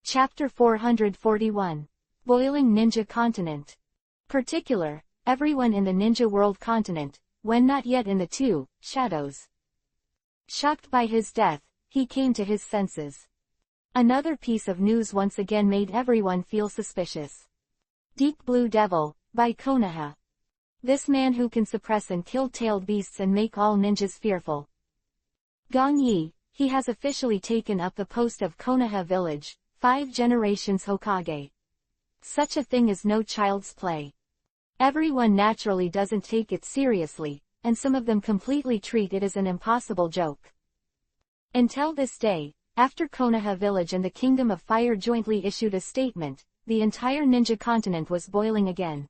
Chapter 441. Boiling Ninja Continent. Particular, everyone in the Ninja World continent, when not yet in the two shadows. Shocked by his death, he came to his senses. Another piece of news once again made everyone feel suspicious. Deep Blue Devil, by Konoha. This man who can suppress and kill tailed beasts and make all ninjas fearful. Gong Yi, he has officially taken up the post of Konoha Village, 5 generations Hokage. Such a thing is no child's play. Everyone naturally doesn't take it seriously, and some of them completely treat it as an impossible joke. Until this day, after Konoha Village and the Kingdom of Fire jointly issued a statement, the entire ninja continent was boiling again.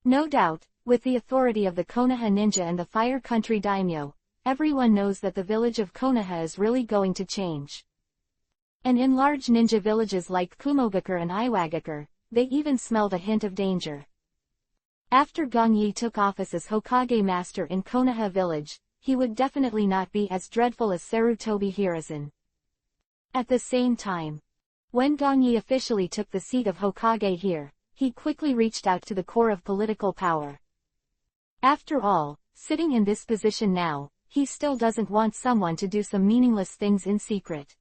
No doubt, with the authority of the Konoha ninja and the Fire Country daimyo, everyone knows that the village of Konoha is really going to change. And in large ninja villages like Kumogakure and Iwagakure, they even smelled a hint of danger. After Gong Yi took office as Hokage Master in Konoha Village, he would definitely not be as dreadful as Sarutobi Hiruzen. At the same time, when Gong Yi officially took the seat of Hokage here, he quickly reached out to the core of political power. After all, sitting in this position now, he still doesn't want someone to do some meaningless things in secret.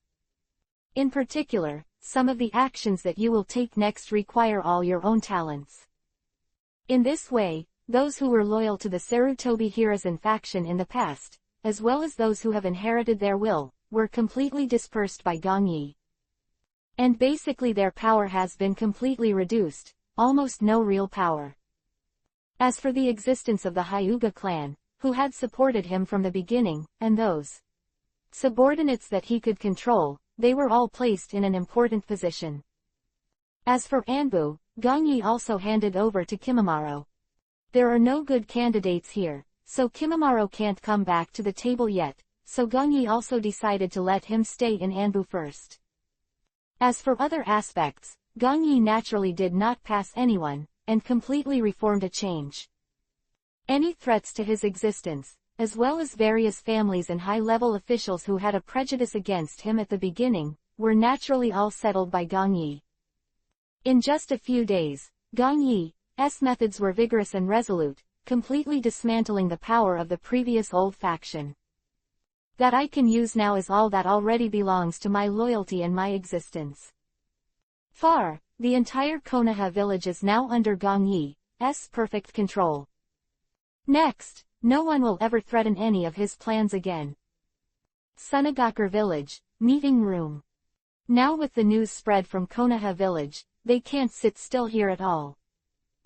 In particular, some of the actions that you will take next require all your own talents. In this way, those who were loyal to the Sarutobi Hiruzen faction in the past, as well as those who have inherited their will, were completely dispersed by Gong Yi. And basically their power has been completely reduced, almost no real power. As for the existence of the Hyuga clan, who had supported him from the beginning, and those subordinates that he could control, they were all placed in an important position. As for Anbu, Gong Yi also handed over to Kimimaro. There are no good candidates here, so Kimimaro can't come back to the table yet, so Gong Yi also decided to let him stay in Anbu first. As for other aspects, Gong Yi naturally did not pass anyone, and completely reformed a change. Any threats to his existence, as well as various families and high-level officials who had a prejudice against him at the beginning, were naturally all settled by Gong Yi. In just a few days, Gong Yi's methods were vigorous and resolute, completely dismantling the power of the previous old faction. That I can use now is all that already belongs to my loyalty and my existence. The entire Konoha village is now under Gong Yi's perfect control. Next, no one will ever threaten any of his plans again. Sunagakure Village, Meeting Room. Now with the news spread from Konoha Village, they can't sit still here at all.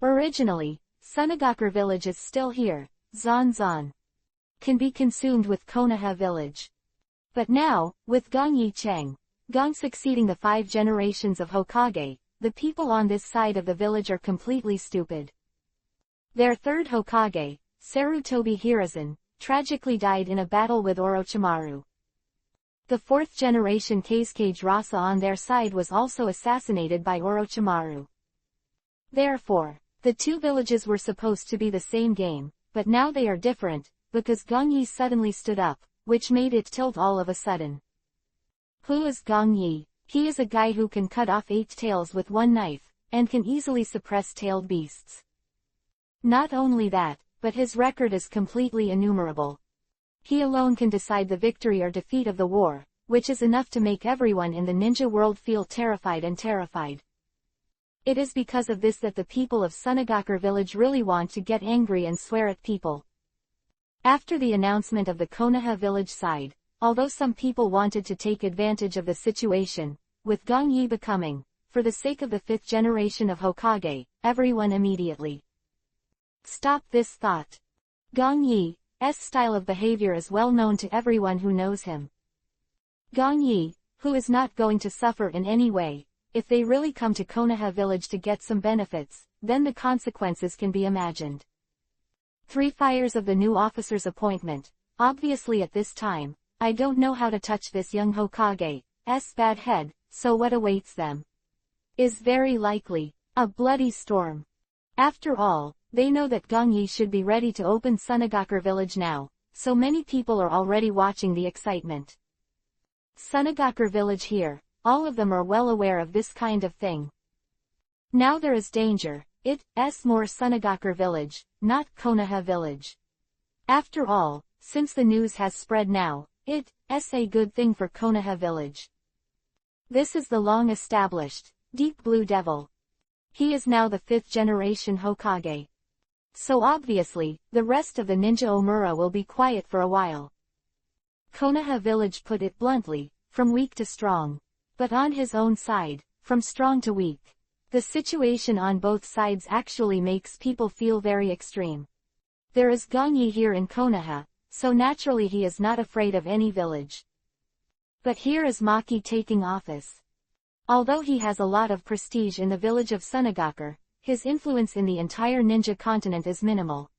Originally, Sunagakure Village is still here, Zan can be consumed with Konoha Village. But now, with Gong Yicheng, Gong succeeding the 5 generations of Hokage, the people on this side of the village are completely stupid. Their third Hokage, Sarutobi Hiruzen, tragically died in a battle with Orochimaru. The 4th generation Kazekage Rasa on their side was also assassinated by Orochimaru. Therefore, the two villages were supposed to be the same game, but now they are different, because Gong Yi suddenly stood up, which made it tilt all of a sudden. Who is Gong Yi? He is a guy who can cut off 8 tails with one knife, and can easily suppress tailed beasts. Not only that, but his record is completely innumerable. He alone can decide the victory or defeat of the war, which is enough to make everyone in the ninja world feel terrified. It is because of this that the people of Sunagakure Village really want to get angry and swear at people. After the announcement of the Konoha Village side, although some people wanted to take advantage of the situation, with Gong Yi becoming, for the sake of the 5th generation of Hokage, everyone immediately stopped this thought. Gong Yi's style of behavior is well known to everyone who knows him. Gong Yi, who is not going to suffer in any way, if they really come to Konoha Village to get some benefits, then the consequences can be imagined. 3 fires of the new officer's appointment. Obviously at this time, I don't know how to touch this young Hokage's bad head, so what awaits them is very likely a bloody storm. After all, they know that Gong Yi should be ready to open Sunagakure Village now, so many people are already watching the excitement. Sunagakure Village here, all of them are well aware of this kind of thing. Now there is danger. It's more Sunagakure village, not Konoha village. After all, since the news has spread now, it's a good thing for Konoha village. This is the long-established, Deep Blue Devil. He is now the 5th generation Hokage. So obviously, the rest of the ninja Omura will be quiet for a while. Konoha village put it bluntly, from weak to strong. But on his own side, from strong to weak. The situation on both sides actually makes people feel very extreme. There is Gongyi here in Konoha, so naturally he is not afraid of any village. But here is Maki taking office. Although he has a lot of prestige in the village of Sunagakure, his influence in the entire ninja continent is minimal.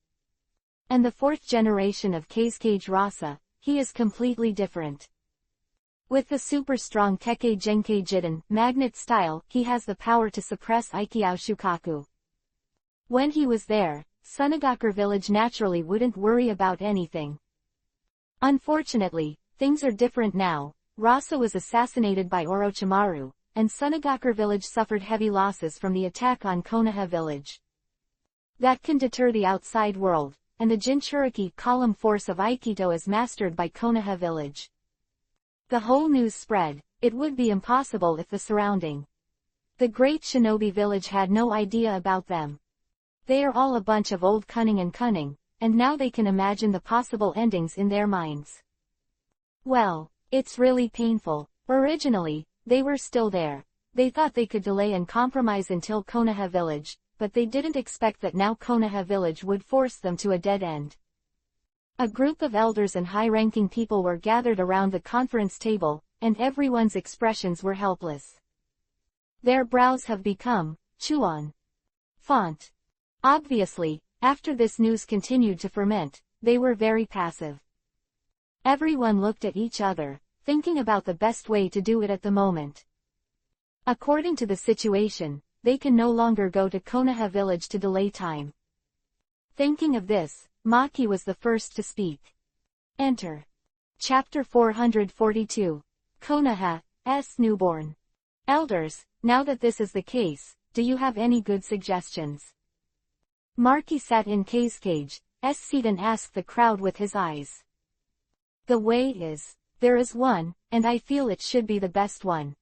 And the 4th generation of Kazekage Rasa, he is completely different. With the super strong Kekkei Genkei Jiden magnet style, he has the power to suppress Aikyo Shukaku. When he was there, Sunagakure village naturally wouldn't worry about anything. Unfortunately, things are different now. Rasa was assassinated by Orochimaru, and Sunagakure village suffered heavy losses from the attack on Konoha village. That can deter the outside world, and the Jinchuriki column force of Aikido is mastered by Konoha village. The whole news spread. It would be impossible if the surrounding. The great shinobi village had no idea about them. They are all a bunch of old cunning, and now they can imagine the possible endings in their minds. Well, it's really painful. Originally, they were still there. They thought they could delay and compromise until Konoha village, but they didn't expect that now Konoha village would force them to a dead end. A group of elders and high-ranking people were gathered around the conference table, and everyone's expressions were helpless. Their brows have become Chuon font. Obviously, after this news continued to ferment, they were very passive. Everyone looked at each other, thinking about the best way to do it at the moment. According to the situation, they can no longer go to Konoha village to delay time. Thinking of this, Maki was the first to speak. Enter. Chapter 442. Konoha's newborn. Elders, now that this is the case, do you have any good suggestions? Maki sat in Kazecage's seat and asked the crowd with his eyes. The way is, there is one, and I feel it should be the best one.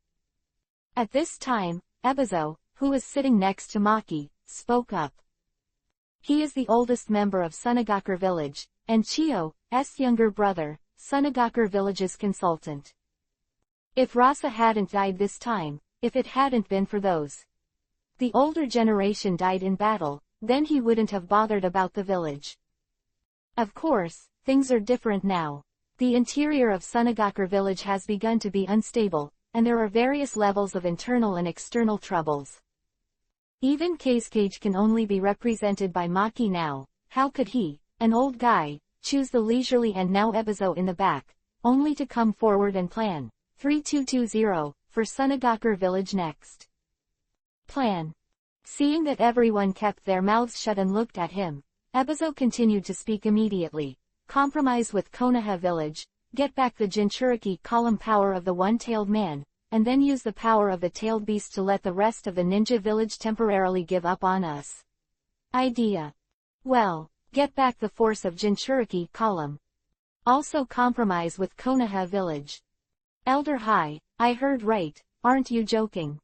At this time, Ebizo, who was sitting next to Maki, spoke up. He is the oldest member of Sunagakure village, and Chiyo's younger brother, Sunagakure village's consultant. If Rasa hadn't died this time, if it hadn't been for the older generation died in battle, then he wouldn't have bothered about the village. Of course, things are different now. The interior of Sunagakure village has begun to be unstable, and there are various levels of internal and external troubles. Even Kazekage can only be represented by Maki now. How could he, an old guy, choose the leisurely and now Ebizo in the back, only to come forward and plan 3220 for Sunagakure village next? Plan. Seeing that everyone kept their mouths shut and looked at him, Ebizo continued to speak immediately. Compromise with Konoha village, get back the Jinchuriki column power of the one-tailed man, and then use the power of the tailed beast to let the rest of the ninja village temporarily give up on us. Idea. Well, get back the force of Jinchuriki column. Also compromise with Konoha village. Elder High, I heard right, aren't you joking?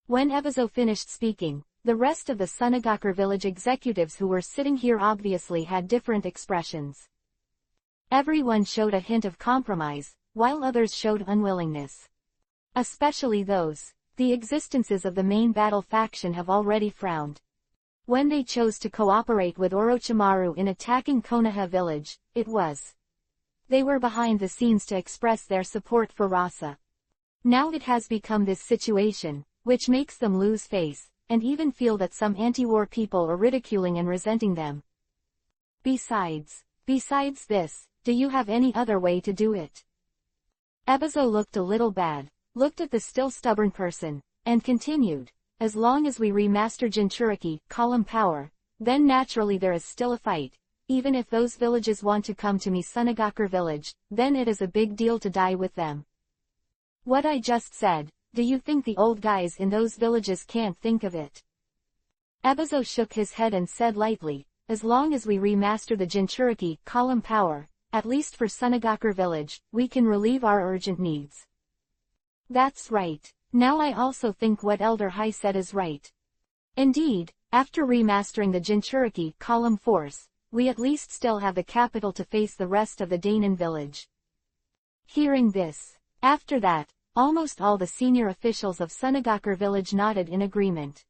When Ebizo finished speaking, the rest of the Sunagakure village executives who were sitting here obviously had different expressions. Everyone showed a hint of compromise, while others showed unwillingness. Especially those. The existences of the main battle faction have already frowned. When they chose to cooperate with Orochimaru in attacking Konoha village, it was. They were behind the scenes to express their support for Rasa. Now it has become this situation, which makes them lose face, and even feel that some anti-war people are ridiculing and resenting them. Besides this, do you have any other way to do it? Ebizo looked a little bad, looked at the still stubborn person, and continued, as long as we remaster Jinchuriki column power, then naturally there is still a fight. Even if those villages want to come to me Sunagakure village, then it is a big deal to die with them. What I just said, do you think the old guys in those villages can't think of it? Ebizo shook his head and said lightly, as long as we remaster the Jinchuriki column power, at least for Sunagakure village, we can relieve our urgent needs. That's right. Now I also think what Elder Hai said is right. Indeed, after remastering the Jinchuriki column force, we at least still have the capital to face the rest of the Dainin village. Hearing this, after that, almost all the senior officials of Sunagakure village nodded in agreement.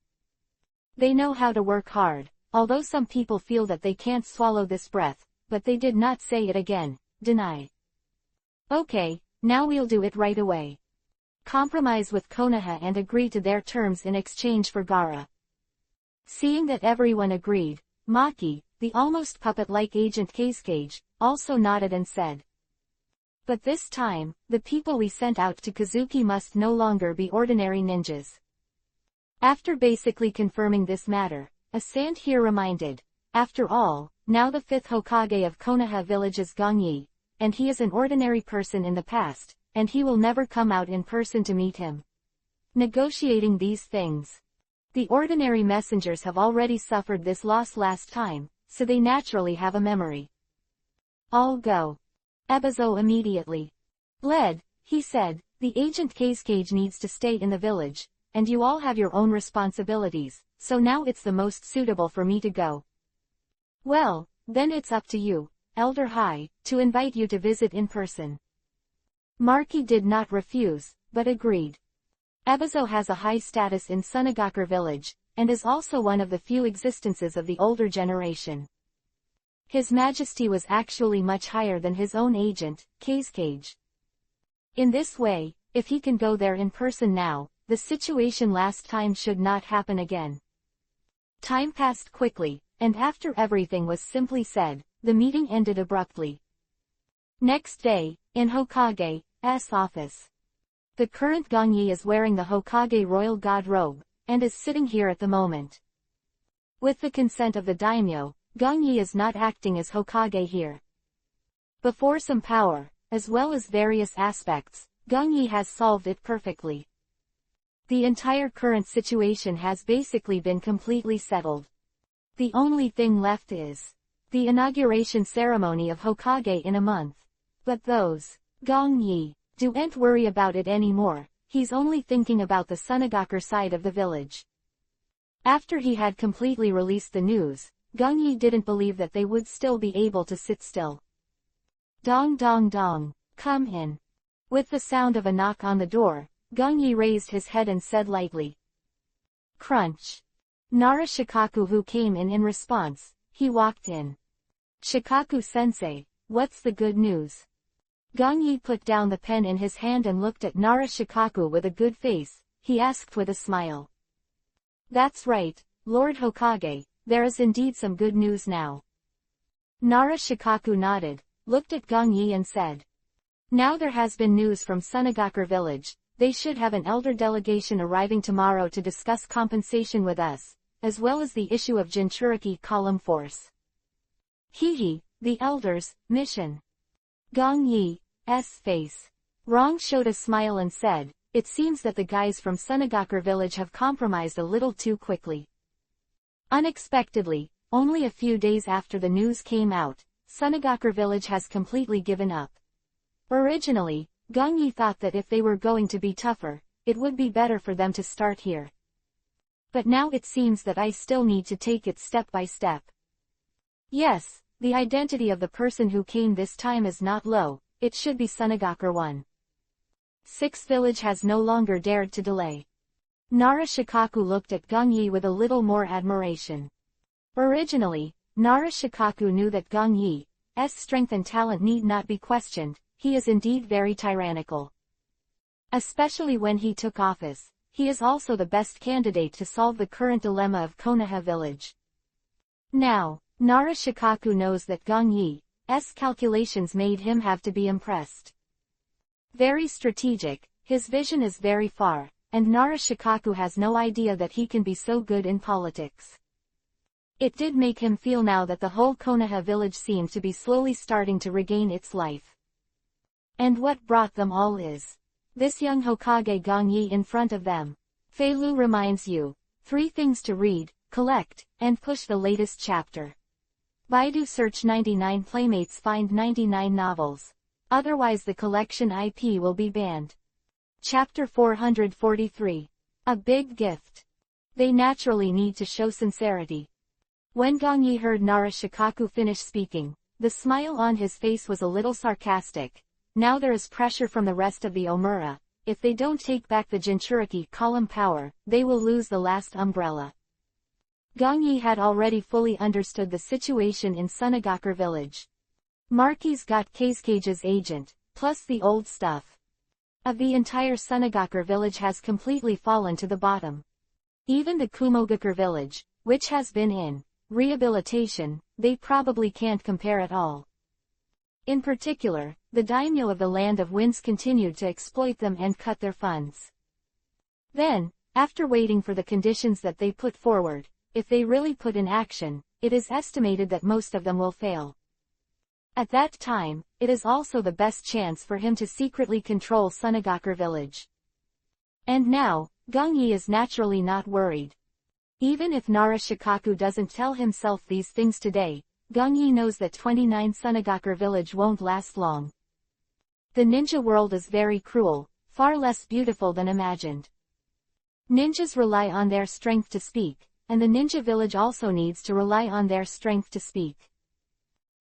They know how to work hard, although some people feel that they can't swallow this breath, but they did not say it again, deny. Okay, now we'll do it right away. Compromise with Konoha and agree to their terms in exchange for Gaara. Seeing that everyone agreed, Maki, the almost puppet-like agent Casecage, also nodded and said. But this time, the people we sent out to Kazuki must no longer be ordinary ninjas. After basically confirming this matter, a sand here reminded, after all, now the 5th Hokage of Konoha village is Gongyi, and he is an ordinary person in the past, and he will never come out in person to meet him. Negotiating these things. The ordinary messengers have already suffered this loss last time, so they naturally have a memory. I'll go. Ebizo immediately. Led, he said, the agent Casecage needs to stay in the village, and you all have your own responsibilities, so now it's the most suitable for me to go. Well, then it's up to you, Elder Hai, to invite you to visit in person. Maki did not refuse, but agreed. Ebizo has a high status in Sunagakure village, and is also one of the few existences of the older generation. His Majesty was actually much higher than his own agent, Casecage. In this way, if he can go there in person now, the situation last time should not happen again. Time passed quickly, and after everything was simply said, the meeting ended abruptly. Next day, in Hokage's office. The current Gongyi is wearing the Hokage royal god robe, and is sitting here at the moment. With the consent of the daimyo, Gongyi is not acting as Hokage here. Before some power, as well as various aspects, Gongyi has solved it perfectly. The entire current situation has basically been completely settled. The only thing left is the inauguration ceremony of Hokage in a month. But those, Gongyi, don't worry about it anymore, he's only thinking about the Sunagakure side of the village. After he had completely released the news, Gongyi didn't believe that they would still be able to sit still. Dong dong dong, come in. With the sound of a knock on the door, Gongyi raised his head and said lightly. Crunch. Nara Shikaku who came in response, he walked in. Shikaku-sensei, what's the good news? Gongyi put down the pen in his hand and looked at Nara Shikaku with a good face, he asked with a smile. That's right, Lord Hokage, there is indeed some good news now. Nara Shikaku nodded, looked at Gongyi and said. Now there has been news from Sunagakure village, they should have an elder delegation arriving tomorrow to discuss compensation with us, as well as the issue of Jinchuriki column force. Hehe, the elders' mission. Gongyi's face. Rong showed a smile and said, it seems that the guys from Sunagakure village have compromised a little too quickly. Unexpectedly, only a few days after the news came out, Sunagakure village has completely given up. Originally, Gongyi thought that if they were going to be tougher, it would be better for them to start here. But now it seems that I still need to take it step by step. Yes, the identity of the person who came this time is not low, it should be Sunagakure 1. 6 village has no longer dared to delay. Nara Shikaku looked at Gongyi with a little more admiration. Originally, Nara Shikaku knew that Gongyi's strength and talent need not be questioned, he is indeed very tyrannical. Especially when he took office, he is also the best candidate to solve the current dilemma of Konoha village. Now, Nara Shikaku knows that Gongyi's calculations made him have to be impressed. Very strategic, his vision is very far, and Nara Shikaku has no idea that he can be so good in politics. It did make him feel now that the whole Konoha village seemed to be slowly starting to regain its life. And what brought them all is this young Hokage Gong Yi in front of them. Fei Lu reminds you, 3 things to read, collect, and push the latest chapter. Baidu search 99 playmates find 99 novels. Otherwise the collection IP will be banned. Chapter 443. A big gift. They naturally need to show sincerity. When Gong Yi heard Nara Shikaku finish speaking, the smile on his face was a little sarcastic. Now there is pressure from the rest of the Omura. If they don't take back the Jinchuriki column power, they will lose the last umbrella. Gong Yi had already fully understood the situation in Sunagakure village. Marquis got Kage's agent, plus the old stuff of the entire Sunagakure village has completely fallen to the bottom. Even the Kumogakure village, which has been in rehabilitation, they probably can't compare at all. In particular, the daimyo of the Land of Winds continued to exploit them and cut their funds. Then, after waiting for the conditions that they put forward, if they really put in action, it is estimated that most of them will fail. At that time, it is also the best chance for him to secretly control Sunagakure village. And now, Gong Yi is naturally not worried. Even if Nara Shikaku doesn't tell himself these things today, Gong Yi knows that 29 Sunagakure village won't last long. The ninja world is very cruel, far less beautiful than imagined. Ninjas rely on their strength to speak, and the ninja village also needs to rely on their strength to speak.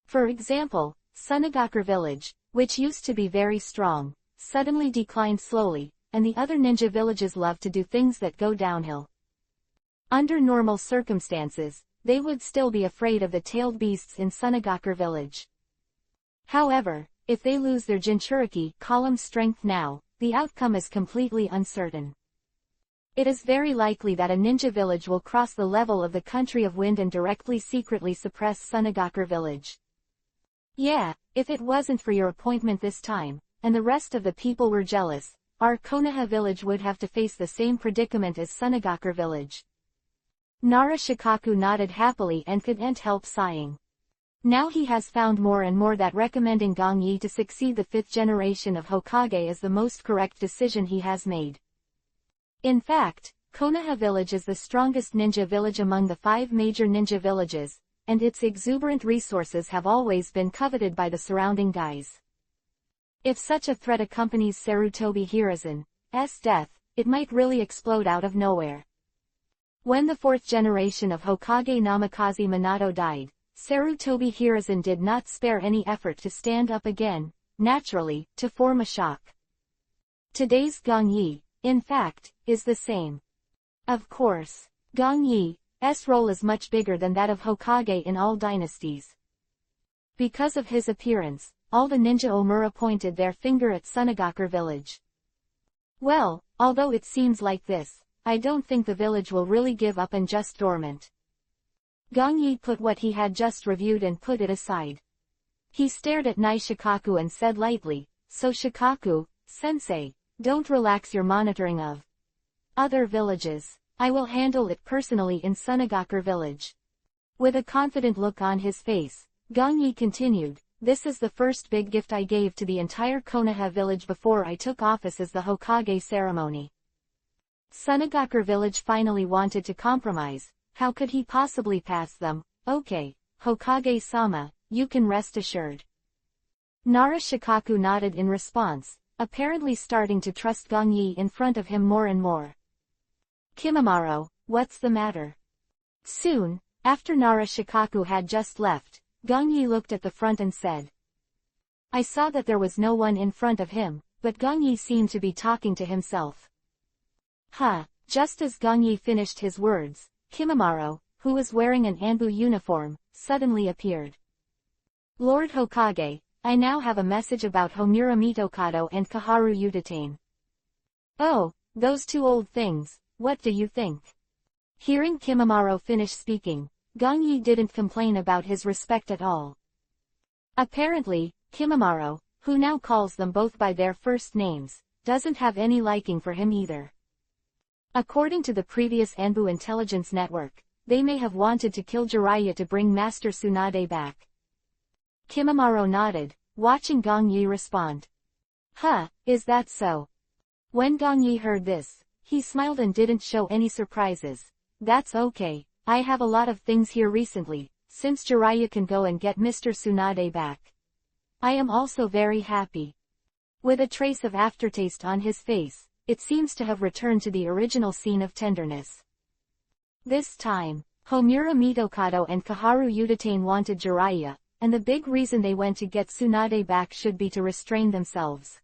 For example, Sunagakure village, which used to be very strong, suddenly declined slowly, and the other ninja villages love to do things that go downhill. Under normal circumstances, they would still be afraid of the tailed beasts in Sunagakure village. However, if they lose their Jinchuriki column strength now, the outcome is completely uncertain. It is very likely that a ninja village will cross the level of the country of wind and directly secretly suppress Sunagakure village. Yeah, if it wasn't for your appointment this time, and the rest of the people were jealous, our Konoha village would have to face the same predicament as Sunagakure village. Nara Shikaku nodded happily and couldn't help sighing. Now he has found more and more that recommending Gong Yi to succeed the 5th generation of Hokage is the most correct decision he has made. In fact, Konoha village is the strongest ninja village among the 5 major ninja villages, and its exuberant resources have always been coveted by the surrounding guys. If such a threat accompanies Sarutobi Hirazen's death, it might really explode out of nowhere. When the 4th generation of Hokage Namikaze Minato died, Sarutobi Hirazen did not spare any effort to stand up again, naturally, to form a shock. Today's Gong Yi, in fact, is the same. Of course, Gong Yi's role is much bigger than that of Hokage in all dynasties. Because of his appearance, all the ninja Omura pointed their finger at Sunagakure village. Well, although it seems like this, I don't think the village will really give up and just dormant. Gong Yi put what he had just reviewed and put it aside. He stared at Nai Shikaku and said lightly, "So Shikaku, sensei, don't relax your monitoring of other villages. I will handle it personally in Sunagakure village." With a confident look on his face, Gong Yi continued, "This is the first big gift I gave to the entire Konoha village before I took office as the Hokage ceremony. Sunagakure village finally wanted to compromise. How could he possibly pass them? Okay, Hokage-sama, you can rest assured." Nara Shikaku nodded in response, apparently starting to trust Gong Yi in front of him more and more. "Kimimaro, what's the matter?" Soon, after Nara Shikaku had just left, Gong Yi looked at the front and said. I saw that there was no one in front of him, but Gong Yi seemed to be talking to himself. Just as Gong Yi finished his words, Kimimaro, who was wearing an Anbu uniform, suddenly appeared. "Lord Hokage, I now have a message about Homura Mitokado and Kaharu Utatane." "Oh, those 2 old things, what do you think?" Hearing Kimimaro finish speaking, Gong Yi didn't complain about his respect at all. Apparently, Kimimaro, who now calls them both by their first names, doesn't have any liking for him either. According to the previous Anbu intelligence network, they may have wanted to kill Jiraiya to bring Master Tsunade back. Kimimaro nodded, watching Gong Yi respond. Is that so?" When Gong Yi heard this, he smiled and didn't show any surprises. That's okay, I have a lot of things here recently, since Jiraiya can go and get Mr. Tsunade back. I am also very happy. With a trace of aftertaste on his face, it seems to have returned to the original scene of tenderness. This time, Homura Mitokado and Kaharu Udatane wanted Jiraiya, and the big reason they went to get Tsunade back should be to restrain themselves.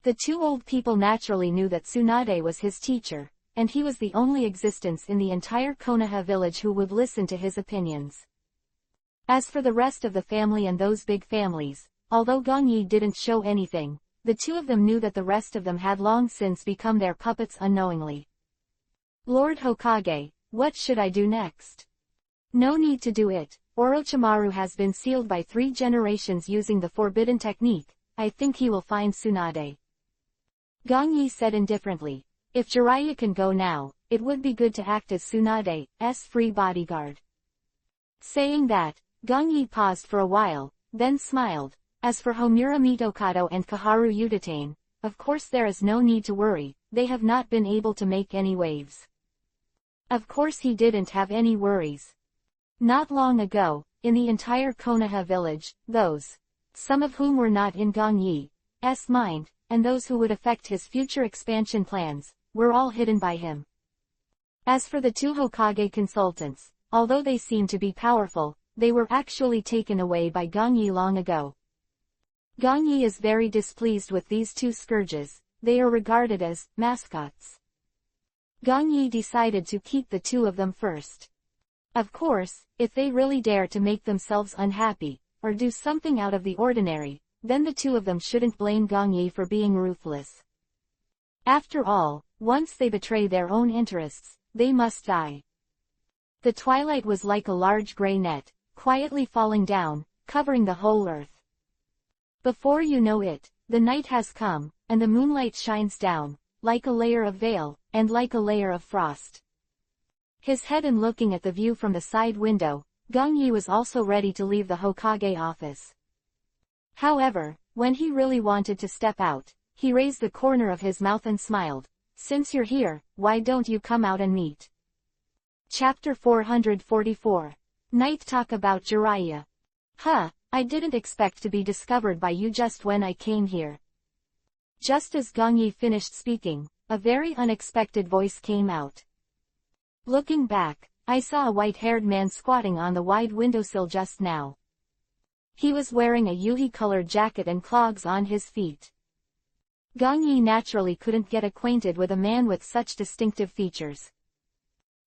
The two old people naturally knew that Tsunade was his teacher, and he was the only existence in the entire Konoha village who would listen to his opinions. As for the rest of the family and those big families, although Gong Yi didn't show anything, the two of them knew that the rest of them had long since become their puppets unknowingly. Lord Hokage, what should I do next? No need to do it. Orochimaru has been sealed by 3 generations using the forbidden technique. I think he will find Tsunade. Gong Yi said indifferently. If Jiraiya can go now, it would be good to act as Tsunade's free bodyguard. Saying that, Gong Yi paused for a while, then smiled. As for Homura Mitokado and Kaharu Udatane, of course there is no need to worry, they have not been able to make any waves. Of course he didn't have any worries. Not long ago, in the entire Konoha village, some of whom were not in Gong Yi's mind, and those who would affect his future expansion plans, were all hidden by him. As for the 2 Hokage consultants, although they seemed to be powerful, they were actually taken away by Gong Yi long ago. Gong Yi is very displeased with these 2 scourges. They are regarded as mascots. Gong Yi decided to keep the 2 of them first. Of course, if they really dare to make themselves unhappy, or do something out of the ordinary, then the 2 of them shouldn't blame Gong Yi for being ruthless. After all, once they betray their own interests, they must die. The twilight was like a large gray net, quietly falling down, covering the whole earth. Before you know it, the night has come, and the moonlight shines down, like a layer of veil, and like a layer of frost. His head and looking at the view from the side window, Gong Yi was also ready to leave the Hokage office. However, when he really wanted to step out, he raised the corner of his mouth and smiled. Since you're here, why don't you come out and meet? Chapter 444. Night Talk about Jiraiya. Huh, I didn't expect to be discovered by you just when I came here. Just as Gong Yi finished speaking, a very unexpected voice came out. Looking back, I saw a white-haired man squatting on the wide windowsill just now. He was wearing a yuhi-colored jacket and clogs on his feet. Gong Yi naturally couldn't get acquainted with a man with such distinctive features.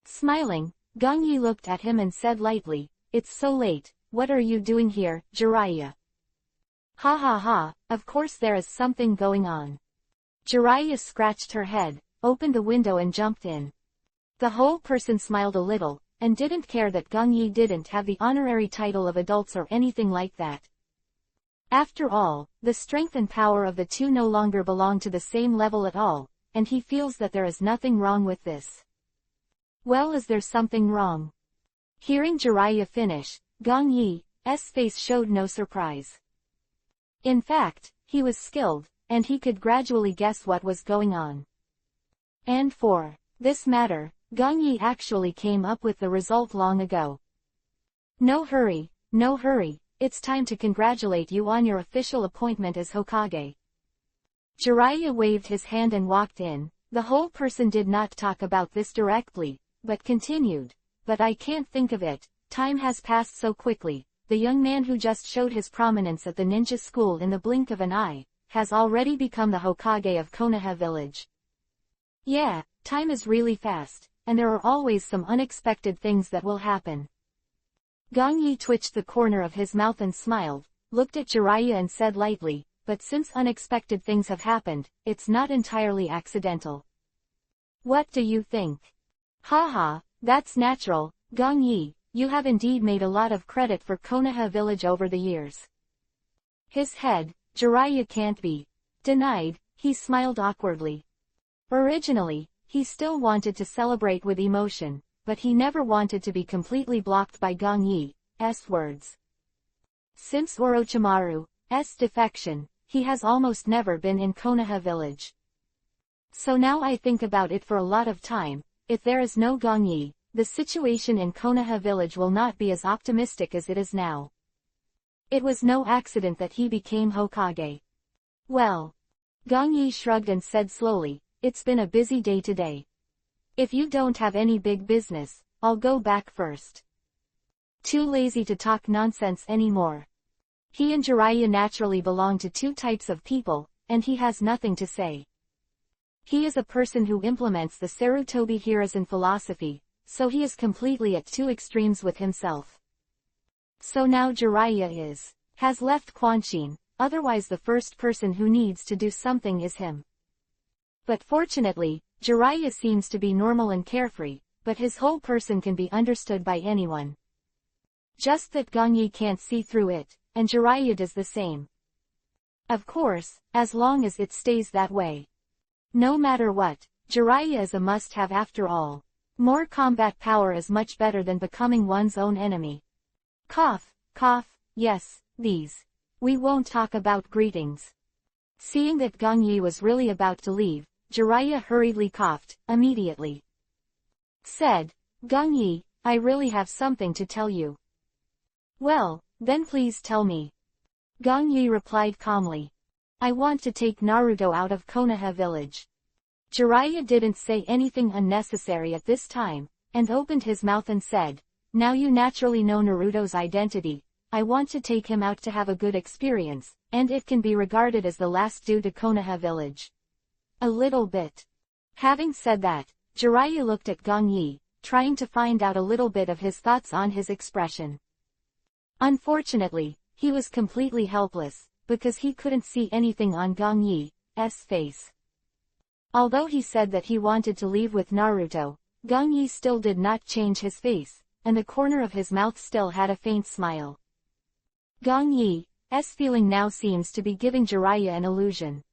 Smiling, Gong Yi looked at him and said lightly, "It's so late, what are you doing here, Jiraiya?" Ha ha ha, of course there is something going on. Jiraiya scratched her head, opened the window and jumped in. The whole person smiled a little, and didn't care that Gong Yi didn't have the honorary title of adults or anything like that. After all, the strength and power of the 2 no longer belong to the same level at all, and he feels that there is nothing wrong with this. Well, is there something wrong? Hearing Jiraiya finish, Gong Yi's face showed no surprise. In fact, he was skilled, and he could gradually guess what was going on. And for this matter, Gong Yi actually came up with the result long ago. No hurry, it's time to congratulate you on your official appointment as Hokage. Jiraiya waved his hand and walked in. The whole person did not talk about this directly, but continued. But I can't think of it, time has passed so quickly. The young man who just showed his prominence at the ninja school in the blink of an eye, has already become the Hokage of Konoha village. Yeah, time is really fast, and there are always some unexpected things that will happen. Gong Yi twitched the corner of his mouth and smiled, looked at Jiraiya and said lightly, "But since unexpected things have happened, it's not entirely accidental." What do you think? Haha, that's natural, Gong Yi, you have indeed made a lot of credit for Konoha village over the years. His head, Jiraiya can't be denied, he smiled awkwardly. Originally, he still wanted to celebrate with emotion, but he never wanted to be completely blocked by Gong Yi's words. Since Orochimaru's defection, he has almost never been in Konoha village. So now I think about it for a lot of time, if there is no Gongyi, the situation in Konoha village will not be as optimistic as it is now. It was no accident that he became Hokage. Well. Gongyi shrugged and said slowly, it's been a busy day today. If you don't have any big business, I'll go back first. Too lazy to talk nonsense anymore. He and Jiraiya naturally belong to two types of people, and he has nothing to say. He is a person who implements the Sarutobi Hiruzen philosophy, so he is completely at two extremes with himself. So now Jiraiya has left Quanshin, otherwise the first person who needs to do something is him. But fortunately, Jiraiya seems to be normal and carefree, but his whole person can be understood by anyone. Just that Gongyi can't see through it, and Jiraiya does the same. Of course, as long as it stays that way. No matter what, Jiraiya is a must-have after all. More combat power is much better than becoming one's own enemy. Cough, cough, yes, these. We won't talk about greetings. Seeing that Gongyi was really about to leave, Jiraiya hurriedly coughed, immediately. Said, Gongyi, I really have something to tell you. Well, then please tell me. Gongyi replied calmly. I want to take Naruto out of Konoha village. Jiraiya didn't say anything unnecessary at this time, and opened his mouth and said, now you naturally know Naruto's identity, I want to take him out to have a good experience, and it can be regarded as the last due to Konoha village. A little bit. Having said that, Jiraiya looked at Gongyi, trying to find out a little bit of his thoughts on his expression. Unfortunately, he was completely helpless, because he couldn't see anything on Gongyi's face. Although he said that he wanted to leave with Naruto, Gongyi still did not change his face, and the corner of his mouth still had a faint smile. Gongyi's feeling now seems to be giving Jiraiya an illusion.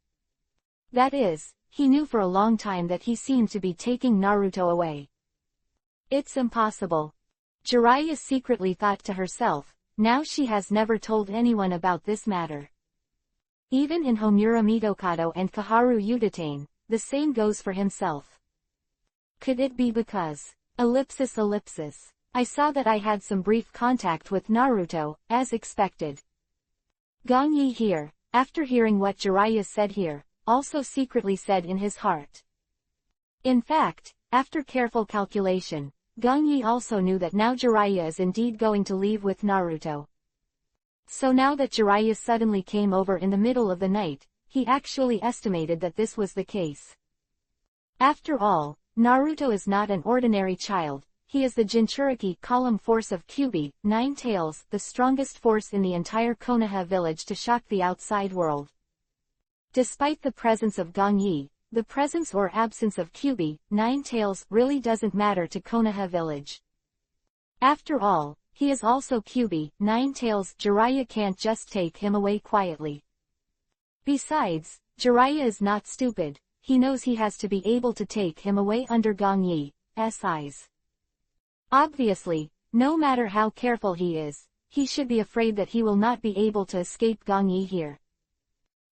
That is, he knew for a long time that he seemed to be taking Naruto away. It's impossible. Jiraiya secretly thought to herself, now she has never told anyone about this matter. Even in Homura Mitokado and Kaharu Udatane, the same goes for himself. Could it be because, I saw that I had some brief contact with Naruto, as expected. Gongyi here, after hearing what Jiraiya said here, also secretly said in his heart. In fact, after careful calculation, Gongyi also knew that now Jiraiya is indeed going to leave with Naruto. So now that Jiraiya suddenly came over in the middle of the night, he actually estimated that this was the case. After all, Naruto is not an ordinary child, he is the Jinchuriki column force of Kyuubi, 9 tails, the strongest force in the entire Konoha village to shock the outside world. Despite the presence of Gongyi, the presence or absence of Kyuubi, 9 tails, really doesn't matter to Konoha village. After all, he is also Kyuubi, 9 tails, Jiraiya can't just take him away quietly. Besides, Jiraiya is not stupid, he knows he has to be able to take him away under Gongyi's eyes. Obviously, no matter how careful he is, he should be afraid that he will not be able to escape Gongyi here.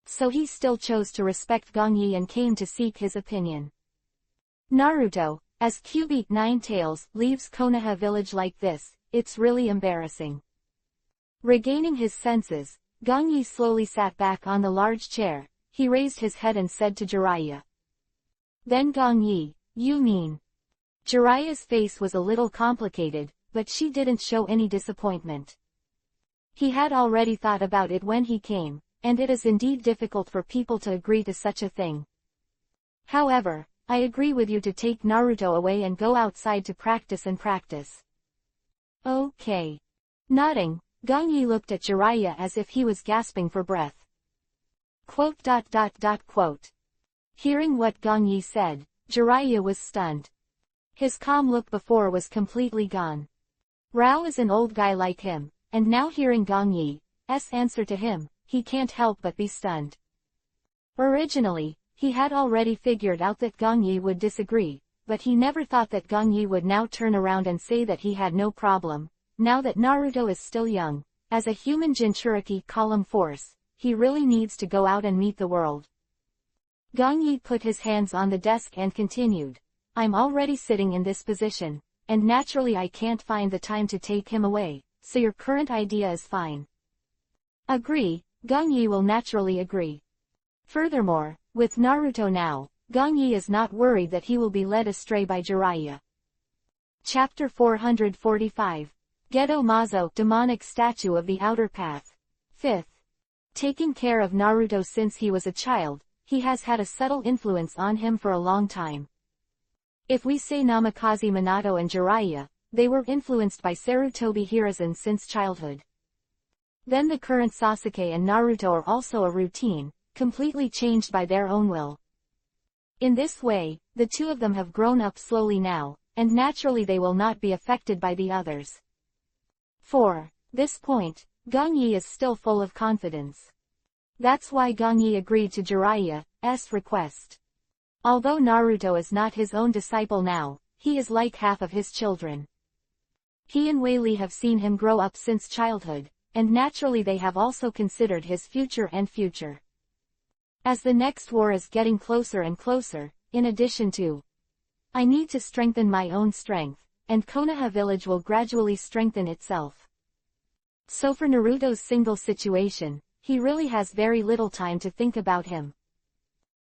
So he still chose to respect Gongyi and came to seek his opinion. Naruto, as Kyuubi, 9 tails, leaves Konoha village like this, it's really embarrassing. Regaining his senses, Gongyi slowly sat back on the large chair, he raised his head and said to Jiraiya. Then Gongyi, you mean? Jiraiya's face was a little complicated, but she didn't show any disappointment. He had already thought about it when he came, and it is indeed difficult for people to agree to such a thing. However, I agree with you to take Naruto away and go outside to practice and practice. Okay. Nodding, Gongyi looked at Jiraiya as if he was gasping for breath. Quote. Hearing what Gongyi said, Jiraiya was stunned. His calm look before was completely gone. Rao is an old guy like him, and now hearing Gongyi's answer to him, he can't help but be stunned. Originally, he had already figured out that Gongyi would disagree, but he never thought that Gongyi would now turn around and say that he had no problem. Now that Naruto is still young, as a human Jinchuriki column force, he really needs to go out and meet the world. Gong Yi put his hands on the desk and continued. I'm already sitting in this position, and naturally I can't find the time to take him away, so your current idea is fine. Agree, Gong Yi will naturally agree. Furthermore, with Naruto now, Gong Yi is not worried that he will be led astray by Jiraiya. Chapter 445. Geto Mazo, Demonic Statue of the Outer Path. 5th. Taking care of Naruto since he was a child, he has had a subtle influence on him for a long time. If we say Namikaze Minato and Jiraiya, they were influenced by Sarutobi Hiruzen since childhood. Then the current Sasuke and Naruto are also a routine, completely changed by their own will. In this way, the two of them have grown up slowly now, and naturally they will not be affected by the others. 4. This point, Gong Yi is still full of confidence. That's why Gong Yi agreed to Jiraiya's request. Although Naruto is not his own disciple now, he is like half of his children. He and Wei Li have seen him grow up since childhood, and naturally they have also considered his future and future. As the next war is getting closer and closer, in addition to, I need to strengthen my own strength, and Konoha village will gradually strengthen itself. So for Naruto's single situation, he really has very little time to think about him.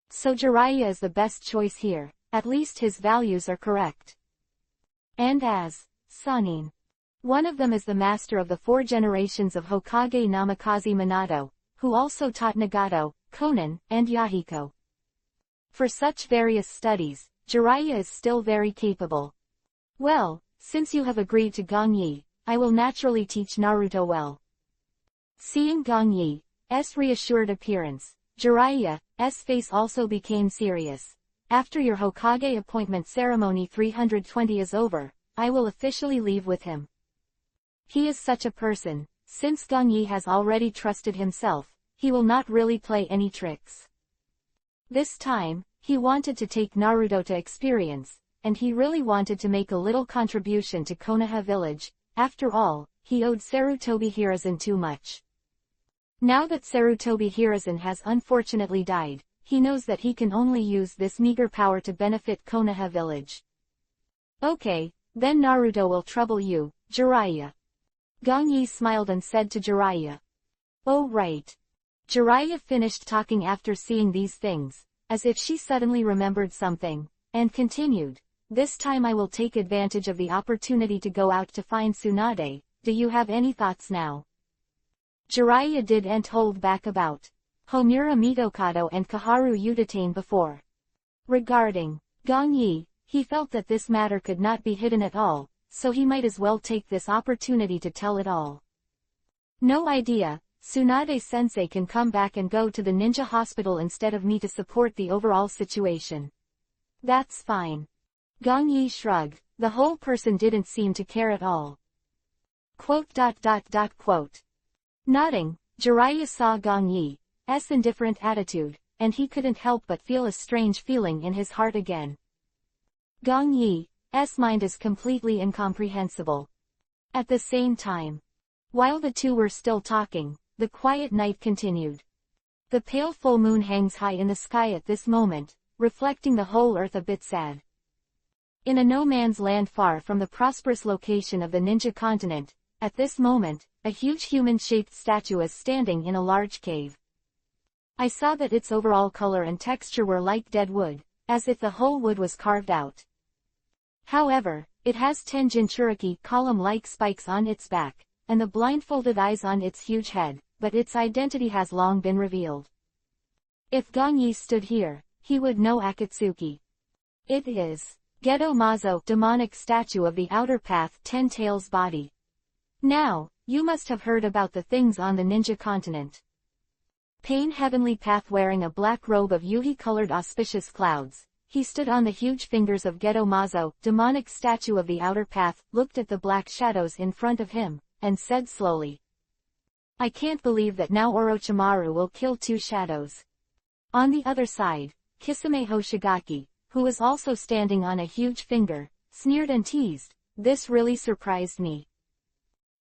So Jiraiya is the best choice here, at least his values are correct. And as Sannin. One of them is the master of the 4 generations of Hokage Namikaze Minato, who also taught Nagato, Konan, and Yahiko. For such various studies, Jiraiya is still very capable. Well, since you have agreed to Gong Yi, I will naturally teach Naruto well. Seeing Gong Yi's reassured appearance, Jiraiya's face also became serious. After your Hokage appointment ceremony 320 is over, I will officially leave with him. He is such a person, since Gong Yi has already trusted himself, he will not really play any tricks. This time, he wanted to take Naruto to experience, and he really wanted to make a little contribution to Konoha village. After all, he owed Sarutobi Hiruzen too much. Now that Sarutobi Hiruzen has unfortunately died, he knows that he can only use this meager power to benefit Konoha village. Okay, then Naruto will trouble you, Jiraiya. Gong Yi smiled and said to Jiraiya. Oh right. Jiraiya finished talking after seeing these things, as if she suddenly remembered something, and continued, this time I will take advantage of the opportunity to go out to find Tsunade. Do you have any thoughts now? Jiraiya didn't hold back about Homura Mitokado and Kaharu Utatane before. Regarding Gong Yi, he felt that this matter could not be hidden at all, so he might as well take this opportunity to tell it all. No idea, Tsunade-sensei can come back and go to the ninja hospital instead of me to support the overall situation. That's fine. Gong Yi shrugged, the whole person didn't seem to care at all. Quote. Nodding, Jiraiya saw Gong Yi's indifferent attitude, and he couldn't help but feel a strange feeling in his heart again. Gong Yi's mind is completely incomprehensible. At the same time, while the two were still talking, the quiet night continued. The pale full moon hangs high in the sky at this moment, reflecting the whole earth a bit sad. In a no-man's land far from the prosperous location of the ninja continent, at this moment, a huge human-shaped statue is standing in a large cave. I saw that its overall color and texture were like dead wood, as if the whole wood was carved out. However, it has 10 Jinchuriki column-like spikes on its back, and the blindfolded eyes on its huge head, but its identity has long been revealed. If Gong Yi stood here, he would know Akatsuki. It is Geto Mazo, demonic statue of the outer path, 10 tails body. Now, you must have heard about the things on the ninja continent. Pain heavenly path wearing a black robe of yuhi-colored auspicious clouds, he stood on the huge fingers of Geto Mazo, demonic statue of the outer path, looked at the black shadows in front of him, and said slowly. I can't believe that now Orochimaru will kill 2 shadows. On the other side, Kisame Hoshigaki, who was also standing on a huge finger, sneered and teased, this really surprised me.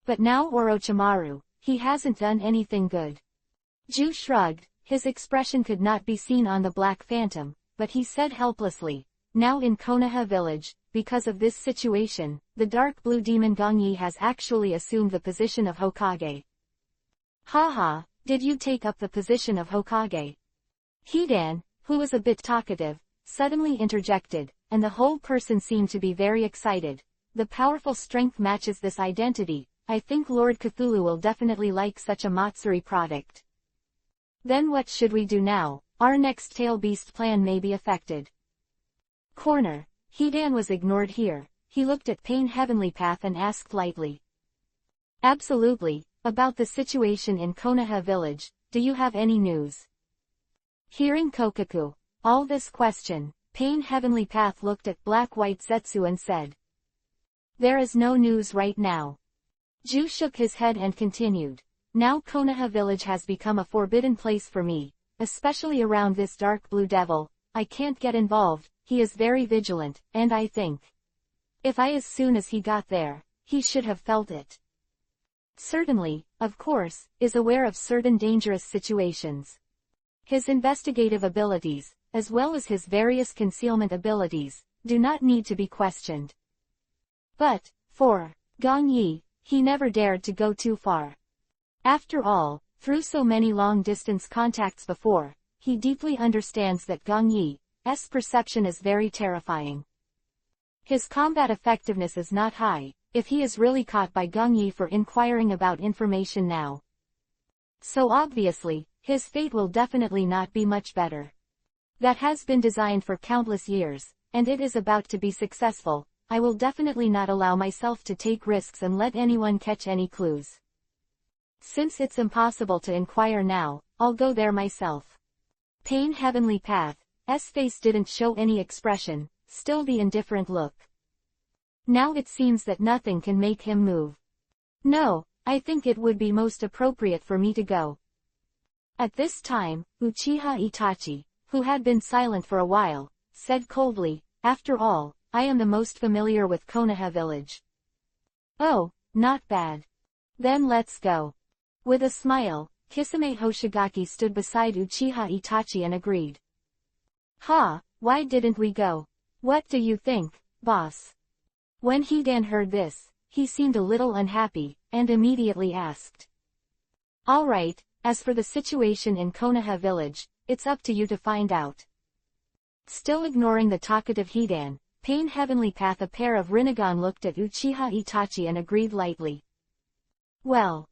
But now Orochimaru, he hasn't done anything good. Ju shrugged, His expression could not be seen on the Black Phantom, but he said helplessly, "Now in Konoha village, because of this situation, the dark blue demon Gongyi has actually assumed the position of Hokage." "Haha, did you take up the position of Hokage?" Hidan, who was a bit talkative, suddenly interjected, and the whole person seemed to be very excited. "The powerful strength matches this identity. I think Lord Cthulhu will definitely like such a Matsuri product." "Then what should we do now? Our next tail beast plan may be affected." Corner. Hidan was ignored here. He looked at Pain Heavenly Path and asked lightly. "Absolutely, about the situation in Konoha village, do you have any news?" Hearing Kokaku, all this question, Pain Heavenly Path looked at Black-White Zetsu and said, "There is no news right now." Ju shook his head and continued, "Now Konoha village has become a forbidden place for me, especially around this dark blue devil. I can't get involved, he is very vigilant, and I think, if I as soon as he got there, he should have felt it. Certainly, of course, is aware of certain dangerous situations. His investigative abilities, as well as his various concealment abilities, do not need to be questioned. But, for Gong Yi, he never dared to go too far. After all, through so many long-distance contacts before, he deeply understands that Gong Yi's perception is very terrifying. His combat effectiveness is not high, if he is really caught by Gong Yi for inquiring about information now. So obviously, his fate will definitely not be much better. That has been designed for countless years, and it is about to be successful. I will definitely not allow myself to take risks and let anyone catch any clues. Since it's impossible to inquire now, I'll go there myself." Pain Heavenly Path's face didn't show any expression, still the indifferent look. Now it seems that nothing can make him move. "No, I think it would be most appropriate for me to go." At this time, Uchiha Itachi, who had been silent for a while, said coldly, "After all, I am the most familiar with Konoha village." "Oh, not bad. Then let's go." With a smile, Kisame Hoshigaki stood beside Uchiha Itachi and agreed. "Ha, why didn't we go? What do you think, boss?" When Hidan heard this, he seemed a little unhappy, and immediately asked. "All right, as for the situation in Konoha village, it's up to you to find out." Still ignoring the talkative Hidan, Pain Heavenly Path a pair of Rinnegan looked at Uchiha Itachi and agreed lightly. "Well."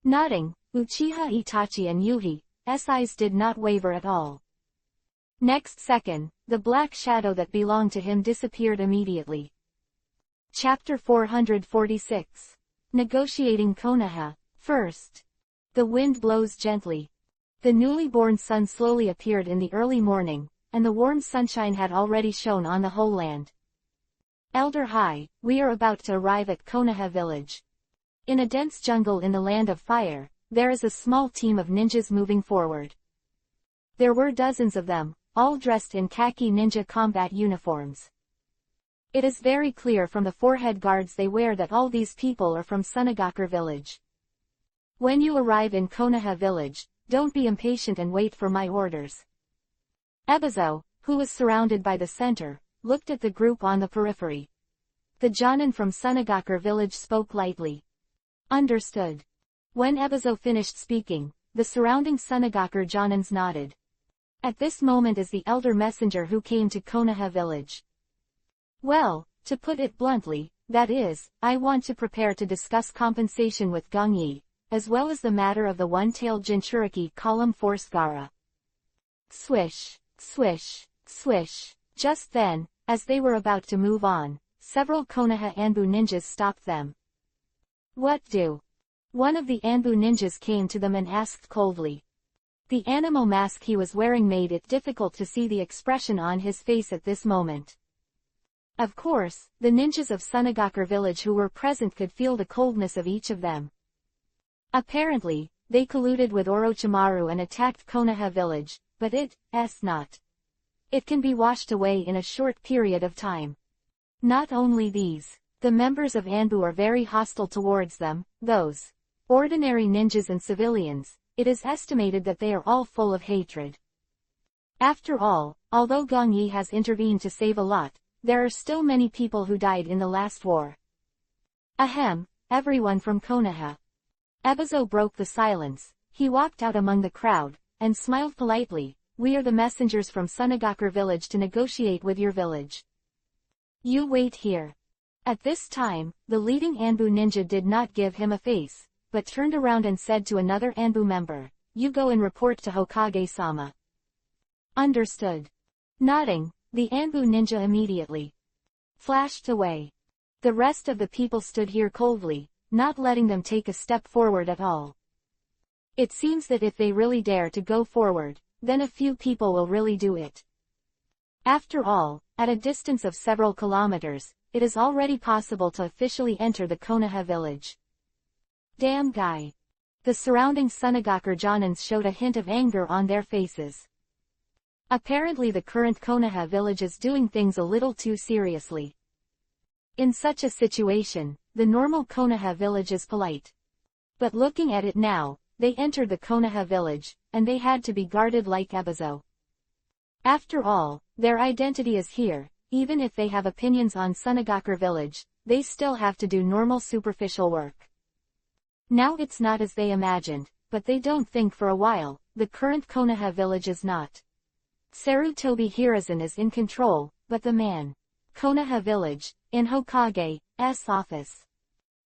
Nodding, Uchiha Itachi and Yuhi's eyes did not waver at all. Next second, the black shadow that belonged to him disappeared immediately. Chapter 446. Negotiating Konoha. First. The wind blows gently. The newly born sun slowly appeared in the early morning, and the warm sunshine had already shone on the whole land. "Elder High, we are about to arrive at Konoha village." In a dense jungle in the land of fire, there is a small team of ninjas moving forward. There were dozens of them, all dressed in khaki ninja combat uniforms. It is very clear from the forehead guards they wear that all these people are from Sunagakur village. "When you arrive in Konoha village, don't be impatient and wait for my orders." Ebizo, who was surrounded by the center, looked at the group on the periphery. The Jonin from Sunagakur village spoke lightly. "Understood." When Ebizo finished speaking, the surrounding Sunagakur Jonins nodded. At this moment is the elder messenger who came to Konoha village. "Well, to put it bluntly, that is, I want to prepare to discuss compensation with Gong Yi, as well as the matter of the one-tailed Jinchuriki column force Gara." Swish, swish, swish. Just then, as they were about to move on, several Konoha Anbu ninjas stopped them. "What do?" One of the Anbu ninjas came to them and asked coldly. The animal mask he was wearing made it difficult to see the expression on his face at this moment. Of course, the ninjas of Sunagakur village who were present could feel the coldness of each of them. Apparently, they colluded with Orochimaru and attacked Konoha village, but it's not. It can be washed away in a short period of time. Not only these, the members of Anbu are very hostile towards them, those ordinary ninjas and civilians, it is estimated that they are all full of hatred. After all, although Gong Yi has intervened to save a lot, there are still many people who died in the last war. Ahem, everyone from Konoha. Ebizo broke the silence. He walked out among the crowd, and smiled politely. We are the messengers from Sunagakure village to negotiate with your village. You wait here. At this time, the leading Anbu ninja did not give him a face, but turned around and said to another Anbu member, you go and report to Hokage-sama. Understood. Nodding, the Anbu ninja immediately flashed away. The rest of the people stood here coldly, not letting them take a step forward at all. It seems that if they really dare to go forward, then a few people will really do it. After all, at a distance of several kilometers, it is already possible to officially enter the Konoha village. Damn guy. The surrounding Sunagakure Jonins showed a hint of anger on their faces. Apparently the current Konoha village is doing things a little too seriously. In such a situation, the normal Konoha village is polite. But looking at it now, they entered the Konoha village, and they had to be guarded like Ebizo. After all, their identity is here. Even if they have opinions on Sunagakure village, they still have to do normal superficial work. Now it's not as they imagined, but they don't think for a while. The current Konoha village is not. Sarutobi Hiruzen is in control, but the man. Konoha village, in Hokage's office.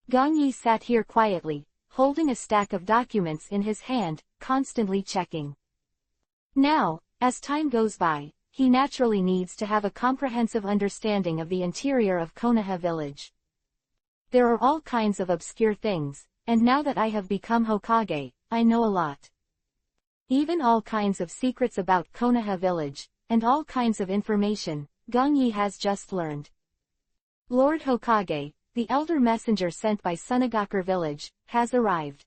Gong Yi sat here quietly, holding a stack of documents in his hand, constantly checking. Now, as time goes by, he naturally needs to have a comprehensive understanding of the interior of Konoha village. There are all kinds of obscure things, and now that I have become Hokage, I know a lot. Even all kinds of secrets about Konoha village, and all kinds of information, Gong Yi has just learned. Lord Hokage, the elder messenger sent by Sunagakure village, has arrived.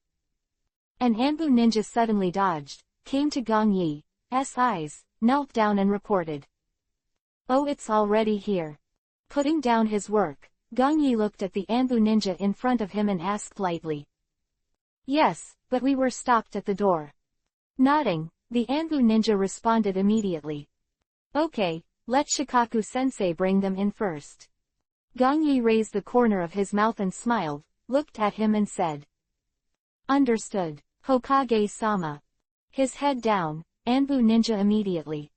An Anbu ninja suddenly dodged, came to Gong Yi's eyes, knelt down and reported. Oh, it's already here. Putting down his work, Gong Yi looked at the Anbu ninja in front of him and asked lightly. Yes, but we were stopped at the door. Nodding, the Anbu ninja responded immediately. Okay, let Shikaku-sensei bring them in first. Gong Yi raised the corner of his mouth and smiled, looked at him and said. Understood, Hokage-sama. His head down, Anbu ninja immediately.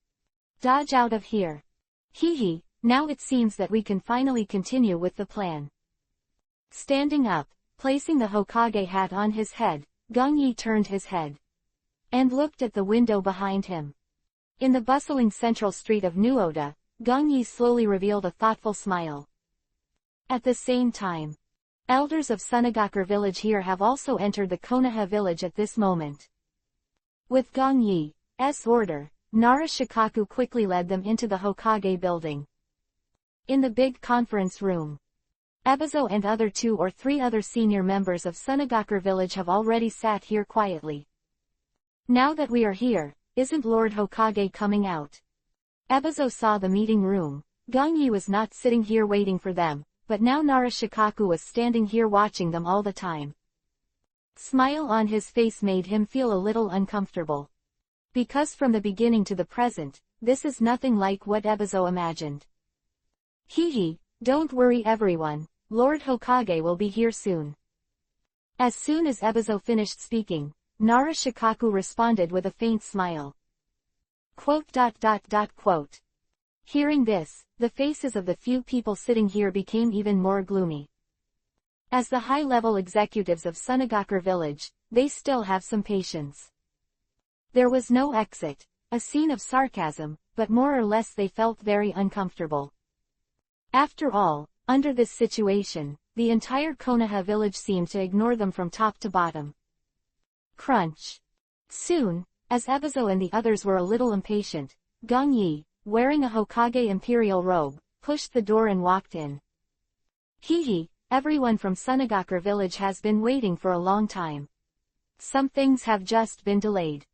Dodge out of here. Hee, now it seems that we can finally continue with the plan. Standing up, placing the Hokage hat on his head, Gong Yi turned his head. And looked at the window behind him. In the bustling central street of New Oda, Gong Yi slowly revealed a thoughtful smile. At the same time, elders of Sunagakure village here have also entered the Konoha village at this moment. With Gong Yi's order, Nara Shikaku quickly led them into the Hokage building. In the big conference room, Ebizo and other 2 or 3 other senior members of Sunagakure village have already sat here quietly. Now that we are here, isn't Lord Hokage coming out? Ebizo saw the meeting room. Gong Yi was not sitting here waiting for them, but now Nara Shikaku was standing here watching them all the time. Smile on his face made him feel a little uncomfortable. Because from the beginning to the present, this is nothing like what Ebizo imagined. Hee, don't worry everyone, Lord Hokage will be here soon. As soon as Ebizo finished speaking, Nara Shikaku responded with a faint smile. Quote. Hearing this, the faces of the few people sitting here became even more gloomy. As the high-level executives of Sunagakure village, they still have some patience. There was no exit, a scene of sarcasm, but more or less they felt very uncomfortable. After all, under this situation, the entire Konoha village seemed to ignore them from top to bottom. Crunch. Soon, as Ebizo and the others were a little impatient, Gong Yi, wearing a Hokage imperial robe, pushed the door and walked in. Hee, everyone from Sunagakure village has been waiting for a long time. Some things have just been delayed.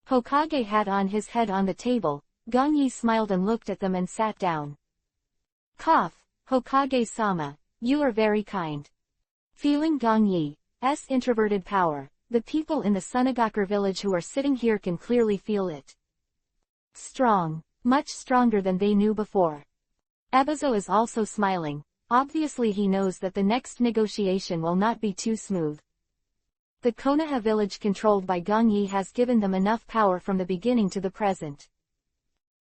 Hokage had on his head on the table. Gong Yi smiled and looked at them and sat down. Cough, Hokage-sama, you are very kind. Feeling Gong Yi's introverted power, the people in the Sunagakur village who are sitting here can clearly feel it. Strong. Much stronger than they knew before. Ebizo is also smiling. Obviously he knows that the next negotiation will not be too smooth. The Konoha village controlled by Gongyi has given them enough power from the beginning to the present.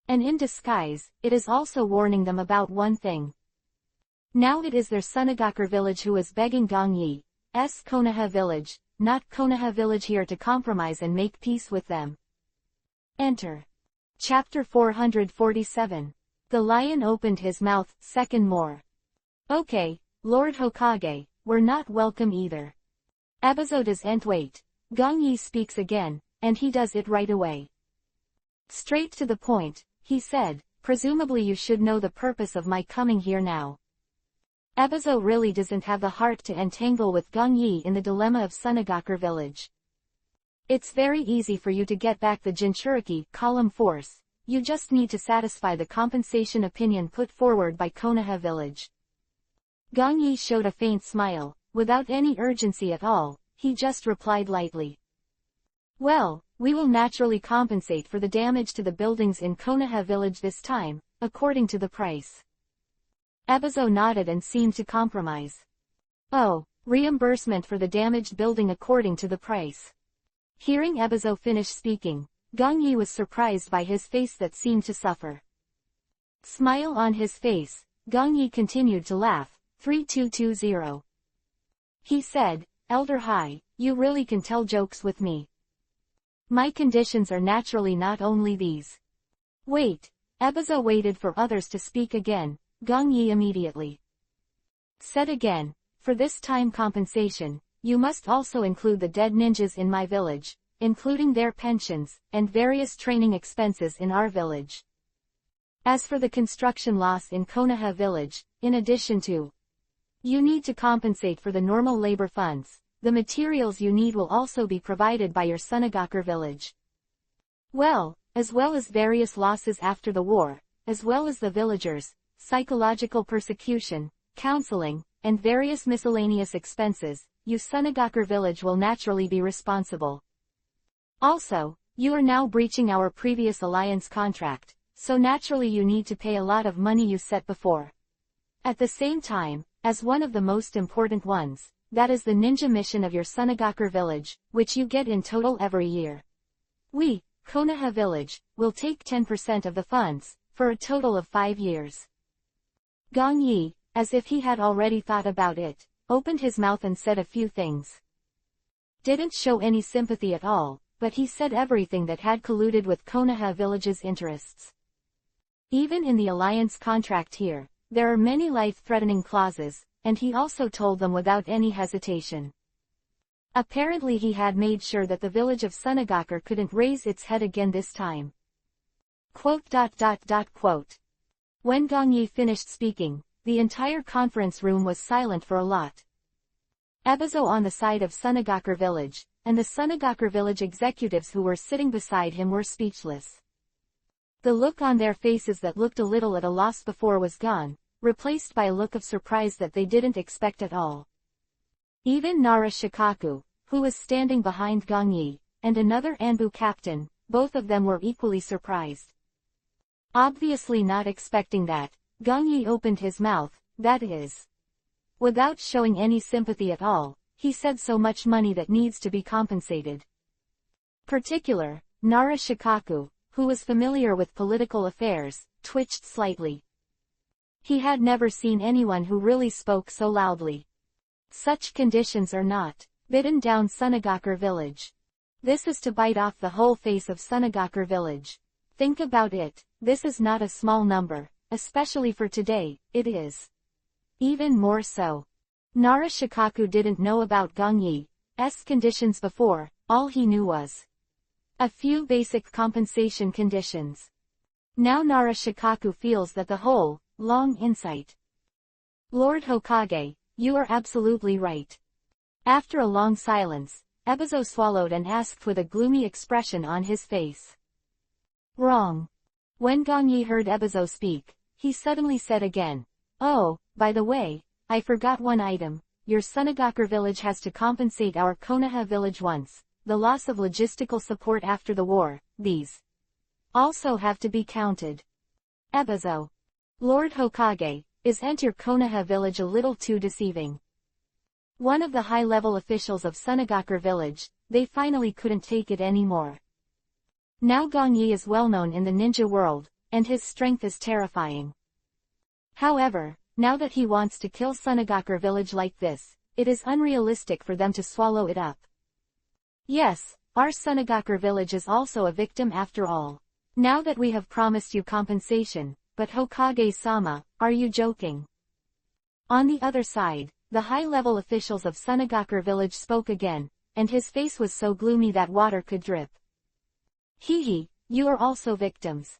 And in disguise, it is also warning them about one thing. Now it is their Sunagakur village who is begging Gongyi's Konoha village, not Konoha village here to compromise and make peace with them. Enter. Chapter 447. The lion opened his mouth, second more. Okay, Lord Hokage, we're not welcome either. Ebizo doesn't wait. Gongyi speaks again, and he does it right away. Straight to the point, he said, presumably you should know the purpose of my coming here now. Ebizo really doesn't have the heart to entangle with Gongyi in the dilemma of Sunagakur village. It's very easy for you to get back the Jinchuriki column force, you just need to satisfy the compensation opinion put forward by Konoha village. Gongyi showed a faint smile, without any urgency at all, he just replied lightly. Well, we will naturally compensate for the damage to the buildings in Konoha village this time, according to the price. Ebizo nodded and seemed to compromise. Oh, reimbursement for the damaged building according to the price. Hearing Ebizo finish speaking, Gongyi was surprised by his face that seemed to suffer. Smile on his face, Gongyi continued to laugh. 3220. He said, Elder Hai, you really can tell jokes with me. My conditions are naturally not only these. Wait. Ebizo waited for others to speak again. Gongyi immediately said again, for this time compensation, you must also include the dead ninjas in my village, including their pensions, and various training expenses in our village. As for the construction loss in Konoha village, in addition to, you need to compensate for the normal labor funds, the materials you need will also be provided by your Sunagakur village. Well as various losses after the war, as well as the villagers, psychological persecution, counseling, and various miscellaneous expenses, you Sunagakur village will naturally be responsible. Also, you are now breaching our previous alliance contract, so naturally you need to pay a lot of money you set before. At the same time, as one of the most important ones, that is the ninja mission of your Sunagakur village, which you get in total every year. We, Konoha village, will take 10% of the funds, for a total of 5 years. Gongyi, as if he had already thought about it, opened his mouth and said a few things. Didn't show any sympathy at all, but he said everything that had colluded with Konoha village's interests. Even in the alliance contract here, there are many life-threatening clauses, and he also told them without any hesitation. Apparently he had made sure that the village of Sunagakur couldn't raise its head again this time. Quote. When Gongyi finished speaking, the entire conference room was silent for a lot. Ebizo on the side of Sunagakur village, and the Sunagakur village executives who were sitting beside him were speechless. The look on their faces that looked a little at a loss before was gone, replaced by a look of surprise that they didn't expect at all. Even Nara Shikaku, who was standing behind Gongyi, and another Anbu captain, both of them were equally surprised. Obviously not expecting that, Gongyi opened his mouth, that is. Without showing any sympathy at all, he said so much money that needs to be compensated. Particular, Nara Shikaku, who was familiar with political affairs, twitched slightly. He had never seen anyone who really spoke so loudly. Such conditions are not bidden down Sunagakur village. This is to bite off the whole face of Sunagakur village. Think about it, this is not a small number, especially for today, it is. Even more so. Nara Shikaku didn't know about Gongyi's conditions before, all he knew was a few basic compensation conditions. Now Nara Shikaku feels that the whole, long insight. Lord Hokage, you are absolutely right. After a long silence, Ebizo swallowed and asked with a gloomy expression on his face. Wrong. When Gongyi heard Ebizo speak, he suddenly said again, oh, by the way, I forgot one item, your Sunagakur village has to compensate our Konoha village once, the loss of logistical support after the war, these also have to be counted. Ebizo. Lord Hokage, isn't your Konoha village a little too deceiving? One of the high-level officials of Sunagakur village, they finally couldn't take it anymore. Now Gong Yi is well known in the ninja world, and his strength is terrifying. However, now that he wants to kill Sunagakur village like this, it is unrealistic for them to swallow it up. Yes, our Sunagakur village is also a victim after all. Now that we have promised you compensation, but Hokage-sama, are you joking? On the other side, the high-level officials of Sunagakur village spoke again, and his face was so gloomy that water could drip. Hee, you are also victims.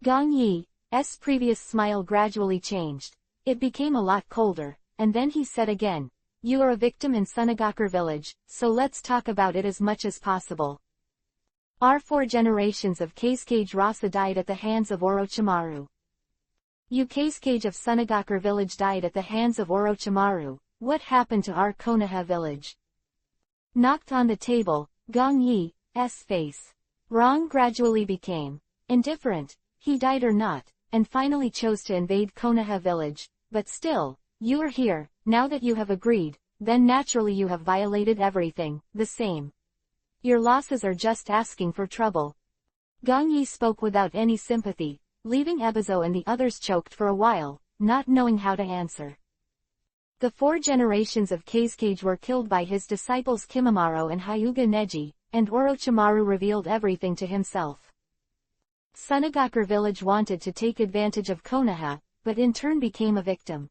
Gong Yi's previous smile gradually changed. It became a lot colder, and then he said again, you are a victim in Sunagakur village, so let's talk about it as much as possible. Our 4 generations of Kazekage Rasa died at the hands of Orochimaru. You Kazekage of Sunagakur village died at the hands of Orochimaru. What happened to our Konoha village? Knocked on the table, Gong Yi's face. Wrong gradually became indifferent, he died or not, and finally chose to invade Konoha village, but still, you are here, now that you have agreed, then naturally you have violated everything, the same. Your losses are just asking for trouble. Gong Yi spoke without any sympathy, leaving Ebizo and the others choked for a while, not knowing how to answer. The 4 generations of Kazekage were killed by his disciples Kimimaro and Hyuga Neji, and Orochimaru revealed everything to himself. Sunagakur village wanted to take advantage of Konoha, but in turn became a victim.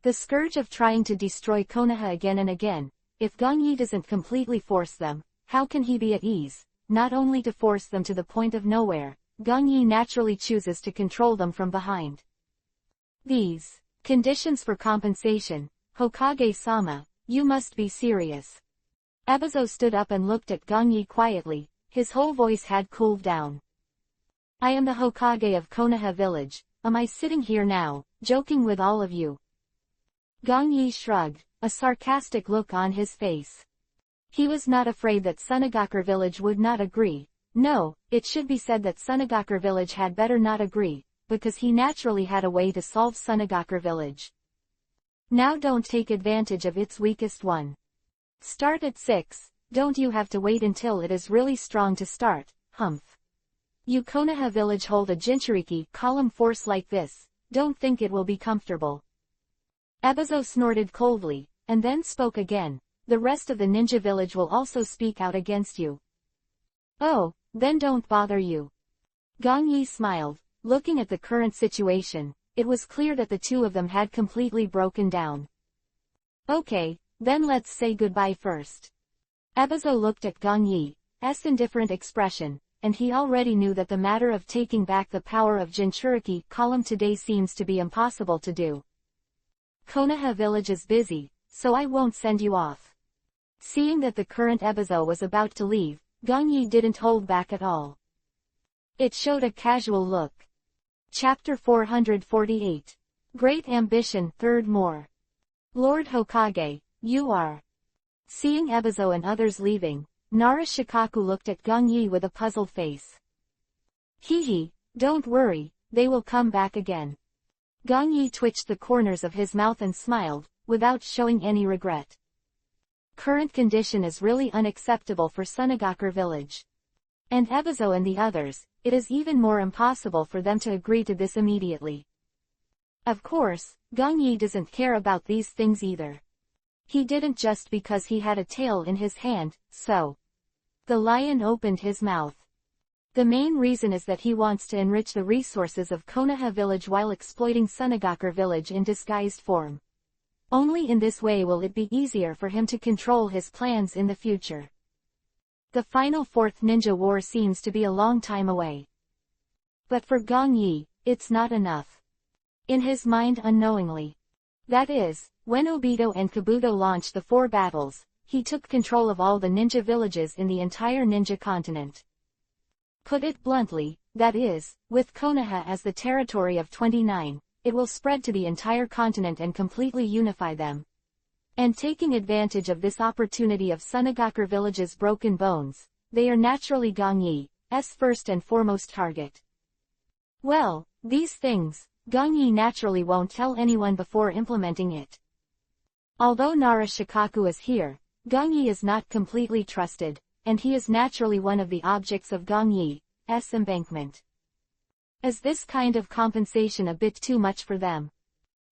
The scourge of trying to destroy Konoha again and again, if Gong Yi doesn't completely force them, how can he be at ease? Not only to force them to the point of nowhere, Gong Yi naturally chooses to control them from behind. These conditions for compensation, Hokage-sama, you must be serious. Ebizo stood up and looked at Gong Yi quietly, his whole voice had cooled down. I am the Hokage of Konoha village, am I sitting here now, joking with all of you? Gong Yi shrugged, a sarcastic look on his face. He was not afraid that Sunagakur village would not agree. No, it should be said that Sunagakur village had better not agree, because he naturally had a way to solve Sunagakur village. Now don't take advantage of its weakest one. Start at 6, don't you have to wait until it is really strong to start, humph. You Konoha village hold a Jinchuriki column force like this, don't think it will be comfortable. Ebizo snorted coldly, and then spoke again, the rest of the ninja village will also speak out against you. Oh, then don't bother you. Gong Yi smiled, looking at the current situation, it was clear that the 2 of them had completely broken down. Okay, then let's say goodbye first. Ebizo looked at Gong Yi's indifferent expression, and he already knew that the matter of taking back the power of Jinchuriki column today seems to be impossible to do. Konoha village is busy, so I won't send you off. Seeing that the current Ebizo was about to leave, Gong Yi didn't hold back at all. It showed a casual look. Chapter 448. Great Ambition, 3rd more. Lord Hokage, you are. Seeing Ebizo and others leaving, Nara Shikaku looked at Gong Yi with a puzzled face. Hee, don't worry, they will come back again. Gong Yi twitched the corners of his mouth and smiled, without showing any regret. Current condition is really unacceptable for Sunagakur village. And Ebizo and the others, it is even more impossible for them to agree to this immediately. Of course, Gong Yi doesn't care about these things either. He didn't just because he had a tail in his hand, so. The lion opened his mouth. The main reason is that he wants to enrich the resources of Konoha village while exploiting Sunagakur village in disguised form. Only in this way will it be easier for him to control his plans in the future. The final 4th ninja war seems to be a long time away. But for Gong Yi, it's not enough. In his mind unknowingly. That is, when Obito and Kabuto launched the 4 battles, he took control of all the ninja villages in the entire ninja continent. Put it bluntly, that is, with Konoha as the territory of 29, it will spread to the entire continent and completely unify them. And taking advantage of this opportunity of Sunagakure village's broken bones, they are naturally Gong Yi's first and foremost target. Well, these things, Gong Yi naturally won't tell anyone before implementing it. Although Nara Shikaku is here, Gong Yi is not completely trusted, and he is naturally one of the objects of Gong Yi's embankment. Is this kind of compensation a bit too much for them?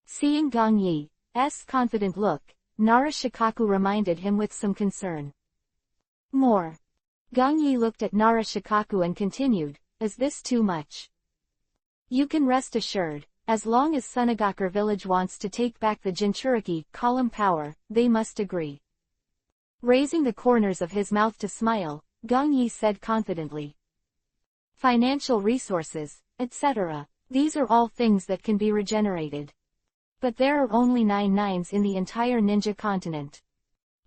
Seeing Gong Yi's confident look, Nara Shikaku reminded him with some concern. More. Gong Yi looked at Nara Shikaku and continued, is this too much? You can rest assured, as long as Sunagakure village wants to take back the Jinchuriki column power, they must agree. Raising the corners of his mouth to smile, Gong Yi said confidently. Financial resources, etc. These are all things that can be regenerated. But there are only 9 nines in the entire ninja continent.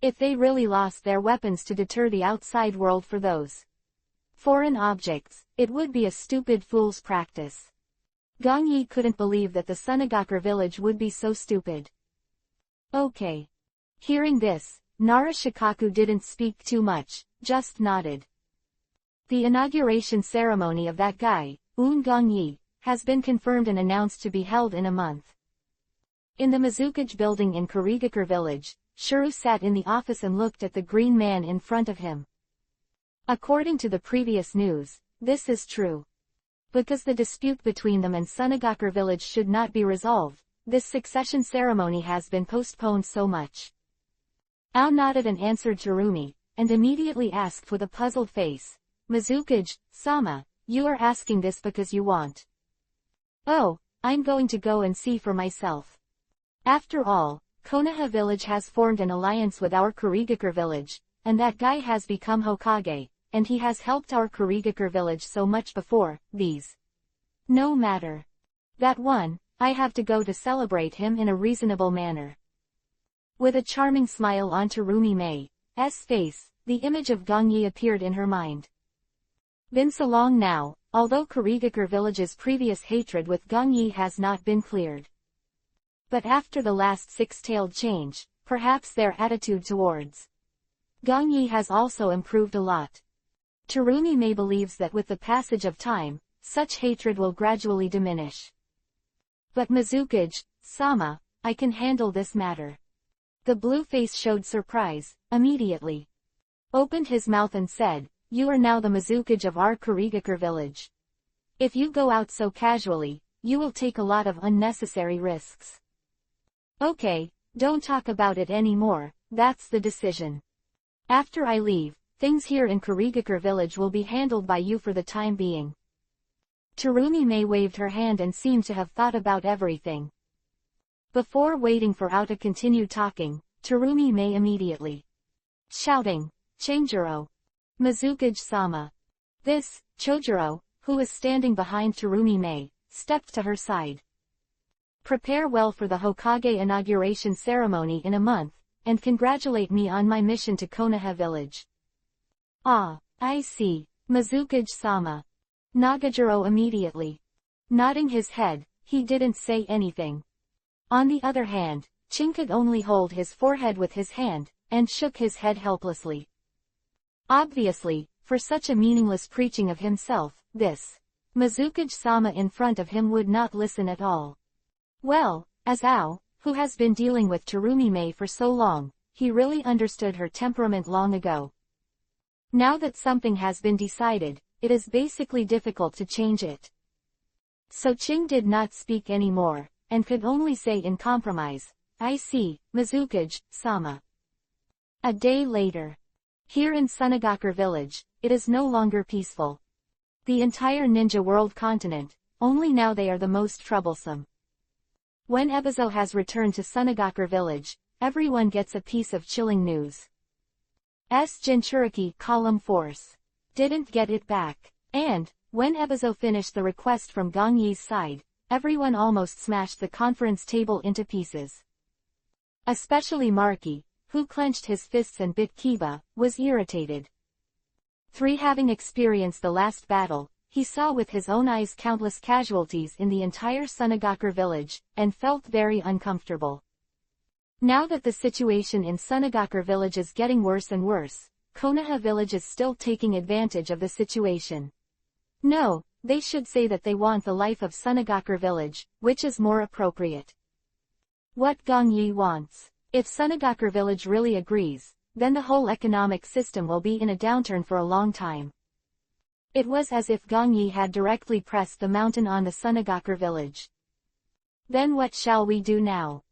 If they really lost their weapons to deter the outside world for those foreign objects, it would be a stupid fool's practice. Gong Yi couldn't believe that the Sunagakure village would be so stupid. Okay. Hearing this, Nara Shikaku didn't speak too much, just nodded. The inauguration ceremony of that guy, Gong Yi, has been confirmed and announced to be held in a month. In the Mizukage building in Kurigakure village, Shuru sat in the office and looked at the green man in front of him. According to the previous news, this is true. Because the dispute between them and Sunagakure village should not be resolved, this succession ceremony has been postponed so much. Ao nodded and answered Terumi, and immediately asked with a puzzled face, Mizukage-sama, you are asking this because you want. Oh, I'm going to go and see for myself. After all, Konoha village has formed an alliance with our Kurigakure village, and that guy has become Hokage, and he has helped our Kurigakure village so much before, these. No matter. That one, I have to go to celebrate him in a reasonable manner. With a charming smile on Terumi Mei's face, the image of Gong Yi appeared in her mind. Been so long now, although Kurigakure village's previous hatred with Gong Yi has not been cleared. But after the last six-tailed change, perhaps their attitude towards Gong Yi has also improved a lot. Terumi Mei believes that with the passage of time, such hatred will gradually diminish. But Mizukage-sama, I can handle this matter. The blue face showed surprise, immediately. Opened his mouth and said, you are now the Mizukage of our Kurigakure village. If you go out so casually, you will take a lot of unnecessary risks. Okay, don't talk about it anymore, that's the decision. After I leave, things here in Kurigakure village will be handled by you for the time being. Terumi Mei waved her hand and seemed to have thought about everything. Before waiting for Ao to continue talking, Terumi Mei immediately shouting, Chanjuro! Mizukage-sama! This, Chojuro, who was standing behind Terumi Mei, stepped to her side. Prepare well for the Hokage inauguration ceremony in a month, and congratulate me on my mission to Konoha village. Ah, I see, Mizukage-sama. Nagajiro immediately. Nodding his head, he didn't say anything. On the other hand, Chin could only hold his forehead with his hand, and shook his head helplessly. Obviously, for such a meaningless preaching of himself, this Mizukage-sama in front of him would not listen at all. Well, as Ao, who has been dealing with Terumi Mei for so long, he really understood her temperament long ago. Now that something has been decided, it is basically difficult to change it. So Ching did not speak anymore, and could only say in compromise, I see, Mizukage-sama. A day later. Here in Sunagakure village, it is no longer peaceful. The entire ninja world continent, only now they are the most troublesome. When Ebizo has returned to Sunagakure village, everyone gets a piece of chilling news. Jinchuriki column force didn't get it back, and, when Ebizo finished the request from Gong Yi's side, everyone almost smashed the conference table into pieces. Especially Marky, who clenched his fists and bit Kiba, was irritated. Having experienced the last battle, he saw with his own eyes countless casualties in the entire Sunagakure village, and felt very uncomfortable. Now that the situation in Sunagakure village is getting worse and worse, Konoha village is still taking advantage of the situation. No, they should say that they want the life of Sunagakure village, which is more appropriate. What Gongyi wants. If Sunagakure village really agrees, then the whole economic system will be in a downturn for a long time. It was as if Gongyi had directly pressed the mountain on the Sunagakure village. Then what shall we do now?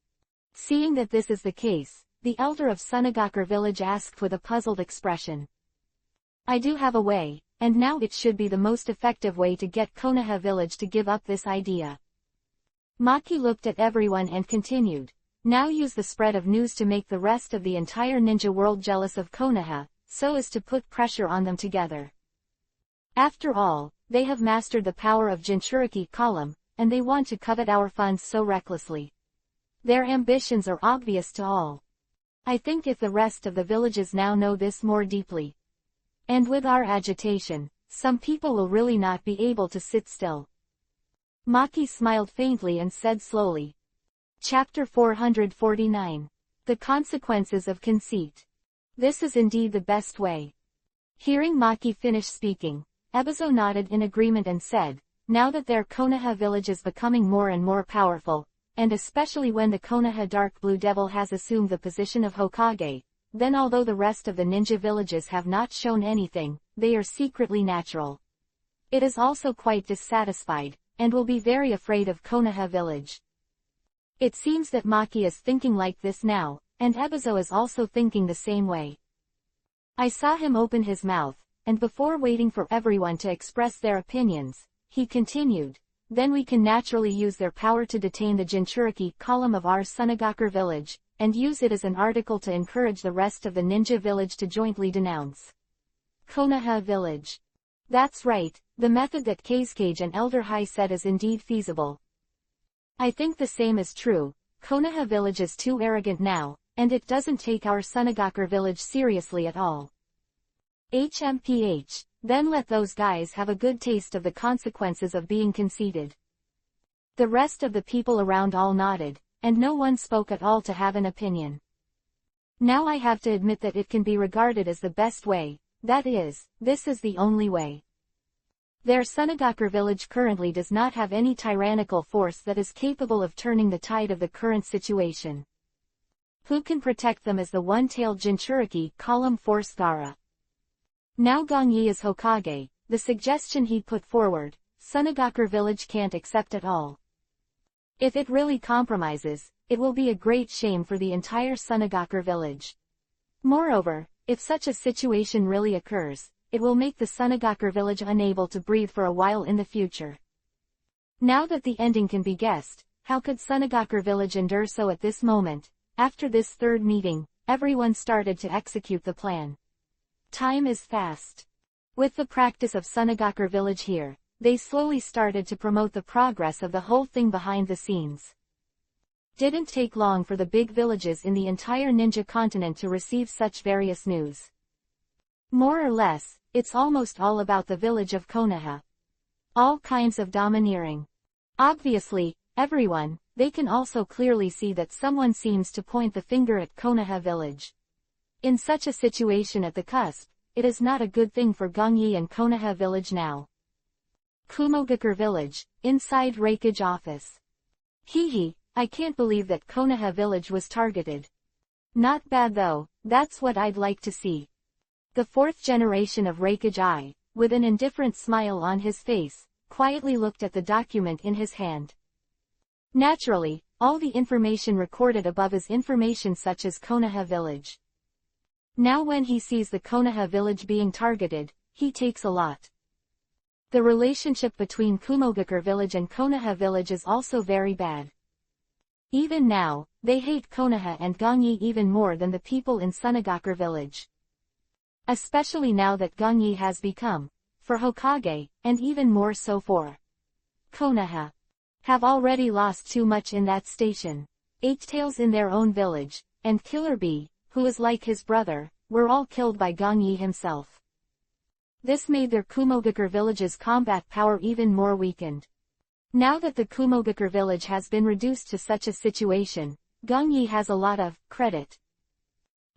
Seeing that this is the case, the elder of Sunagakure village asked with a puzzled expression. I do have a way, and now it should be the most effective way to get Konoha village to give up this idea. Maki looked at everyone and continued. Now use the spread of news to make the rest of the entire ninja world jealous of Konoha, so as to put pressure on them together. After all, they have mastered the power of Jinchuriki column, and they want to covet our funds so recklessly. Their ambitions are obvious to all. I think if the rest of the villages now know this more deeply, and with our agitation, some people will really not be able to sit still. Maki smiled faintly and said slowly. Chapter 449. The Consequences of Conceit. This is indeed the best way. Hearing Maki finish speaking, Ebizo nodded in agreement and said, now that their Konoha village is becoming more and more powerful, and especially when the Konoha Dark Blue Devil has assumed the position of Hokage, then although the rest of the ninja villages have not shown anything, they are secretly natural. It is also quite dissatisfied, and will be very afraid of Konoha village. It seems that Maki is thinking like this now, and Ebizo is also thinking the same way. I saw him open his mouth, and before waiting for everyone to express their opinions, he continued, then we can naturally use their power to detain the Jinchuriki column of our Sunagakure village, and use it as an article to encourage the rest of the ninja village to jointly denounce Konoha village. That's right, the method that Kazekage and Elder Hai said is indeed feasible. I think the same is true. Konoha village is too arrogant now, and it doesn't take our Sunagakure village seriously at all. HMPH, then let those guys have a good taste of the consequences of being conceited. The rest of the people around all nodded, and no one spoke at all to have an opinion. Now I have to admit that it can be regarded as the best way, that is, this is the only way. Their Sunagakure village currently does not have any tyrannical force that is capable of turning the tide of the current situation. Who can protect them as the one-tailed Jinchuriki column force Gaara? Now Gongyi is Hokage, the suggestion he put forward, Sunagakure village can't accept at all. If it really compromises, it will be a great shame for the entire Sunagakure village. Moreover, if such a situation really occurs, it will make the Sunagakure village unable to breathe for a while in the future. Now that the ending can be guessed, how could Sunagakure village endure so at this moment? After this third meeting, everyone started to execute the plan. Time is fast. With the practice of Sunagakure village here, they slowly started to promote the progress of the whole thing behind the scenes. Didn't take long for the big villages in the entire ninja continent to receive such various news. More or less, it's almost all about the village of Konoha. All kinds of domineering. Obviously, everyone, they can also clearly see that someone seems to point the finger at Konoha village. In such a situation at the cusp, it is not a good thing for Gongyi and Konoha village now. Kumogakure village, inside Reikage office. Hee, I can't believe that Konoha village was targeted. Not bad though, that's what I'd like to see. The fourth generation of Reikage, with an indifferent smile on his face, quietly looked at the document in his hand. Naturally, all the information recorded above is information such as Konoha village. Now when he sees the Konoha village being targeted, he takes a lot. The relationship between Kumogakure village and Konoha village is also very bad. Even now, they hate Konoha and Gongyi even more than the people in Sunagakure village. Especially now that Gongyi has become, for Hokage, and even more so for Konoha, have already lost too much in that station. Eight-Tails in their own village, and Killer Bee, who is like his brother, were all killed by Gongyi himself. This made their Kumogakure village's combat power even more weakened. Now that the Kumogakure village has been reduced to such a situation, Gongyi has a lot of credit.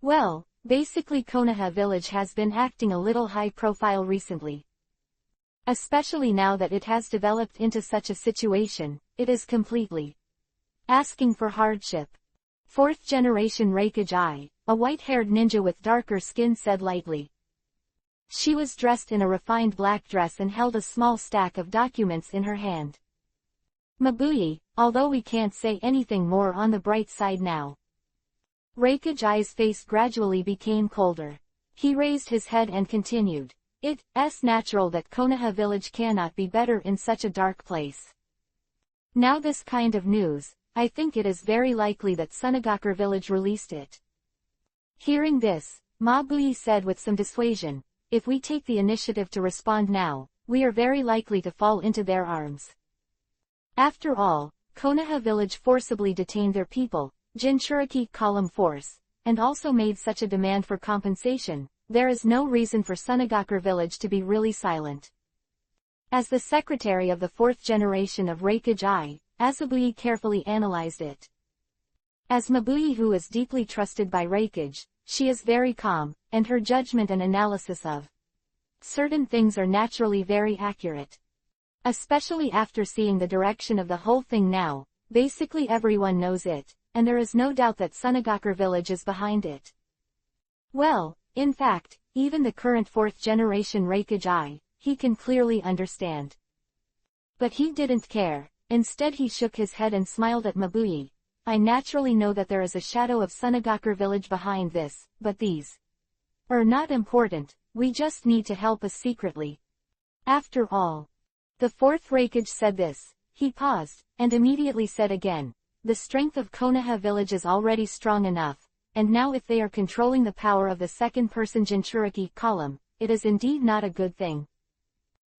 Well, basically Konoha village has been acting a little high profile recently. Especially now that it has developed into such a situation, it is completely asking for hardship. Fourth generation Reikage, a white-haired ninja with darker skin, said lightly. She was dressed in a refined black dress and held a small stack of documents in her hand. Mabuyi, although we can't say anything more on the bright side now. Reikage's face gradually became colder. He raised his head and continued. It's natural that Konoha village cannot be better in such a dark place. Now this kind of news, I think it is very likely that Sunagakur village released it. Hearing this, Mabuyi said with some dissuasion, if we take the initiative to respond now, we are very likely to fall into their arms. After all, Konoha village forcibly detained their people, Jinchuriki column force, and also made such a demand for compensation. There is no reason for Sunagakur village to be really silent. As the secretary of the fourth generation of Reikage, Azubuyi carefully analyzed it. As Mabuyi, who is deeply trusted by Reikage, she is very calm, and her judgment and analysis of certain things are naturally very accurate. Especially after seeing the direction of the whole thing now, basically everyone knows it, and there is no doubt that Sunagakur village is behind it. Well, in fact, even the current fourth generation Reikage, he can clearly understand. But he didn't care. Instead he shook his head and smiled at Mabuyi. I naturally know that there is a shadow of Sunagakur village behind this, but these are not important, we just need to help us secretly. After all. The fourth Reikage said this, he paused, and immediately said again, the strength of Konoha village is already strong enough, and now if they are controlling the power of the second-person Jinchuriki column, it is indeed not a good thing.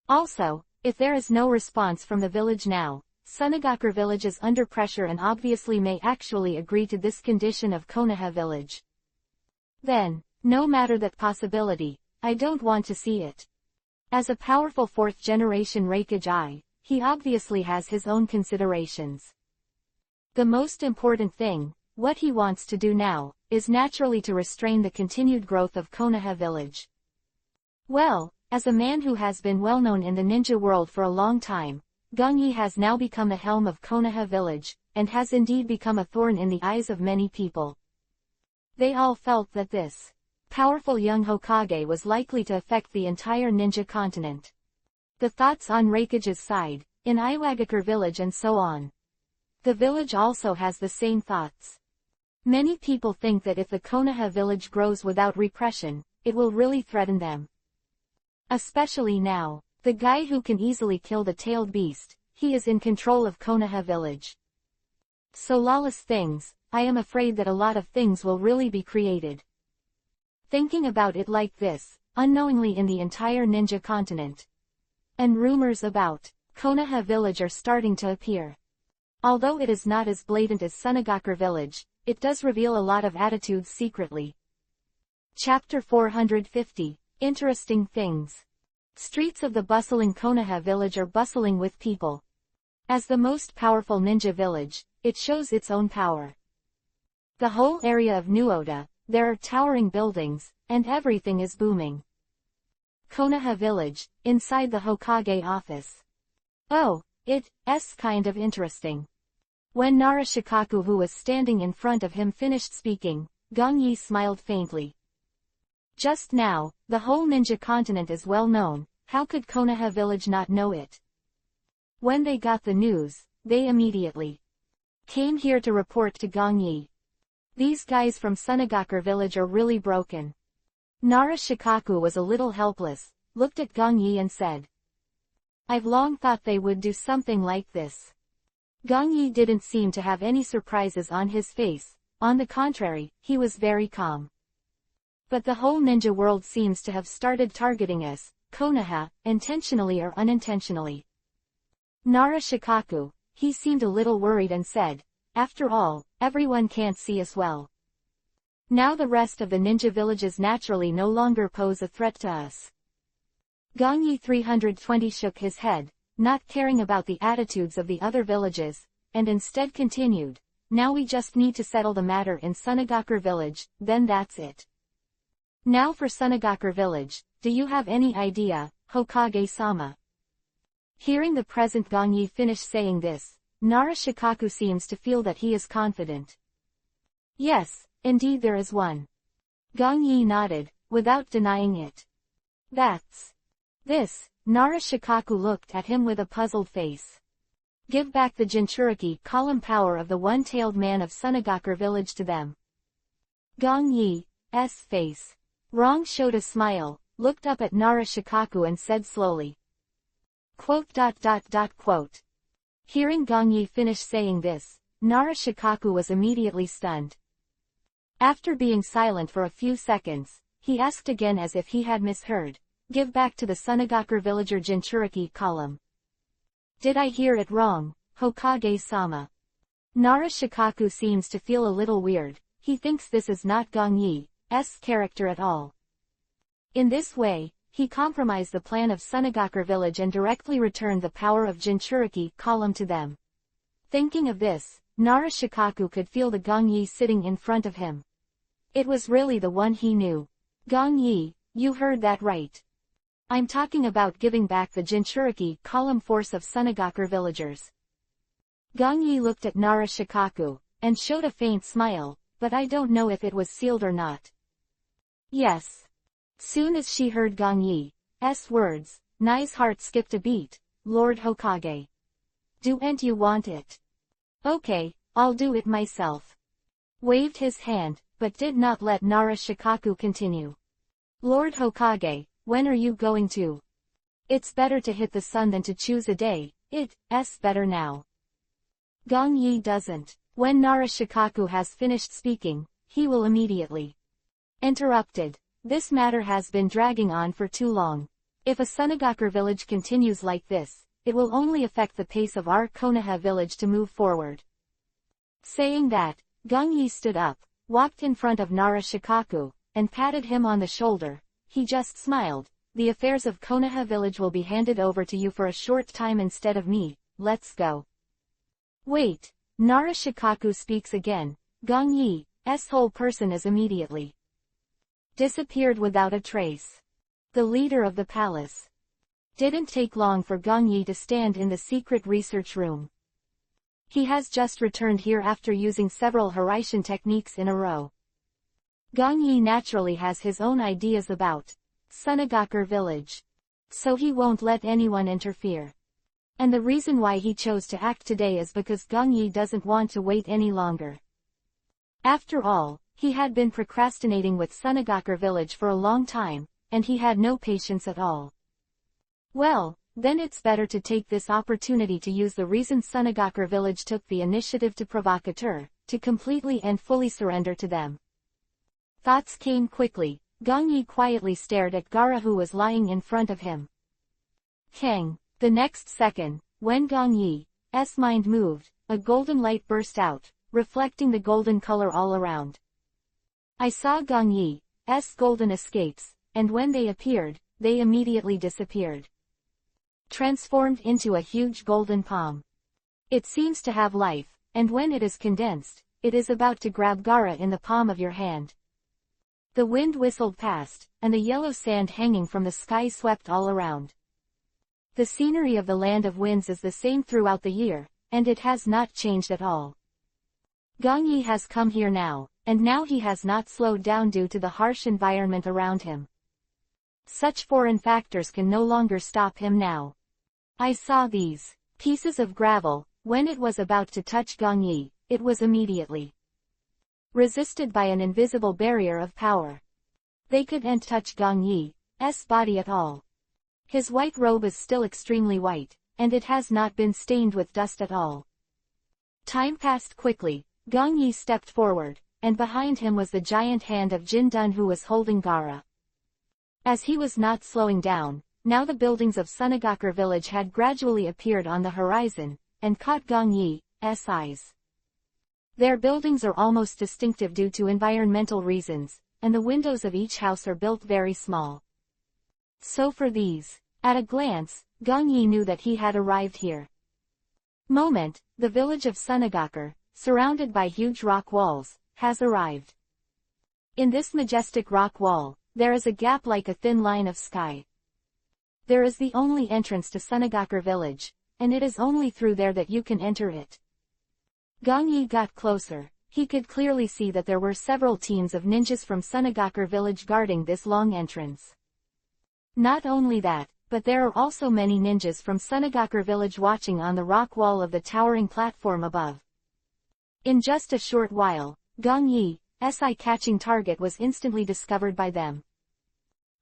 Also, if there is no response from the village now, Sunagakur village is under pressure and obviously may actually agree to this condition of Konoha village. Then, no matter that possibility, I don't want to see it. As a powerful fourth-generation Reikage, he obviously has his own considerations. The most important thing, what he wants to do now, is naturally to restrain the continued growth of Konoha village. Well, as a man who has been well known in the ninja world for a long time, Gongyi has now become the helm of Konoha village, and has indeed become a thorn in the eyes of many people. They all felt that this powerful young Hokage was likely to affect the entire ninja continent. The thoughts on Reikage's side, in Iwagakure village and so on. The village also has the same thoughts. Many people think that if the Konoha village grows without repression, it will really threaten them. Especially now, the guy who can easily kill the tailed beast, he is in control of Konoha village. So lawless things, I am afraid that a lot of things will really be created. Thinking about it like this, unknowingly in the entire ninja continent. And rumors about Konoha village are starting to appear. Although it is not as blatant as Sunagakur village, it does reveal a lot of attitudes secretly. Chapter 450, Interesting Things. Streets of the bustling Konoha village are bustling with people. As the most powerful ninja village, it shows its own power. The whole area of Nuoda, there are towering buildings, and everything is booming. Konoha village, inside the Hokage office. Oh, it's kind of interesting. When Narashikaku, who was standing in front of him, finished speaking, Gongyi smiled faintly. Just now, the whole ninja continent is well known, how could Konoha village not know it? When they got the news, they immediately came here to report to Gongyi. These guys from Sunagakur village are really broken. Narashikaku was a little helpless, looked at Gongyi and said, I've long thought they would do something like this. Gongyi didn't seem to have any surprises on his face, on the contrary, he was very calm. But the whole ninja world seems to have started targeting us, Konoha, intentionally or unintentionally. Narashikaku, he seemed a little worried and said, after all, everyone can't see us well. Now the rest of the ninja villages naturally no longer pose a threat to us. Gongyi 320 shook his head, not caring about the attitudes of the other villages, and instead continued, Now we just need to settle the matter in Sunagakure village, then that's it. Now for Sunagakure village, do you have any idea, Hokage-sama? Hearing the present Gongyi finish saying this, Nara Shikaku seems to feel that he is confident. Yes, indeed there is one. Gongyi nodded, without denying it. That's this. Nara Shikaku looked at him with a puzzled face. Give back the Jinchuriki column power of the one-tailed man of Sunagakure village to them. Gongyi's face. Wrong showed a smile, looked up at Nara Shikaku and said slowly. Quote. Hearing Gongyi finish saying this, Nara Shikaku was immediately stunned. After being silent for a few seconds, he asked again as if he had misheard, give back to the Sunagakure villager Jinchuriki column. Did I hear it wrong, Hokage-sama? Nara Shikaku seems to feel a little weird, he thinks this is not Gongyi's character at all. In this way, he compromised the plan of Sunagakure village and directly returned the power of Jinchuriki column to them. Thinking of this, Nara Shikaku could feel the Gongyi sitting in front of him. It was really the one he knew. Gongyi, you heard that right. I'm talking about giving back the Jinchuriki column force of Sunagakure villagers. Gongyi looked at Nara Shikaku, and showed a faint smile, but I don't know if it was sealed or not. Yes. Soon as she heard Gongyi's words, Nai's heart skipped a beat. Lord Hokage. Don't you want it? Okay, I'll do it myself. Waved his hand, but did not let Nara Shikaku continue. Lord Hokage, when are you going to? It's better to hit the sun than to choose a day, it's better now. Gongyi doesn't. When Nara Shikaku has finished speaking, he will immediately. Interrupted. This matter has been dragging on for too long. If a Sunagakure village continues like this, it will only affect the pace of our Konoha village to move forward. Saying that, Gongyi stood up, walked in front of Nara Shikaku, and patted him on the shoulder. He just smiled. The affairs of Konoha village will be handed over to you for a short time instead of me, let's go. Wait. Nara Shikaku speaks again. Gongyi's whole person is immediately disappeared without a trace. The leader of the palace. Didn't take long for Gongyi to stand in the secret research room. He has just returned here after using several Hiraishin techniques in a row. Gongyi naturally has his own ideas about Sunagakure village. So he won't let anyone interfere. And the reason why he chose to act today is because Gongyi doesn't want to wait any longer. After all, he had been procrastinating with Sunagakure village for a long time, and he had no patience at all. Well, then it's better to take this opportunity to use the reason Sunagakure village took the initiative to provocateur, to completely and fully surrender to them. Thoughts came quickly. Gongyi quietly stared at Gaara who was lying in front of him. Kang. The next second, when Gongyi's mind moved, a golden light burst out, reflecting the golden color all around. I saw Gongyi's golden escapes, and when they appeared, they immediately disappeared. Transformed into a huge golden palm. It seems to have life, and when it is condensed, it is about to grab Gaara in the palm of your hand. The wind whistled past, and the yellow sand hanging from the sky swept all around. The scenery of the Land of Winds is the same throughout the year, and it has not changed at all. Gongyi has come here now, and now he has not slowed down due to the harsh environment around him. Such foreign factors can no longer stop him now. I saw these pieces of gravel. When it was about to touch Gongyi, it was immediately resisted by an invisible barrier of power. They couldn't touch Gongyi's body at all. His white robe is still extremely white, and it has not been stained with dust at all. Time passed quickly. Gongyi stepped forward, and behind him was the giant hand of Jin Dun who was holding Gaara. As he was not slowing down, now the buildings of Sunagakure village had gradually appeared on the horizon, and caught Gongyi's eyes. Their buildings are almost distinctive due to environmental reasons, and the windows of each house are built very small. So for these, at a glance, Gongyi knew that he had arrived here. The village of Sunagakure, surrounded by huge rock walls, has arrived. In this majestic rock wall, there is a gap like a thin line of sky. There is the only entrance to Sunagakure village, and it is only through there that you can enter it. Gong Yi got closer. He could clearly see that there were several teams of ninjas from Sunagakure village guarding this long entrance. Not only that, but there are also many ninjas from Sunagakure village watching on the rock wall of the towering platform above. In just a short while, Gong Yi's eye-catching target was instantly discovered by them.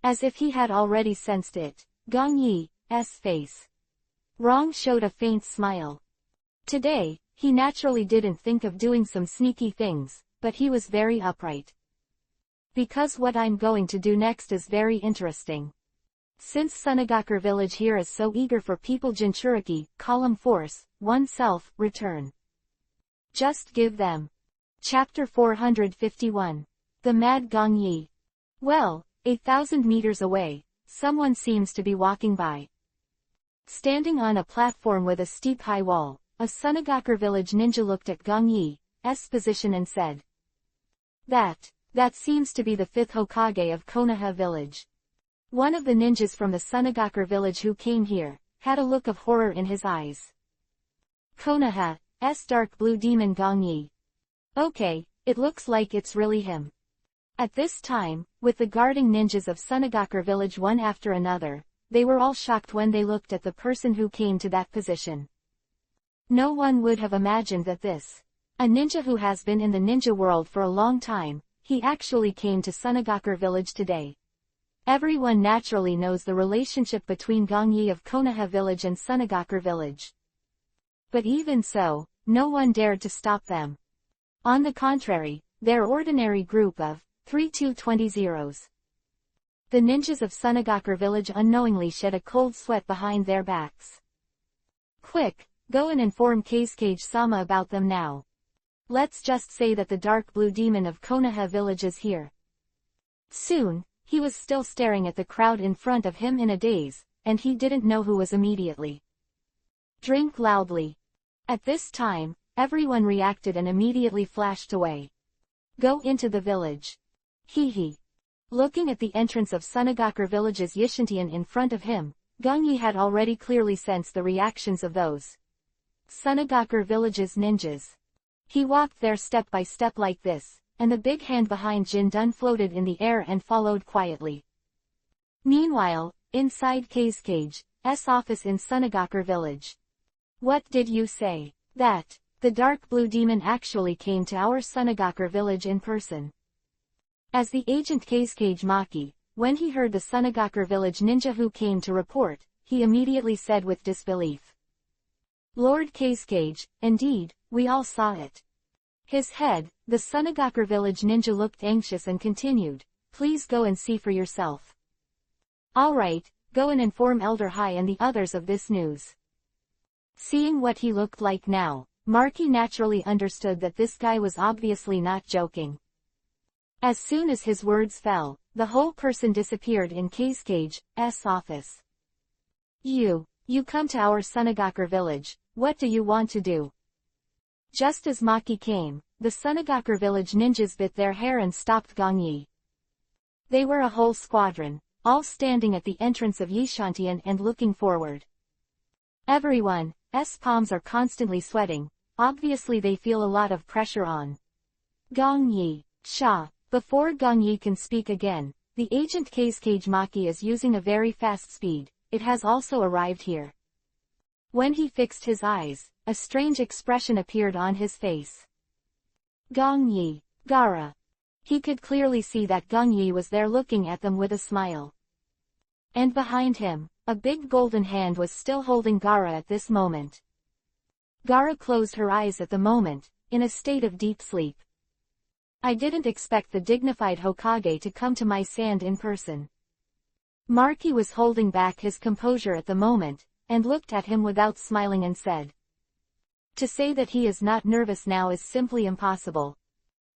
As if he had already sensed it, Gong Yi's face wrong showed a faint smile. Today, he naturally didn't think of doing some sneaky things, but he was very upright. Because what I'm going to do next is very interesting. Since Sunagakure village here is so eager for people Jinchuriki, column force, oneself, return. Just give them. Chapter 451. The Mad Gong Yi. Well, 8,000 meters away, someone seems to be walking by. Standing on a platform with a steep high wall, a Sunagakure village ninja looked at Gong Yi's position and said, That seems to be the 5th Hokage of Konoha village. One of the ninjas from the Sunagakure village who came here, had a look of horror in his eyes. Konoha's dark blue demon Gong Yi. Okay, it looks like it's really him. At this time, with the guarding ninjas of Sunagakure village one after another, they were all shocked when they looked at the person who came to that position. No one would have imagined that a ninja who has been in the ninja world for a long time, he actually came to Sunagakure village today. Everyone naturally knows the relationship between Gong Yi of Konoha village and Sunagakure village. But even so, no one dared to stop them. On the contrary, their ordinary group of 3220s. The ninjas of Sunagakure village unknowingly shed a cold sweat behind their backs. Quick, go and inform Kazekage-sama about them now. Let's just say that the dark blue demon of Konoha village is here. Soon, he was still staring at the crowd in front of him in a daze, and he didn't know who was immediately. Drink loudly. At this time, everyone reacted and immediately flashed away. Go into the village. Hee. Looking at the entrance of Sunagakure village's Yishintian in front of him, Gong Yi had already clearly sensed the reactions of those Sunagakure village's ninjas. He walked there step by step like this, and the big hand behind Jin Dun floated in the air and followed quietly. Meanwhile, inside Kazecage's office in Sunagakure village. What did you say? That the dark blue demon actually came to our Sunagakure village in person. As the agent Kazekage Maki, when he heard the Sunagakure village ninja who came to report, he immediately said with disbelief. Lord Kazekage, indeed, we all saw it. His head, the Sunagakure village ninja looked anxious and continued, please go and see for yourself. Alright, go and inform Elder Hai and the others of this news. Seeing what he looked like now, Maki naturally understood that this guy was obviously not joking. As soon as his words fell, the whole person disappeared in Kazecage's office. You come to our Sunagakure village, what do you want to do? Just as Maki came, the Sunagakure village ninjas bit their hair and stopped Gong Yi. They were a whole squadron, all standing at the entrance of Yishantian and looking forward. Everyone's palms are constantly sweating, obviously they feel a lot of pressure on Gong Yi. Before Gong Yi can speak again, the agent Kazekage Maki is using a very fast speed, it has also arrived here. When he fixed his eyes, a strange expression appeared on his face. Gong Yi, Gaara. He could clearly see that Gong Yi was there looking at them with a smile. And behind him, a big golden hand was still holding Gaara at this moment. Gaara closed her eyes at the moment, in a state of deep sleep. I didn't expect the dignified Hokage to come to my stand in person. Maki was holding back his composure at the moment, and looked at him without smiling and said. To say that he is not nervous now is simply impossible.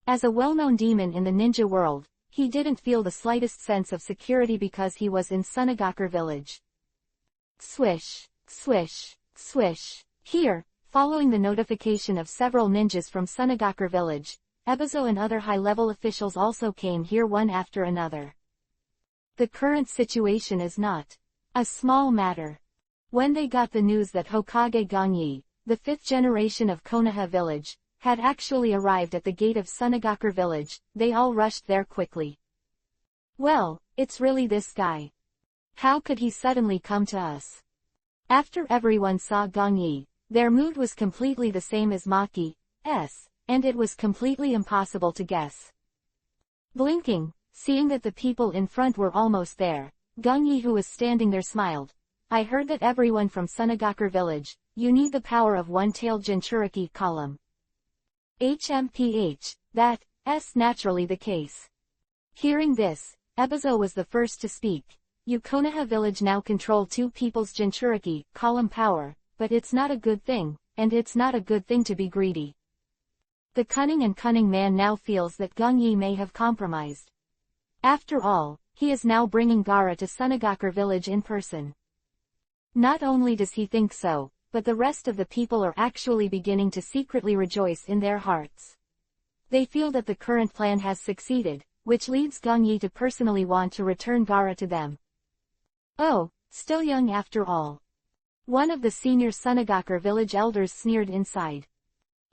As a well-known demon in the ninja world, he didn't feel the slightest sense of security because he was in Sunagakure village. Swish, swish, swish. Here, Following the notification of several ninjas from Sunagakure village, Ebizo and other high-level officials also came here one after another. The current situation is not a small matter. When they got the news that Hokage Gangyi, the 5th generation of Konoha village, had actually arrived at the gate of Sunagakure village, they all rushed there quickly. Well, it's really this guy. How could he suddenly come to us? After everyone saw Gangyi, their mood was completely the same as Maki's, and it was completely impossible to guess. Blinking, seeing that the people in front were almost there, Gangyi, who was standing there, smiled. I heard that everyone from Sunagakure village, you need the power of one-tailed Jinchuriki column. That's naturally the case. Hearing this, Ebizo was the first to speak. You Konoha village now control 2 people's Jinchuriki column power, but it's not a good thing, and it's not a good thing to be greedy. The cunning man now feels that Gangyi may have compromised. After all, he is now bringing Gaara to Sunagakure village in person. Not only does he think so, but the rest of the people are actually beginning to secretly rejoice in their hearts. They feel that the current plan has succeeded, which leads Gangyi to personally want to return Gaara to them. Oh, still young after all. One of the senior Sunagakure village elders sneered inside.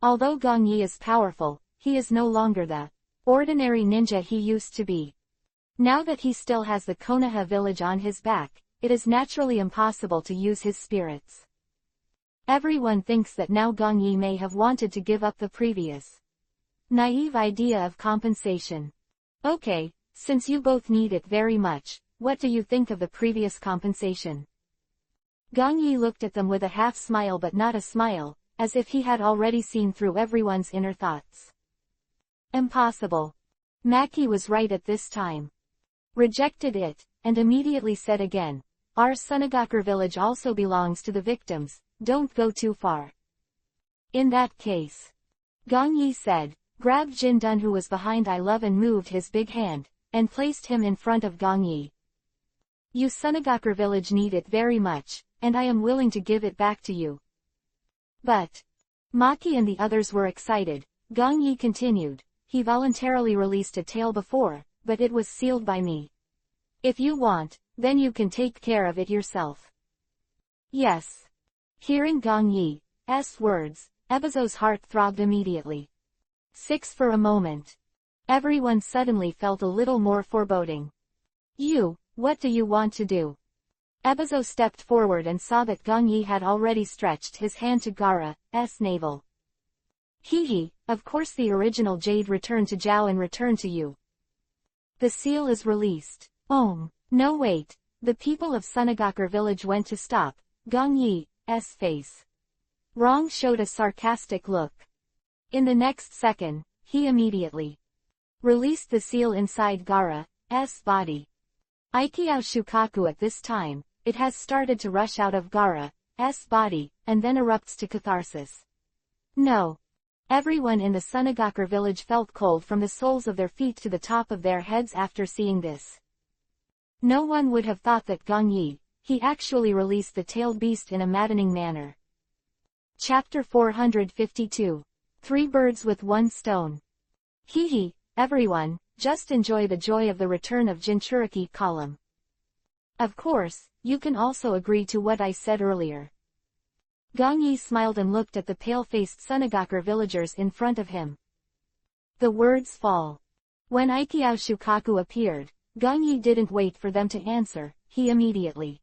Although Gangyi is powerful, he is no longer the ordinary ninja he used to be. Now that he still has the Konoha village on his back, it is naturally impossible to use his spirits. Everyone thinks that now Gangyi may have wanted to give up the previous naive idea of compensation. Okay, since you both need it very much, what do you think of the previous compensation? Gangyi looked at them with a half smile but not a smile, as if he had already seen through everyone's inner thoughts. Impossible. Maki was right at this time. Rejected it, and immediately said again, our Sunagakure village also belongs to the victims, don't go too far. In that case. Gangyi said, grabbed Jin-dun who was behind I Love and moved his big hand, and placed him in front of Gangyi. You Sunagakure village need it very much, and I am willing to give it back to you. But Maki and the others were excited. Gangyi continued, he voluntarily released a tale before, but it was sealed by me. If you want, then you can take care of it yourself. Yes. Hearing Gangyi's words, Ebizo's heart throbbed immediately. 6 for a moment. Everyone suddenly felt a little more foreboding. What do you want to do? Ebizo stepped forward and saw that Gangyi had already stretched his hand to Gaara's navel. Of course the original jade returned to Zhao and returned to you. The seal is released. No wait, the people of Sunagakure village went to stop Gangyi's face. Rong showed a sarcastic look. In the next second, he immediately released the seal inside Gaara's body. Aikiao Shukaku at this time, it has started to rush out of Gaara's body, and then erupts to catharsis. No. Everyone in the Sunagakure village felt cold from the soles of their feet to the top of their heads after seeing this. No one would have thought that Gangyi, he actually released the tailed beast in a maddening manner. Chapter 452. 3 birds with 1 stone. Everyone, just enjoy the joy of the return of Jinchuriki column. Of course, you can also agree to what I said earlier. Gangyi smiled and looked at the pale-faced Sunagakure villagers in front of him. The words fall. When Aikiao Shukaku appeared, Gangyi didn't wait for them to answer, he immediately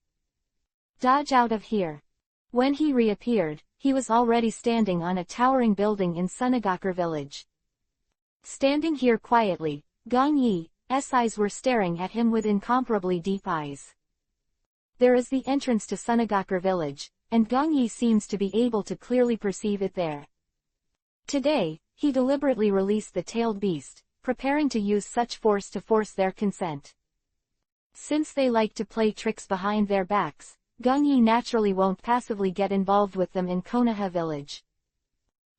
dodged out of here. When he reappeared, he was already standing on a towering building in Sunagakure village. Standing here quietly, Gangyi's eyes were staring at him with incomparably deep eyes. There is the entrance to Sunagakure village, and Gangyi seems to be able to clearly perceive it there. Today, he deliberately released the tailed beast, preparing to use such force to force their consent. Since they like to play tricks behind their backs, Gangyi naturally won't passively get involved with them in Konoha village.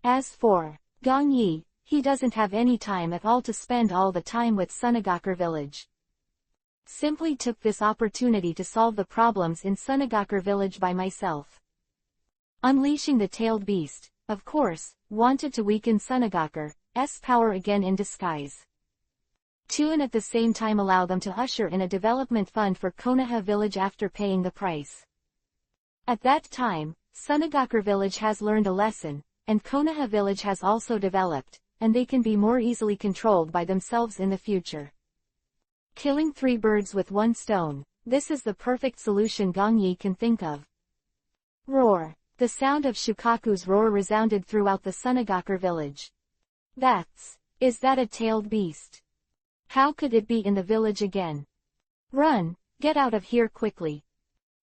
As for Gangyi, he doesn't have any time at all to spend all the time with Sunagakure village. Simply took this opportunity to solve the problems in Sunagakure village by myself. Unleashing the tailed beast, of course, wanted to weaken Sunagaku's power again in disguise. To and at the same time allow them to usher in a development fund for Konoha village after paying the price. At that time, Sunagaku village has learned a lesson, and Konoha village has also developed, and they can be more easily controlled by themselves in the future. Killing 3 birds with 1 stone, this is the perfect solution Gongyi can think of. Roar. The sound of Shukaku's roar resounded throughout the Sunagaku village. Is that a tailed beast? How could it be in the village again? Run, get out of here quickly.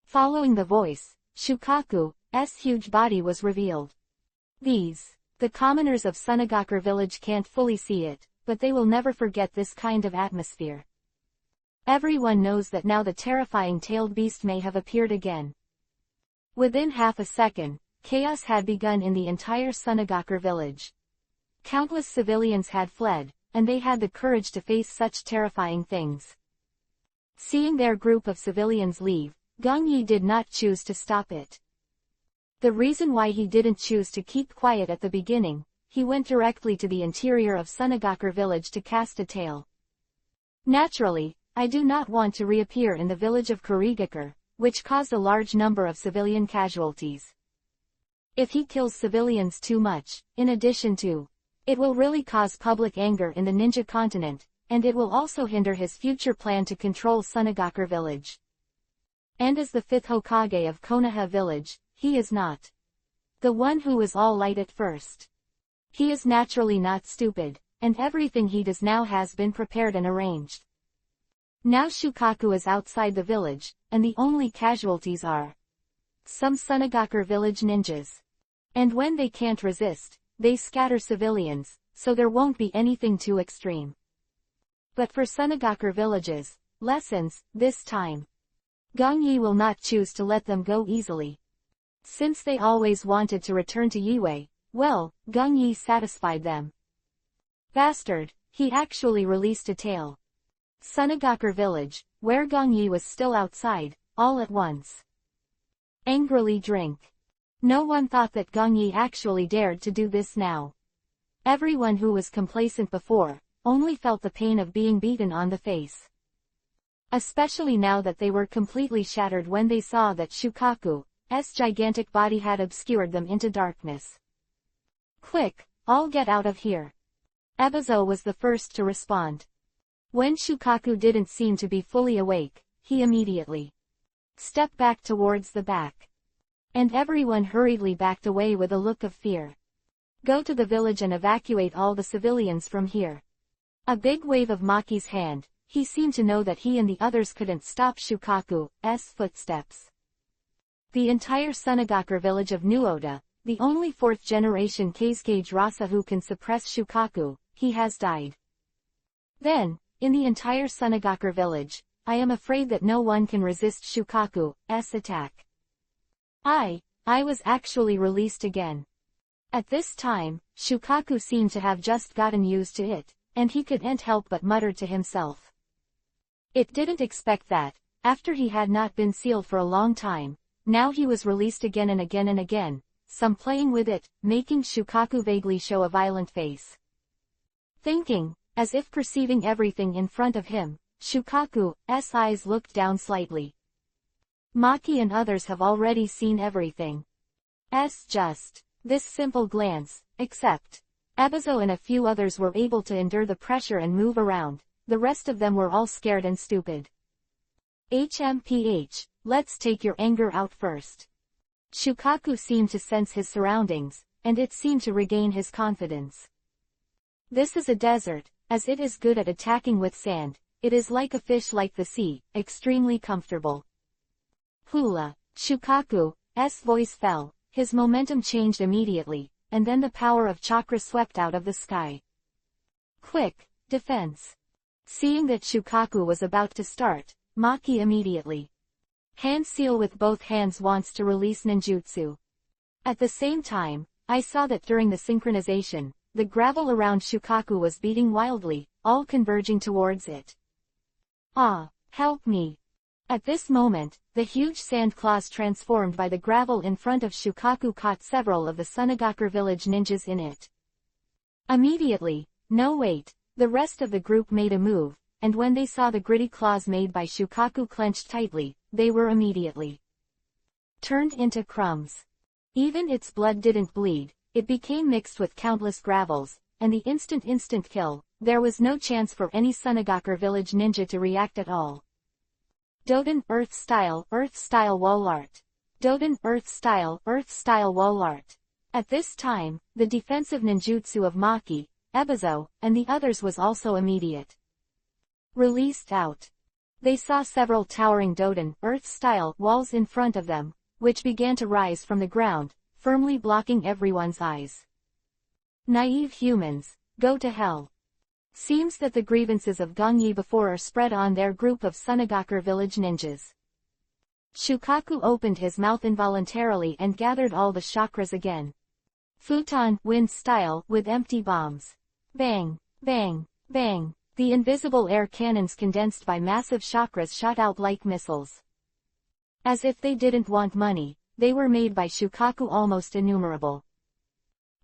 Following the voice, Shukaku's huge body was revealed. The commoners of Sunagaku village can't fully see it, but they will never forget this kind of atmosphere. Everyone knows that now the terrifying tailed beast may have appeared again. Within half a second, chaos had begun in the entire Sunagaku village. Countless civilians had fled, and they had the courage to face such terrifying things. Seeing their group of civilians leave, Gongyi did not choose to stop it. The reason why he didn't choose to keep quiet at the beginning, he went directly to the interior of Sunagaku village to cast a tale. Naturally, I do not want to reappear in the village of Kurigaku, which caused a large number of civilian casualties. If he kills civilians too much, in addition to, it will really cause public anger in the ninja continent, and it will also hinder his future plan to control Sunagaku village. And as the 5th Hokage of Konoha village, he is not the one who is all light at first. He is naturally not stupid, and everything he does now has been prepared and arranged. Now Shukaku is outside the village, and the only casualties are some Sunagaku village ninjas. And when they can't resist, they scatter civilians, so there won't be anything too extreme. But for Sunagaku villages, lessons, this time. Gongyi will not choose to let them go easily. Since they always wanted to return to Yue, well, Gongyi satisfied them. Bastard, he actually released a tale. Sunagaku village, where Gongyi was still outside, all at once. Angrily drink. No one thought that Gongyi actually dared to do this now. Everyone who was complacent before, only felt the pain of being beaten on the face. Especially now that they were completely shattered when they saw that Shukaku's gigantic body had obscured them into darkness. Quick, all get out of here. Ebizo was the first to respond. When Shukaku didn't seem to be fully awake, he immediately stepped back towards the back. And everyone hurriedly backed away with a look of fear. Go to the village and evacuate all the civilians from here. A big wave of Maki's hand, he seemed to know that he and the others couldn't stop Shukaku's footsteps. The entire Sunagaku village of Nuoda, the only 4th generation Kazekage Rasa who can suppress Shukaku, he has died. Then, in the entire Sunagaku village, I am afraid that no one can resist Shukaku's attack. I was actually released again. At this time, Shukaku seemed to have just gotten used to it, and he couldn't help but mutter to himself. It didn't expect that, after he had not been sealed for a long time, now he was released again and again and again, some playing with it, making Shukaku vaguely show a violent face. Thinking, as if perceiving everything in front of him, Shukaku's eyes looked down slightly. Maki and others have already seen everything. Just this simple glance, except Ebizo and a few others were able to endure the pressure and move around, the rest of them were all scared and stupid. HMPH, let's take your anger out first. Shukaku seemed to sense his surroundings, and it seemed to regain his confidence. This is a desert, as it is good at attacking with sand, it is like a fish like the sea, extremely comfortable. Hula. Shukaku's voice fell, his momentum changed immediately, and then the power of chakra swept out of the sky. Quick, defense. Seeing that Shukaku was about to start, Maki immediately hand seal with both hands wants to release ninjutsu. At the same time, I saw that during the synchronization, the gravel around Shukaku was beating wildly, all converging towards it. Ah, help me. At this moment, the huge sand claws transformed by the gravel in front of Shukaku caught several of the Sunagakure village ninjas in it. Immediately, no wait, the rest of the group made a move, and when they saw the gritty claws made by Shukaku clenched tightly, they were immediately turned into crumbs. Even its blood didn't bleed, it became mixed with countless gravels, and the instant kill, there was no chance for any Sunagakure village ninja to react at all. Doden Earth Style Wall Art. Doden Earth Style Wall Art. At this time, the defensive ninjutsu of Maki, Ebizo, and the others was also immediate. Released out. They saw several towering Doden Earth Style walls in front of them, which began to rise from the ground, firmly blocking everyone's eyes. Naive humans, go to hell. Seems that the grievances of Gongyi before are spread on their group of Sunagakure village ninjas. Shukaku opened his mouth involuntarily and gathered all the chakras again. Futon wind style with empty bombs. Bang, bang, bang. The invisible air cannons condensed by massive chakras shot out like missiles. As if they didn't want money, they were made by Shukaku almost innumerable.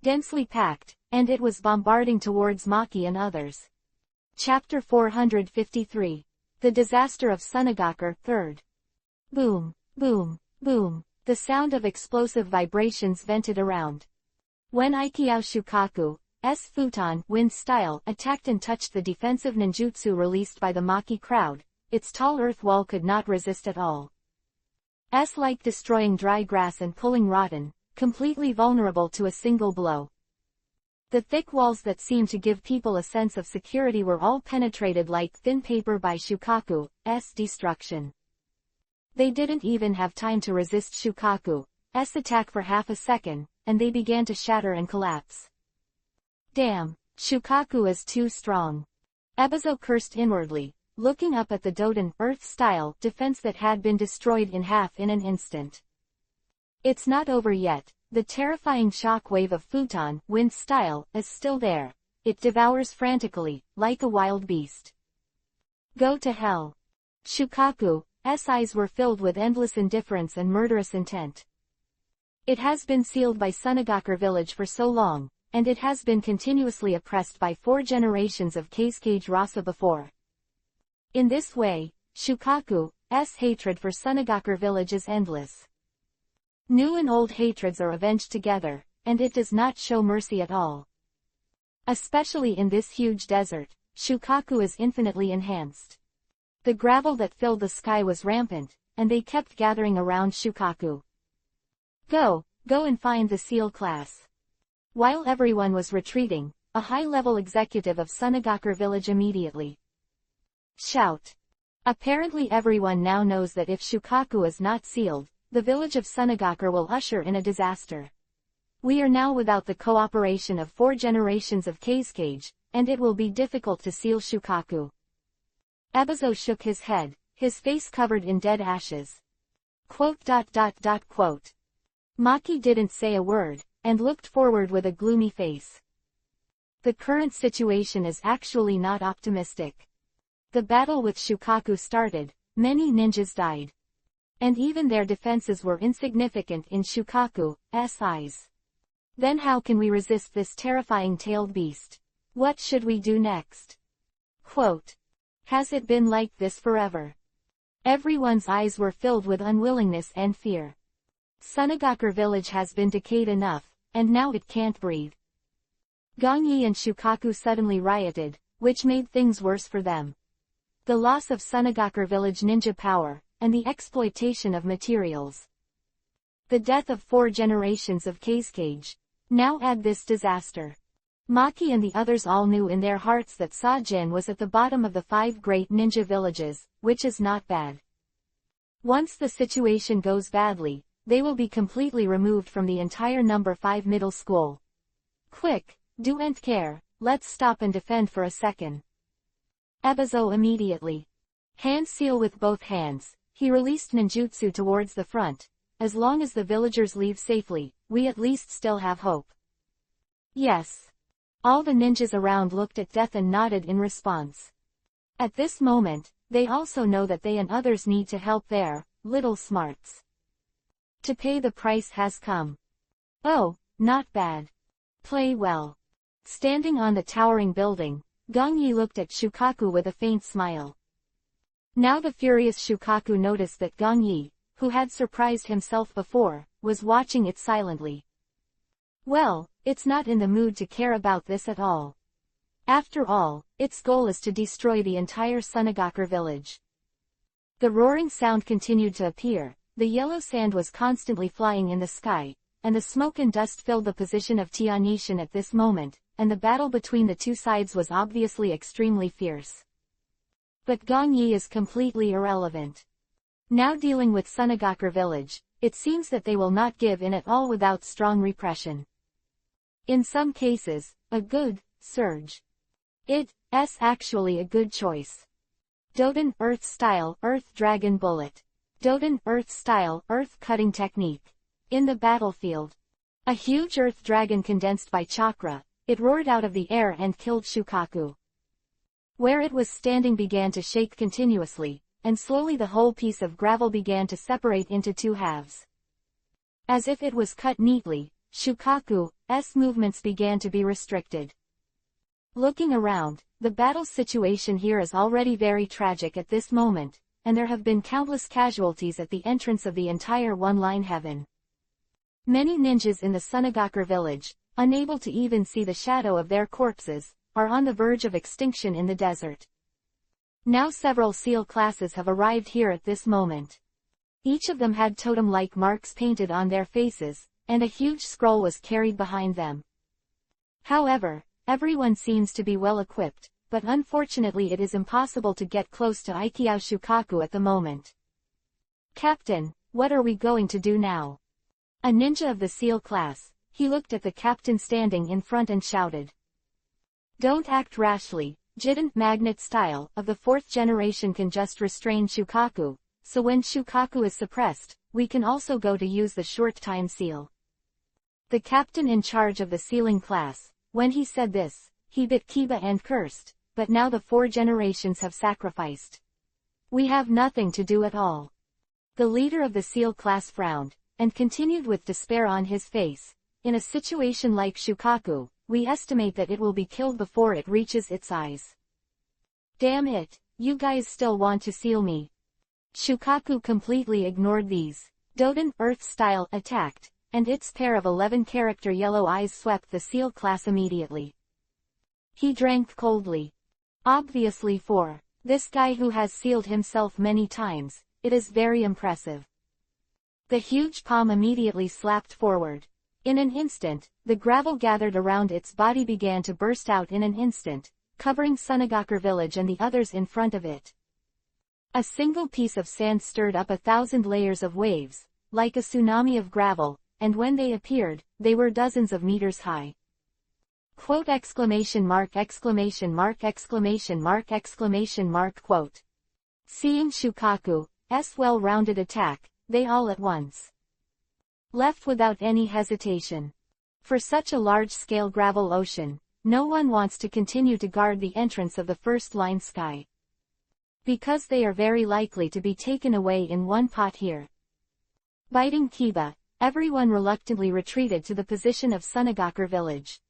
Densely packed, and it was bombarding towards Maki and others. Chapter 453. The Disaster of Sunagakure, 3rd. Boom, boom, boom. The sound of explosive vibrations vented around. When Ikiao Shukaku's futon wind style attacked and touched the defensive ninjutsu released by the Maki crowd, its tall earth wall could not resist at all. Like destroying dry grass and pulling rotten, completely vulnerable to a single blow. The thick walls that seemed to give people a sense of security were all penetrated like thin paper by Shukaku's destruction. They didn't even have time to resist Shukaku's attack for half a second, and they began to shatter and collapse. Damn, Shukaku is too strong. Ebizo cursed inwardly, looking up at the Doden Earth-style defense that had been destroyed in half in an instant. It's not over yet. The terrifying shock wave of futon wind style is still there. It devours frantically, like a wild beast. Go to hell. Shukaku's eyes were filled with endless indifference and murderous intent. It has been sealed by Sunagakure village for so long, and it has been continuously oppressed by 4 generations of Keisuke Rasa before. In this way, Shukaku's hatred for Sunagakure village is endless. New and old hatreds are avenged together, and it does not show mercy at all. Especially in this huge desert, Shukaku is infinitely enhanced. The gravel that filled the sky was rampant, and they kept gathering around Shukaku. Go and find the seal class. While everyone was retreating, a high-level executive of Sunagakure village immediately shout. Apparently everyone now knows that if Shukaku is not sealed, the village of Sunagakure will usher in a disaster. We are now without the cooperation of 4 generations of Keisuke, and it will be difficult to seal Shukaku. Ebizo shook his head, his face covered in dead ashes. Maki didn't say a word, and looked forward with a gloomy face. The current situation is actually not optimistic. The battle with Shukaku started, many ninjas died. And even their defenses were insignificant in Shukaku's eyes. Then how can we resist this terrifying tailed beast? What should we do next? Has it been like this forever? Everyone's eyes were filled with unwillingness and fear. Sunagakure village has been decayed enough, and now it can't breathe. Gongyi and Shukaku suddenly rioted, which made things worse for them. The loss of Sunagakure village ninja power, and the exploitation of materials. The death of 4 generations of Keisuke. Now add this disaster. Maki and the others all knew in their hearts that Sajin was at the bottom of the 5 great ninja villages, which is not bad. Once the situation goes badly, they will be completely removed from the entire number 5 middle school. Quick, don't care, let's stop and defend for a second. Ebizo immediately. Hand seal with both hands, he released ninjutsu towards the front. As long as the villagers leave safely, we at least still have hope. Yes. All the ninjas around looked at death and nodded in response. At this moment, they also know that they and others need to help their little smarts. To pay the price has come. Oh, not bad. Play well. Standing on the towering building, Gongyi looked at Shukaku with a faint smile. Now the furious Shukaku noticed that Gongyi, who had surprised himself before, was watching it silently. Well, it's not in the mood to care about this at all. After all, its goal is to destroy the entire Sunagakur village. The roaring sound continued to appear, the yellow sand was constantly flying in the sky, and the smoke and dust filled the position of Tianishan at this moment, and the battle between the two sides was obviously extremely fierce. But Gongyi is completely irrelevant. Now dealing with Sunagakur village, it seems that they will not give in at all without strong repression. In some cases, a good surge. It's actually a good choice. Doden Earth Style Earth Dragon Bullet. Doden Earth Style Earth Cutting Technique. In the battlefield. A huge earth dragon condensed by chakra, it roared out of the air and killed Shukaku. Where it was standing began to shake continuously, and slowly the whole piece of gravel began to separate into two halves. As if it was cut neatly, Shukaku's movements began to be restricted. Looking around, the battle situation here is already very tragic at this moment, and there have been countless casualties at the entrance of the entire one-line heaven. Many ninjas in the Sunagakur village, unable to even see the shadow of their corpses, are on the verge of extinction in the desert. Now several seal classes have arrived here at this moment. Each of them had totem-like marks painted on their faces, and a huge scroll was carried behind them. However, everyone seems to be well equipped, but unfortunately it is impossible to get close to Aikiao Shukaku at the moment. Captain, what are we going to do now? A ninja of the seal class, he looked at the captain standing in front and shouted. Don't act rashly, Jiden Magnet style of the 4th generation can just restrain Shukaku, so when Shukaku is suppressed, we can also go to use the short time seal. The captain in charge of the sealing class, when he said this, he bit Kiba and cursed, but now the 4 generations have sacrificed. We have nothing to do at all. The leader of the seal class frowned, and continued with despair on his face. In a situation like Shukaku, we estimate that it will be killed before it reaches its eyes. Damn it, you guys still want to seal me. Shukaku completely ignored these. Doden Earth-style attacked, and its pair of 11-character yellow eyes swept the seal class immediately. He drank coldly. Obviously for this guy who has sealed himself many times, it is very impressive. The huge palm immediately slapped forward. In an instant, the gravel gathered around its body began to burst out in an instant, covering Sunagakur village and the others in front of it. A single piece of sand stirred up 1,000 layers of waves, like a tsunami of gravel, and when they appeared, they were dozens of meters high. Quote exclamation mark exclamation mark exclamation mark exclamation mark quote. Seeing Shukaku's well-rounded attack, they all at once left without any hesitation. For such a large-scale gravel ocean, no one wants to continue to guard the entrance of the first-line sky. Because they are very likely to be taken away in one pot here. Biting Kiba, everyone reluctantly retreated to the position of Sunagakur village.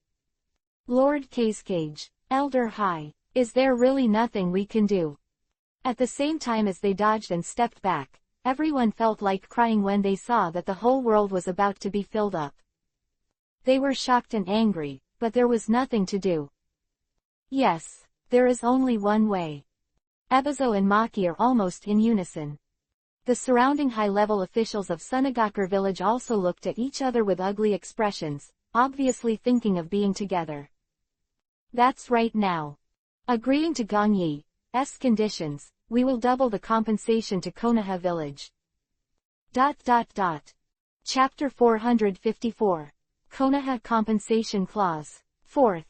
Lord Casecage, Elder High, is there really nothing we can do? At the same time as they dodged and stepped back, everyone felt like crying when they saw that the whole world was about to be filled up. They were shocked and angry, but there was nothing to do. Yes, there is only one way. Ebizo and Maki are almost in unison. The surrounding high-level officials of Sunagakur village also looked at each other with ugly expressions, obviously thinking of being together. That's right now. Agreeing to Gongyi's conditions, we will double the compensation to Konoha village. Chapter 454. Konoha Compensation Clause. 4th.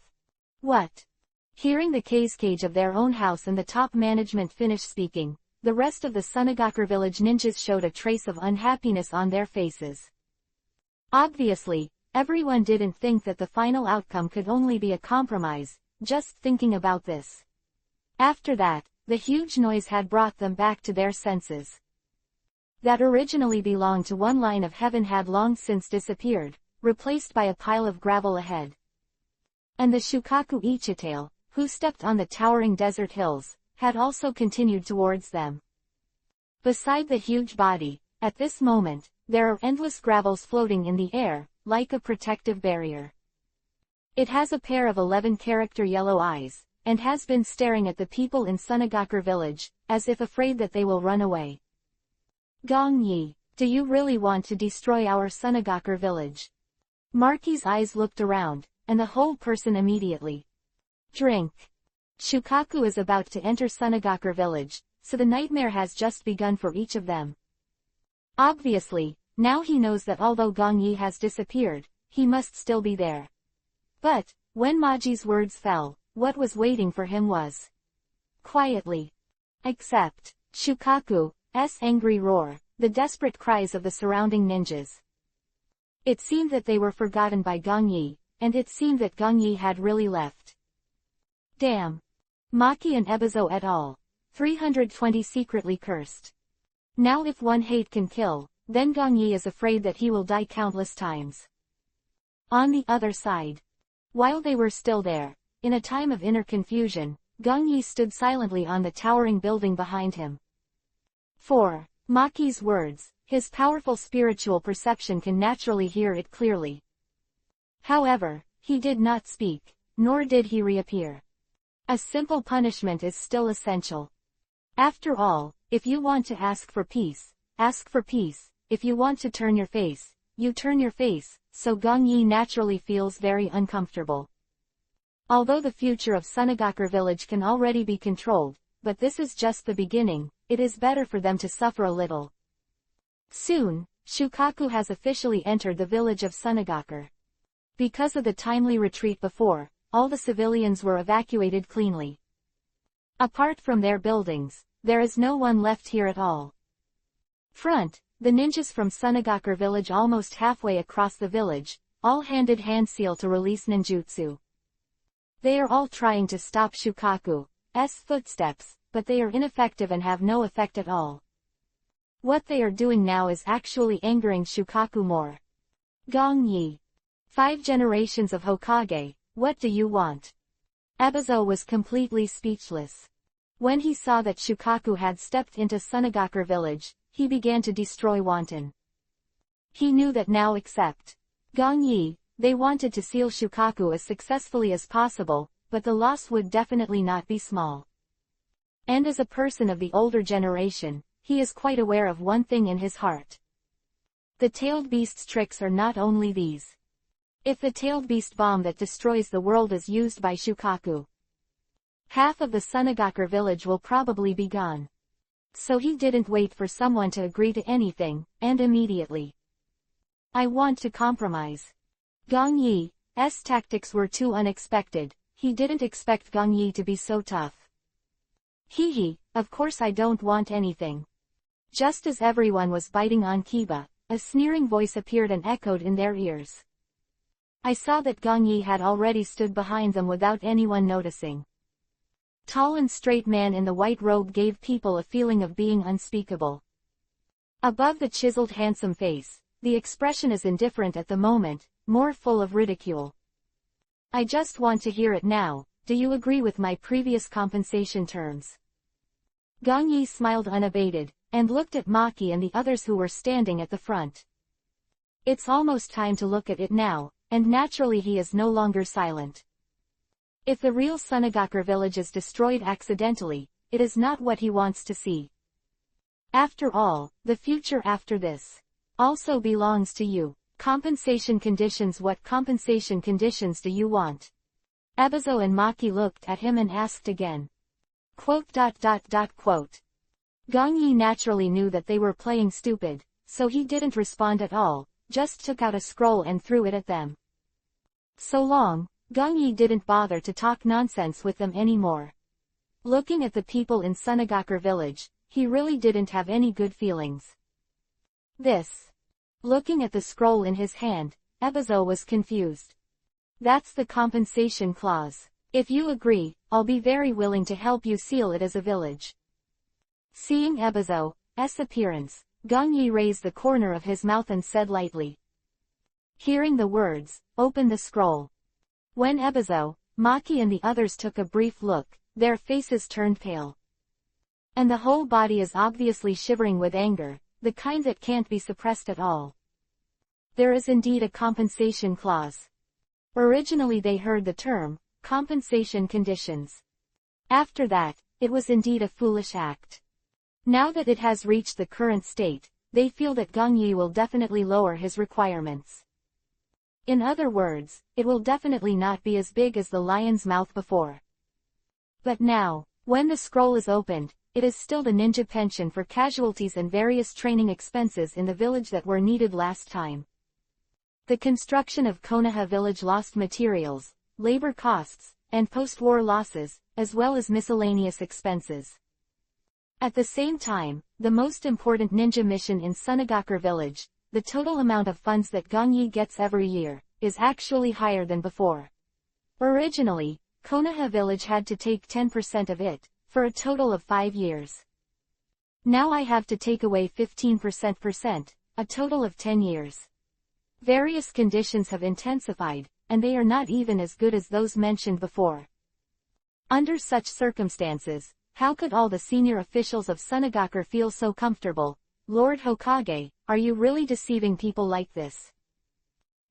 What? Hearing the cage of their own house and the top management finish speaking, the rest of the Sunagakur village ninjas showed a trace of unhappiness on their faces. Obviously, everyone didn't think that the final outcome could only be a compromise, just thinking about this. After that, the huge noise had brought them back to their senses. That originally belonged to one line of heaven had long since disappeared, replaced by a pile of gravel ahead. And the Shukaku Ichitail, who stepped on the towering desert hills, had also continued towards them. Beside the huge body, at this moment, there are endless gravels floating in the air, like a protective barrier. It has a pair of 11-character yellow eyes, and has been staring at the people in Sunagakure village, as if afraid that they will run away. Gong Yi, do you really want to destroy our Sunagakure village? Maki's eyes looked around, and the whole person immediately. Drink. Shukaku is about to enter Sunagakure village, so the nightmare has just begun for each of them. Obviously, now he knows that although Gong Yi has disappeared, he must still be there. But, when Maji's words fell, what was waiting for him was quietly. Except Shukaku's angry roar, the desperate cries of the surrounding ninjas. It seemed that they were forgotten by Gong Yi, and it seemed that Gong Yi had really left. Damn. Maki and Ebizo et al. 320 secretly cursed. Now if one hate can kill, then Gong Yi is afraid that he will die countless times. On the other side. While they were still there, in a time of inner confusion, Gong Yi stood silently on the towering building behind him. For Maki's words, his powerful spiritual perception can naturally hear it clearly. However, he did not speak, nor did he reappear. A simple punishment is still essential. After all, if you want to ask for peace, ask for peace. If you want to turn your face, you turn your face, so Gong Yi naturally feels very uncomfortable. Although the future of Sunagakure village can already be controlled, but this is just the beginning, it is better for them to suffer a little. Soon, Shukaku has officially entered the village of Sunagakure. Because of the timely retreat before, all the civilians were evacuated cleanly. Apart from their buildings, there is no one left here at all. Front, the ninjas from Sunagakure village almost halfway across the village, all handed hand seal to release ninjutsu. They are all trying to stop Shukaku's footsteps, but they are ineffective and have no effect at all. What they are doing now is actually angering Shukaku more. Gong Yi. 5 generations of Hokage, what do you want? Ebizo was completely speechless. When he saw that Shukaku had stepped into Sunagakure village, he began to destroy wanton. He knew that now except Gong Yi, they wanted to seal Shukaku as successfully as possible, but the loss would definitely not be small. And as a person of the older generation, he is quite aware of one thing in his heart. The tailed beast's tricks are not only these. If the tailed beast bomb that destroys the world is used by Shukaku, half of the Sunagakure village will probably be gone. So he didn't wait for someone to agree to anything, and immediately. I want to compromise. Gong Yi's tactics were too unexpected. He didn't expect Gong Yi to be so tough. Hee, of course I don't want anything. Just as everyone was biting on Kiba, a sneering voice appeared and echoed in their ears. I saw that Gong Yi had already stood behind them without anyone noticing. Tall and straight man in the white robe gave people a feeling of being unspeakable. Above the chiseled handsome face, the expression is indifferent at the moment, more full of ridicule. I just want to hear it now, do you agree with my previous compensation terms? Gong Yi smiled unabated, and looked at Maki and the others who were standing at the front. It's almost time to look at it now, and naturally he is no longer silent. If the real Sunagakure village is destroyed accidentally, it is not what he wants to see. After all, the future after this also belongs to you. Compensation conditions. What compensation conditions do you want? Ebizo and Maki looked at him and asked again. Quote. Gong Yi naturally knew that they were playing stupid, so he didn't respond at all, just took out a scroll and threw it at them. So long, Gong Yi didn't bother to talk nonsense with them anymore. Looking at the people in Sunagakure village, he really didn't have any good feelings. Looking at the scroll in his hand, Ebizo was confused. That's the compensation clause. If you agree, I'll be very willing to help you seal it as a village. Seeing Ebizo's appearance, Gongyi raised the corner of his mouth and said lightly. Hearing the words, open the scroll. When Ebizo, Maki and the others took a brief look, their faces turned pale. And the whole body is obviously shivering with anger, the kind that can't be suppressed at all. There is indeed a compensation clause. Originally they heard the term, compensation conditions. After that, it was indeed a foolish act. Now that it has reached the current state, they feel that Gongyi will definitely lower his requirements. In other words, it will definitely not be as big as the lion's mouth before. But now, when the scroll is opened, it is still the ninja pension for casualties and various training expenses in the village that were needed last time. The construction of Konoha village lost materials, labor costs, and post-war losses, as well as miscellaneous expenses. At the same time, the most important ninja mission in Sunagakure village, the total amount of funds that Gongyi gets every year, is actually higher than before. Originally, Konoha village had to take 10% of it, for a total of 5 years. Now I have to take away 15%, a total of 10 years. Various conditions have intensified, and they are not even as good as those mentioned before. Under such circumstances, how could all the senior officials of Sunagakure feel so comfortable? Lord Hokage, are you really deceiving people like this?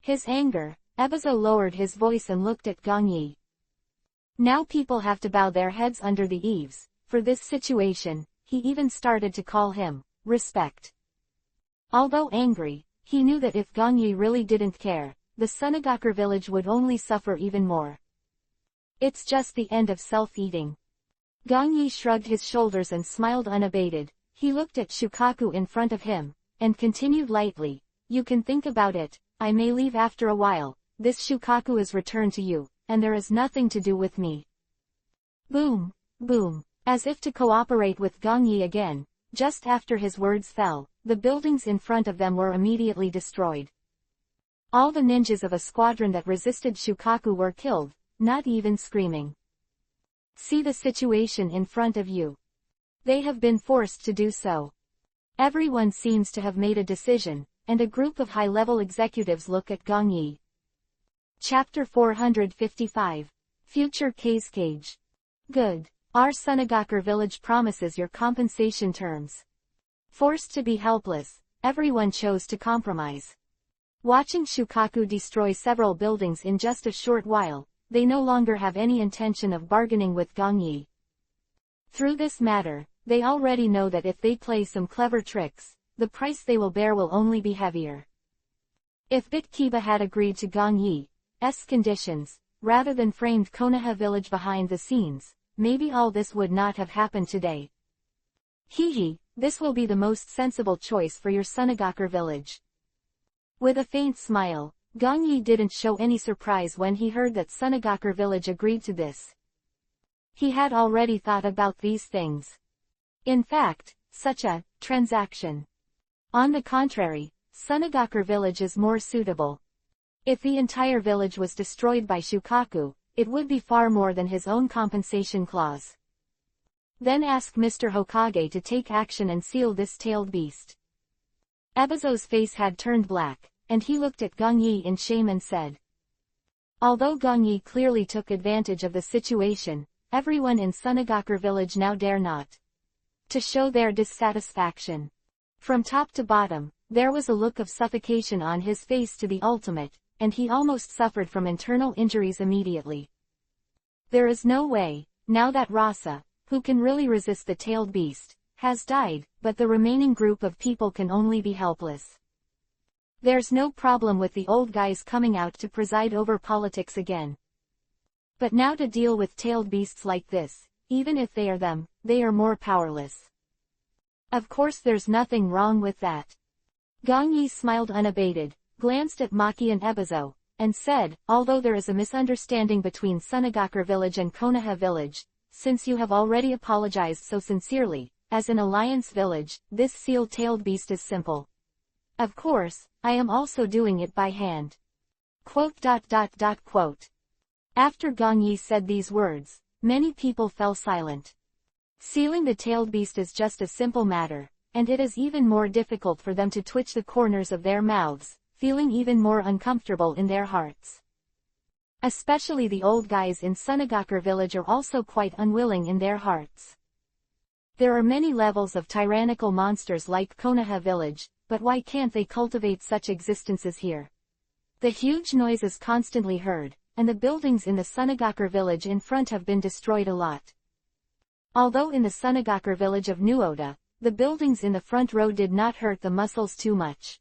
His anger, Ebizo lowered his voice and looked at Gongyi. Now people have to bow their heads under the eaves. For this situation, he even started to call him, respect. Although angry, he knew that if Gongyi really didn't care, the Sunagakure village would only suffer even more. It's just the end of self-eating. Gongyi shrugged his shoulders and smiled unabated. He looked at Shukaku in front of him, and continued lightly, you can think about it, I may leave after a while, this Shukaku is returned to you, and there is nothing to do with me. Boom, boom, as if to cooperate with Gongyi again, just after his words fell, the buildings in front of them were immediately destroyed. All the ninjas of a squadron that resisted Shukaku were killed, not even screaming. See the situation in front of you. They have been forced to do so. Everyone seems to have made a decision, and a group of high-level executives look at Gongyi. Chapter 455. Future Case Cage. Good. Our Sunagakure village promises your compensation terms. Forced to be helpless, everyone chose to compromise. Watching Shukaku destroy several buildings in just a short while, they no longer have any intention of bargaining with Gongyi. Through this matter, they already know that if they play some clever tricks, the price they will bear will only be heavier. If Bitkiba had agreed to Gongyi's conditions, rather than framed Konoha village behind the scenes, maybe all this would not have happened today. Hehe, this will be the most sensible choice for your Sunagakure village. With a faint smile, Gongyi didn't show any surprise when he heard that Sunagakure village agreed to this. He had already thought about these things. In fact, such a transaction. On the contrary, Sunagakure village is more suitable. If the entire village was destroyed by Shukaku, it would be far more than his own compensation clause. Then ask Mr. Hokage to take action and seal this tailed beast. Ebizo's face had turned black, and he looked at Gongyi in shame and said. Although Gongyi clearly took advantage of the situation, everyone in Sunagakure village now dare not to show their dissatisfaction. From top to bottom, there was a look of suffocation on his face to the ultimate, and he almost suffered from internal injuries immediately. There is no way, now that Rasa, who can really resist the tailed beast, has died, but the remaining group of people can only be helpless. There's no problem with the old guys coming out to preside over politics again. But now to deal with tailed beasts like this, even if they are them, they are more powerless. Of course there's nothing wrong with that. Gongyi smiled unabated, glanced at Maki and Ebizo, and said, although there is a misunderstanding between Sunagakure village and Konoha village, since you have already apologized so sincerely, as in Alliance village, this seal-tailed beast is simple. Of course, I am also doing it by hand. Quote. After Gong Yi said these words, many people fell silent. Sealing the tailed beast is just a simple matter, and it is even more difficult for them to twitch the corners of their mouths, feeling even more uncomfortable in their hearts. Especially the old guys in Sunagakure village are also quite unwilling in their hearts. There are many levels of tyrannical monsters like Konoha village, but why can't they cultivate such existences here? The huge noise is constantly heard, and the buildings in the Sunagakure village in front have been destroyed a lot. Although in the Sunagakure village of Nuoda, the buildings in the front row did not hurt the muscles too much.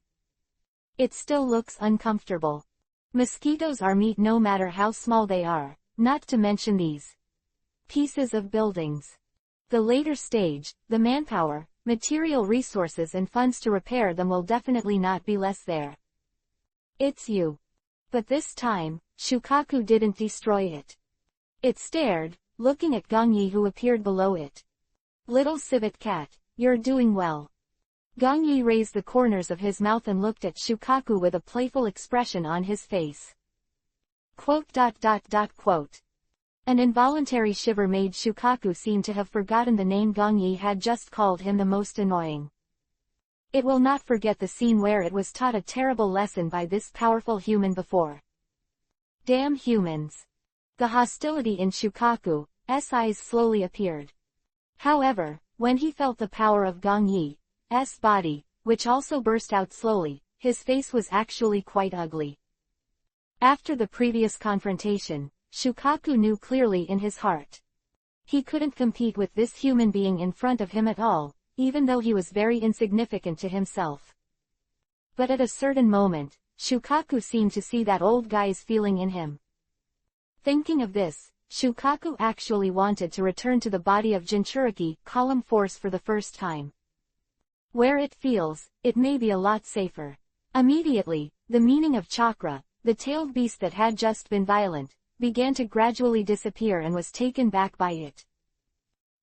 It still looks uncomfortable. Mosquitoes are meat no matter how small they are, not to mention these pieces of buildings. The later stage, the manpower, material resources and funds to repair them will definitely not be less there. It's you. But this time, Shukaku didn't destroy it. It stared, looking at Gong Yi who appeared below it. Little civet cat, you're doing well. Gong Yi raised the corners of his mouth and looked at Shukaku with a playful expression on his face. An involuntary shiver made Shukaku seem to have forgotten the name Gong Yi had just called him the most annoying. It will not forget the scene where it was taught a terrible lesson by this powerful human before. Damn humans. The hostility in Shukaku's eyes slowly appeared. However, when he felt the power of Gong Yi's body, which also burst out slowly, his face was actually quite ugly. After the previous confrontation, Shukaku knew clearly in his heart. He couldn't compete with this human being in front of him at all, even though he was very insignificant to himself. But at a certain moment, Shukaku seemed to see that old guy's feeling in him. Thinking of this, Shukaku actually wanted to return to the body of Jinchuriki, column force for the first time. Where it feels, it may be a lot safer. Immediately, the meaning of chakra, the tailed beast that had just been violent, began to gradually disappear and was taken back by it.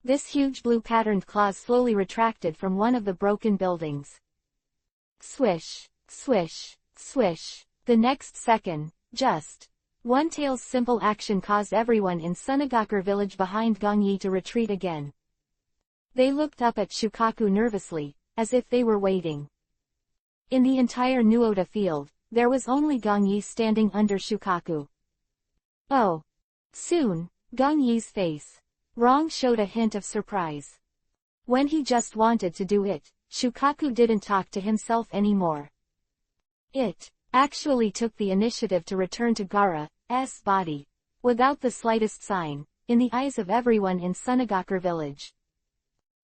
This huge blue patterned claws slowly retracted from one of the broken buildings. Swish, swish, swish. The next second, just one tail's simple action caused everyone in Sunagakure village behind Gong Yi to retreat again. They looked up at Shukaku nervously, as if they were waiting. In the entire Nuoda field, there was only Gong Yi standing under Shukaku. Oh. Soon, Gong Yi's face showed a hint of surprise. When he just wanted to do it, Shukaku didn't talk to himself anymore. It actually took the initiative to return to Gaara's body. Without the slightest sign, in the eyes of everyone in Sunagakure village.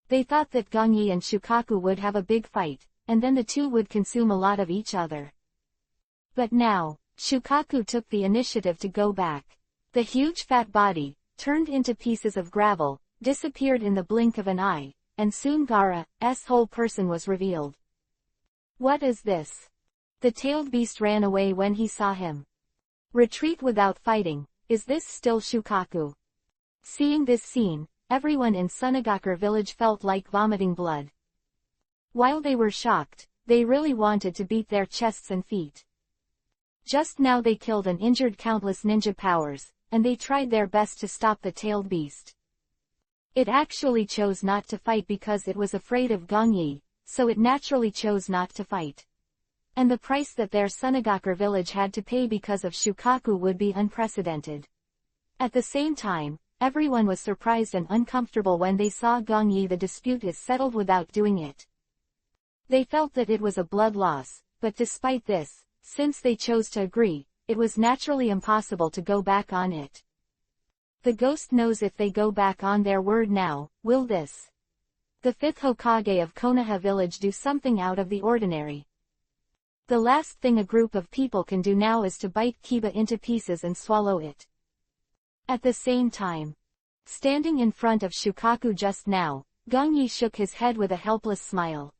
They thought that Gong Yi and Shukaku would have a big fight, and then the two would consume a lot of each other. But now, Shukaku took the initiative to go back. The huge fat body, turned into pieces of gravel, disappeared in the blink of an eye, and soon Gaara's whole person was revealed. What is this? The tailed beast ran away when he saw him. Retreat without fighting, is this still Shukaku? Seeing this scene, everyone in Sunagakure village felt like vomiting blood. While they were shocked, they really wanted to beat their chests and feet. Just now they killed and injured countless ninja powers, and they tried their best to stop the tailed beast. It actually chose not to fight because it was afraid of Gong Yi, so it naturally chose not to fight. And the price that their Sunagakure village had to pay because of Shukaku would be unprecedented. At the same time, everyone was surprised and uncomfortable when they saw Gong Yi. The dispute is settled without doing it. They felt that it was a blood loss, but despite this, since they chose to agree, it was naturally impossible to go back on it. The ghost knows if they go back on their word now, will this, the fifth Hokage of Konoha village, do something out of the ordinary? The last thing a group of people can do now is to bite Kiba into pieces and swallow it. At the same time, standing in front of Shukaku just now, Gong Yi shook his head with a helpless smile.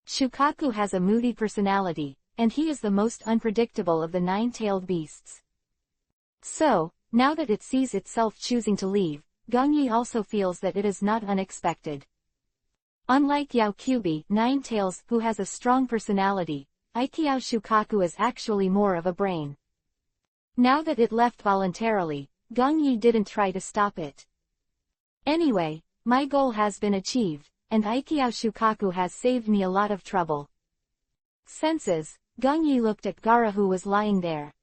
Shukaku has a moody personality, and he is the most unpredictable of the nine-tailed beasts. So, now that it sees itself choosing to leave, Gong Yi also feels that it is not unexpected. Unlike Yaokyubi, Nine-Tails, who has a strong personality, Aikiao Shukaku is actually more of a brain. Now that it left voluntarily, Gongyi didn't try to stop it. Anyway, my goal has been achieved, and Aikiao Shukaku has saved me a lot of trouble. Senses, Gongyi looked at Gaara who was lying there.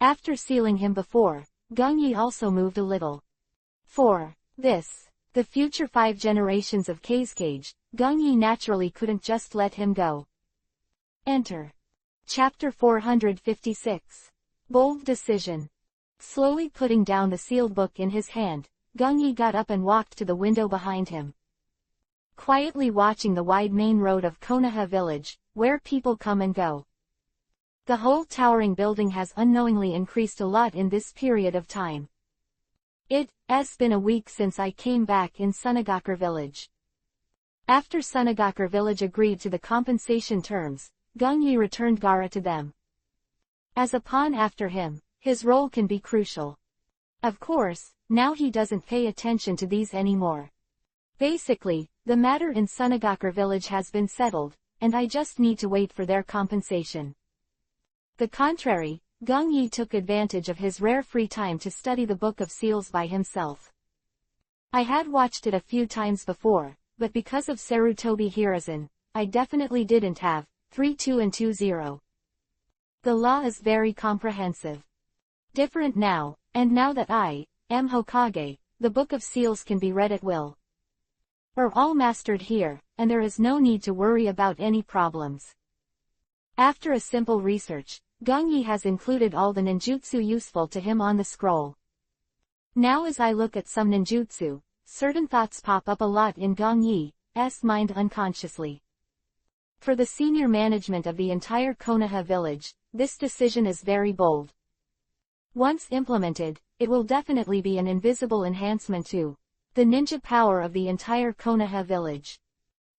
After sealing him before, Gongyi also moved a little. For this, the future 5 generations of Kazekage, Gongyi naturally couldn't just let him go. Enter. Chapter 456. Bold Decision. Slowly putting down the sealed book in his hand, Gongyi got up and walked to the window behind him. Quietly watching the wide main road of Konoha village, where people come and go. The whole towering building has unknowingly increased a lot in this period of time. It's been a week since I came back in Sunagakure village. After Sunagakure village agreed to the compensation terms, Gongyi returned Gaara to them. As a pawn after him, his role can be crucial. Of course, now he doesn't pay attention to these anymore. Basically, the matter in Sunagakure village has been settled, and I just need to wait for their compensation. The contrary, Gongyi took advantage of his rare free time to study the Book of Seals by himself. I had watched it a few times before, but because of Sarutobi Hiruzen, I definitely didn't have 3-2 and 2-0. The law is very comprehensive. Different now, and now that I am Hokage, the Book of Seals can be read at will. We're all mastered here, and there is no need to worry about any problems. After a simple research, Gongyi has included all the ninjutsu useful to him on the scroll. Now as I look at some ninjutsu, certain thoughts pop up a lot in Gongyi's mind unconsciously. For the senior management of the entire Konoha village, this decision is very bold. Once implemented, it will definitely be an invisible enhancement to the ninja power of the entire Konoha village.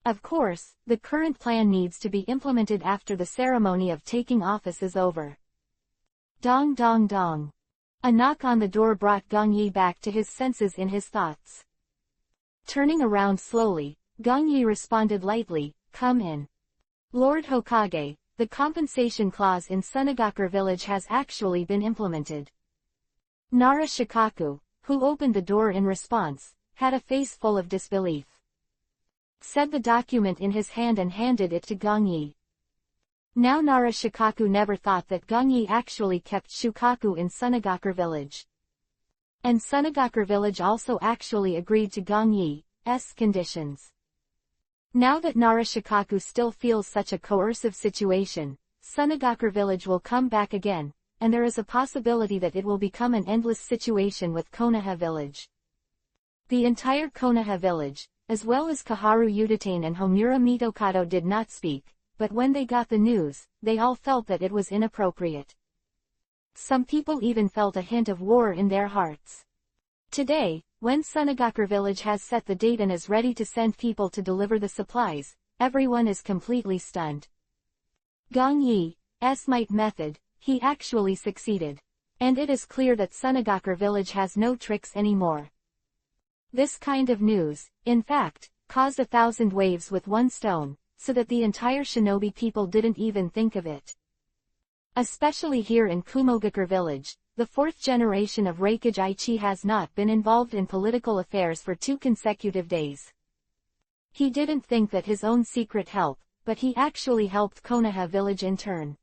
Of course, the current plan needs to be implemented after the ceremony of taking office is over. Dong dong dong. A knock on the door brought Gongyi back to his senses in his thoughts. Turning around slowly, Gongyi responded lightly, "Come in." Lord Hokage, the compensation clause in Sunagakure village has actually been implemented. Nara Shikaku, who opened the door in response, had a face full of disbelief. Said the document in his hand and handed it to Gongyi. Now Nara Shikaku never thought that Gongyi actually kept Shukaku in Sunagakure village. And Sunagakure village also actually agreed to Gongyi's conditions. Now that Nara Shikaku still feels such a coercive situation, Sunagakure village will come back again, and there is a possibility that it will become an endless situation with Konoha village. The entire Konoha village, as well as Kaharu Yuditane and Homura Mitokado did not speak, but when they got the news, they all felt that it was inappropriate. Some people even felt a hint of war in their hearts. Today, when Sunagakure village has set the date and is ready to send people to deliver the supplies, everyone is completely stunned. Gongyi's might method, he actually succeeded. And it is clear that Sunagakure village has no tricks anymore. This kind of news, in fact, caused 1,000 waves with one stone, so that the entire shinobi people didn't even think of it. Especially here in Kumogakure village, the 4th generation of Reikage Aichi has not been involved in political affairs for 2 consecutive days. He didn't think that his own secret help, but he actually helped Konoha village in turn.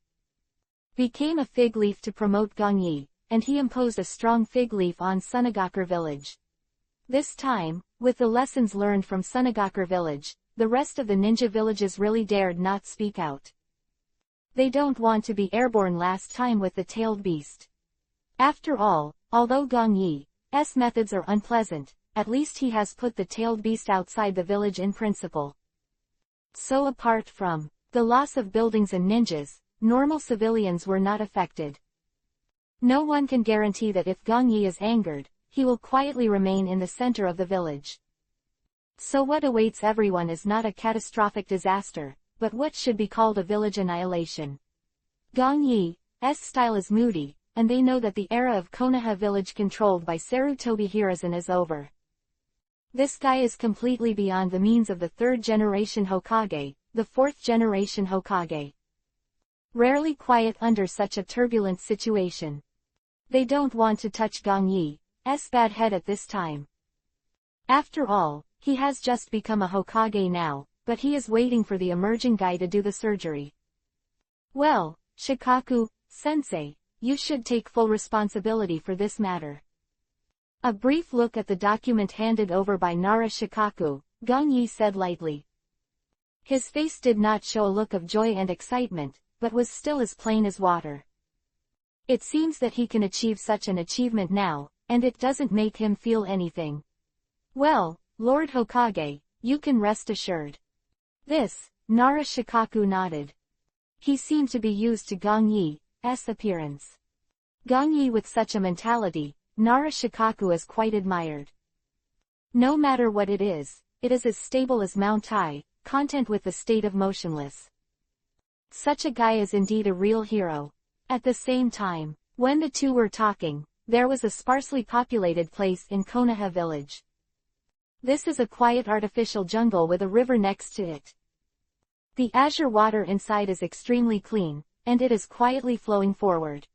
Became a fig leaf to promote Gongyi, and he imposed a strong fig leaf on Sunagakure village. This time, with the lessons learned from Sunagakure village, the rest of the ninja villages really dared not speak out. They don't want to be airborne last time with the tailed beast. After all, although Gongyi's methods are unpleasant, at least he has put the tailed beast outside the village in principle. So apart from the loss of buildings and ninjas, normal civilians were not affected. No one can guarantee that if Gongyi is angered, he will quietly remain in the center of the village. So what awaits everyone is not a catastrophic disaster, but what should be called a village annihilation. Gongyi's style is moody, and they know that the era of Konoha village controlled by Sarutobi Hiruzen is over. This guy is completely beyond the means of the 3rd generation Hokage, the 4th generation Hokage. Rarely quiet under such a turbulent situation. They don't want to touch Gangyi's bad head at this time. After all, he has just become a Hokage now, but he is waiting for the emerging guy to do the surgery. Well, Shikaku-sensei, you should take full responsibility for this matter. A brief look at the document handed over by Nara Shikaku, Gangyi said lightly. His face did not show a look of joy and excitement, but was still as plain as water. It seems that he can achieve such an achievement now, and it doesn't make him feel anything. Well, Lord Hokage, you can rest assured. This, Nara Shikaku nodded. He seemed to be used to Gangyi's appearance. Gangyi with such a mentality, Nara Shikaku is quite admired. No matter what it is as stable as Mount Tai, content with the state of motionless. Such a guy is indeed a real hero. At the same time, when the two were talking, there was a sparsely populated place in Konoha village. This is a quiet artificial jungle with a river next to it. The azure water inside is extremely clean, and it is quietly flowing forward.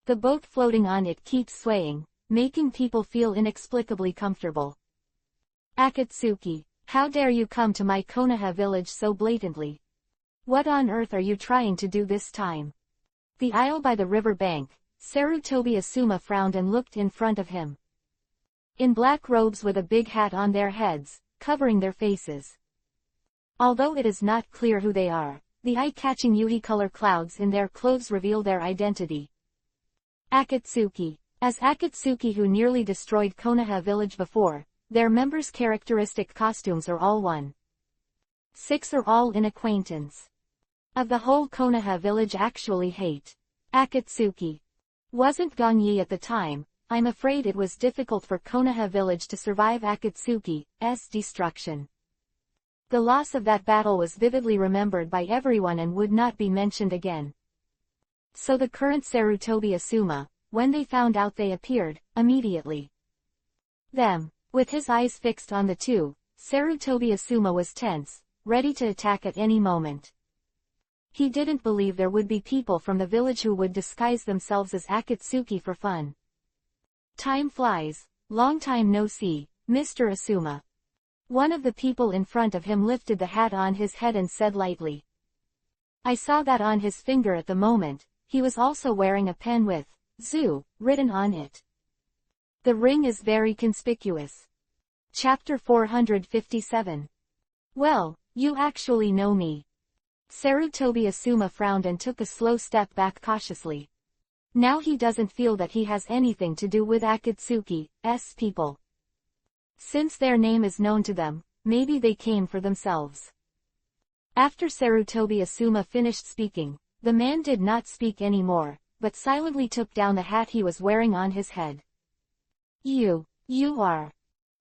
The boat floating on it keeps swaying, making people feel inexplicably comfortable. Akatsuki, how dare you come to my Konoha village so blatantly? What on earth are you trying to do this time? The aisle by the river bank, Sarutobi Asuma frowned and looked in front of him. In black robes with a big hat on their heads, covering their faces. Although it is not clear who they are, the eye-catching yui-color clouds in their clothes reveal their identity. Akatsuki. As Akatsuki, who nearly destroyed Konoha village before, their members' characteristic costumes are all one. 6 are all in acquaintance. Of the whole Konoha village actually hate Akatsuki. Wasn't Gangyi at the time, I'm afraid it was difficult for Konoha village to survive Akatsuki's destruction. The loss of that battle was vividly remembered by everyone and would not be mentioned again. So the current Sarutobi Asuma, when they found out they appeared, immediately. With his eyes fixed on the two, Sarutobi Asuma was tense, ready to attack at any moment. He didn't believe there would be people from the village who would disguise themselves as Akatsuki for fun. Time flies, long time no see, Mr. Asuma. One of the people in front of him lifted the hat on his head and said lightly. I saw that on his finger at the moment. He was also wearing a pen with Zoo written on it. The ring is very conspicuous. Chapter 457. Well, you actually know me. Sarutobi Asuma frowned and took a slow step back cautiously. Now he doesn't feel that he has anything to do with Akatsuki's people. Since their name is known to them, maybe they came for themselves. After Sarutobi Asuma finished speaking, the man did not speak anymore, but silently took down the hat he was wearing on his head. You are.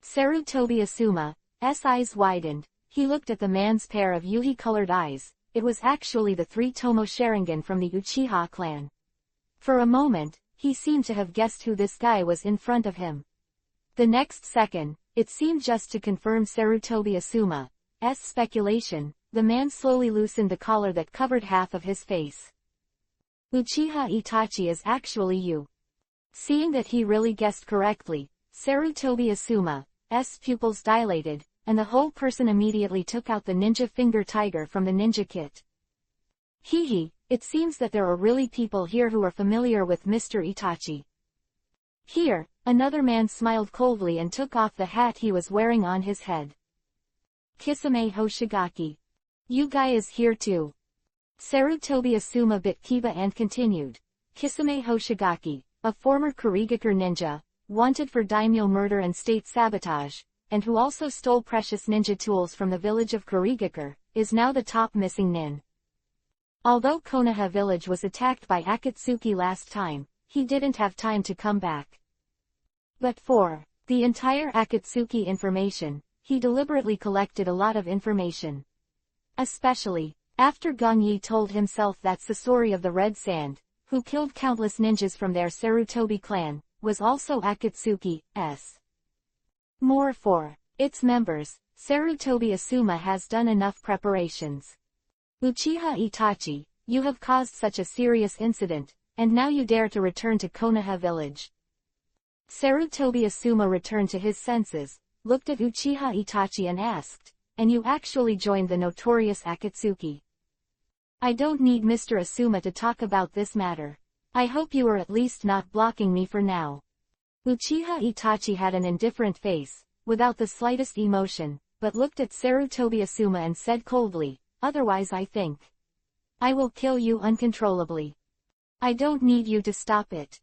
Sarutobi Asuma's eyes widened. He looked at the man's pair of yui-colored eyes. It was actually the 3 Tomo Sharingan from the Uchiha clan. For a moment, he seemed to have guessed who this guy was in front of him. The next second, it seemed just to confirm Sarutobi Asuma's speculation, the man slowly loosened the collar that covered half of his face. Uchiha Itachi is actually you. Seeing that he really guessed correctly, Sarutobi Asuma's pupils dilated, and the whole person immediately took out the ninja finger tiger from the ninja kit. It seems that there are really people here who are familiar with Mr. Itachi. Here, another man smiled coldly and took off the hat he was wearing on his head. Kisame Hoshigaki. You guy is here too. Sarutobi Asuma bit Kiba and continued. Kisame Hoshigaki, a former Kurigakure ninja, wanted for daimyo murder and state sabotage, and who also stole precious ninja tools from the village of Kurigakure, is now the top missing nin. Although Konoha village was attacked by Akatsuki last time, he didn't have time to come back. But for the entire Akatsuki information, he deliberately collected a lot of information. Especially after Gangyi told himself that Sasori of the Red Sand, who killed countless ninjas from their Sarutobi clan, was also Akatsuki's. More for its members, Sarutobi Asuma has done enough preparations. Uchiha Itachi, you have caused such a serious incident, and now you dare to return to Konoha village. Sarutobi Asuma returned to his senses, looked at Uchiha Itachi and asked, "And you actually joined the notorious Akatsuki?" "I don't need Mr. Asuma to talk about this matter. I hope you are at least not blocking me for now." Uchiha Itachi had an indifferent face, without the slightest emotion, but looked at Sarutobi Asuma and said coldly, "Otherwise I think I will kill you uncontrollably. I don't need you to stop it.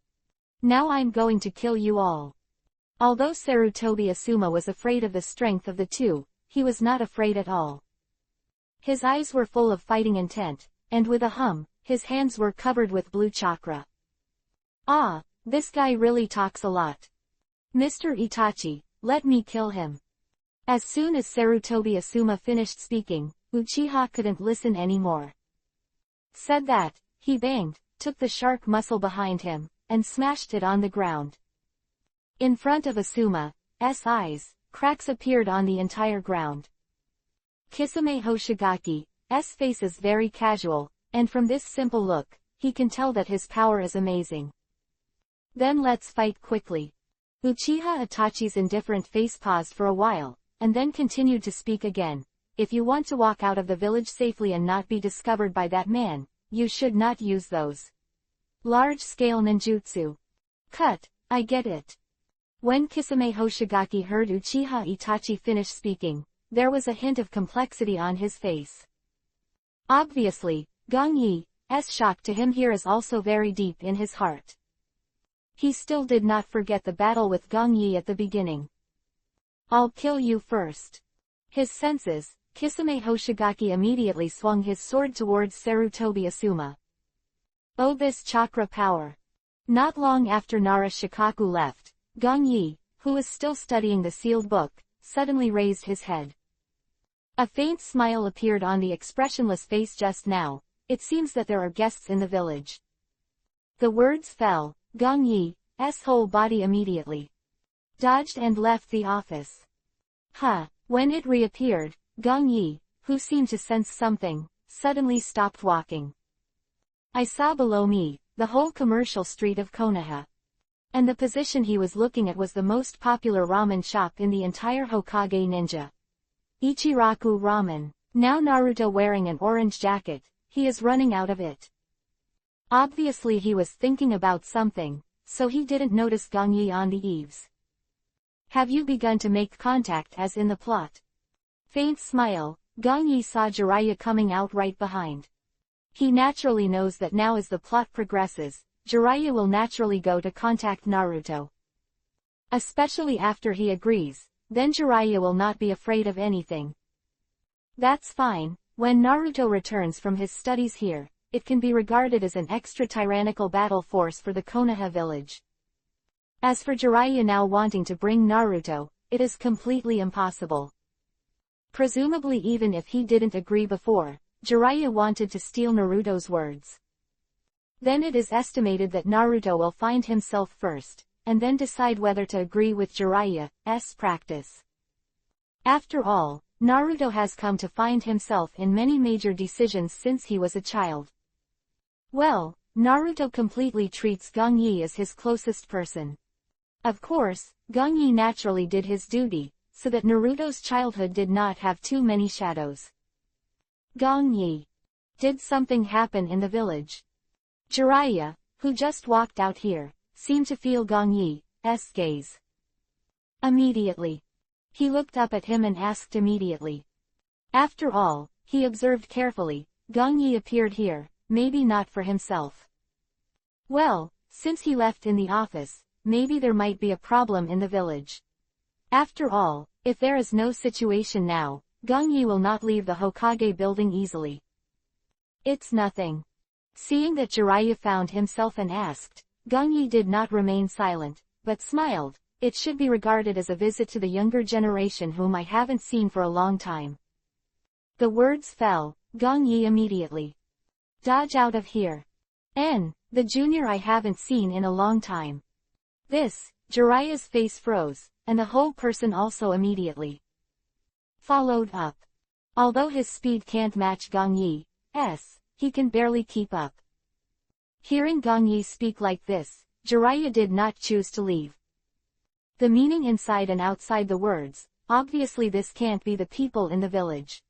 Now I'm going to kill you all." Although Sarutobi Asuma was afraid of the strength of the two, he was not afraid at all. His eyes were full of fighting intent, and with a hum, his hands were covered with blue chakra. "Ah, this guy really talks a lot. Mr. Itachi, let me kill him." As soon as Sarutobi Asuma finished speaking, Uchiha couldn't listen anymore. Said that, he banged, took the shark muscle behind him, and smashed it on the ground. In front of Asuma's eyes, cracks appeared on the entire ground. Kisame Hoshigaki's face is very casual, and from this simple look, he can tell that his power is amazing. "Then let's fight quickly." Uchiha Itachi's indifferent face paused for a while, and then continued to speak again. "If you want to walk out of the village safely and not be discovered by that man, you should not use those large-scale ninjutsu." "Cut, I get it." When Kisame Hoshigaki heard Uchiha Itachi finish speaking, there was a hint of complexity on his face. Obviously, Gong Yi's shock to him here is also very deep in his heart. He still did not forget the battle with Gong Yi at the beginning. "I'll kill you first." His senses, Kisame Hoshigaki immediately swung his sword towards Sarutobi Asuma. Oh, this chakra power! Not long after Nara Shikaku left, Gong Yi, who was still studying the sealed book, suddenly raised his head. A faint smile appeared on the expressionless face just now. "It seems that there are guests in the village." The words fell, Gong Yi's whole body immediately dodged and left the office. When it reappeared, Gong Yi, who seemed to sense something, suddenly stopped walking. "I saw below me the whole commercial street of Konoha. And the position he was looking at was the most popular ramen shop in the entire Hokage ninja. Ichiraku Ramen. Now Naruto wearing an orange jacket, he is running out of it." Obviously he was thinking about something, so he didn't notice Gong Yi on the eaves. "Have you begun to make contact as in the plot?" Faint smile, Gong Yi saw Jiraiya coming out right behind. He naturally knows that now as the plot progresses, Jiraiya will naturally go to contact Naruto. Especially after he agrees, then Jiraiya will not be afraid of anything. That's fine. When Naruto returns from his studies here, it can be regarded as an extra tyrannical battle force for the Konoha village. As for Jiraiya now wanting to bring Naruto, it is completely impossible. Presumably even if he didn't agree before, Jiraiya wanted to steal Naruto's words. Then it is estimated that Naruto will find himself first, and then decide whether to agree with Jiraiya's practice. After all, Naruto has come to find himself in many major decisions since he was a child. Well, Naruto completely treats Gong Yi as his closest person. Of course, Gong Yi naturally did his duty, so that Naruto's childhood did not have too many shadows. Gong Yi. Did something happen in the village? Jiraiya, who just walked out here, seemed to feel Gong Yi's gaze. Immediately. He looked up at him and asked immediately. After all, he observed carefully, Gong Yi appeared here, maybe not for himself. Well, since he left in the office, maybe there might be a problem in the village. After all, if there is no situation now, Gong Yi will not leave the Hokage building easily. It's nothing. Seeing that Jiraiya found himself and asked, Gong Yi did not remain silent, but smiled. It should be regarded as a visit to the younger generation whom I haven't seen for a long time. The words fell, Gong Yi immediately. Dodge out of here. The junior I haven't seen in a long time. This, Jiraiya's face froze, and the whole person also immediately followed up. Although his speed can't match Gong Yi's, he can barely keep up. Hearing Gongyi speak like this, Jiraiya did not choose to leave. The meaning inside and outside the words, obviously this can't be the people in the village.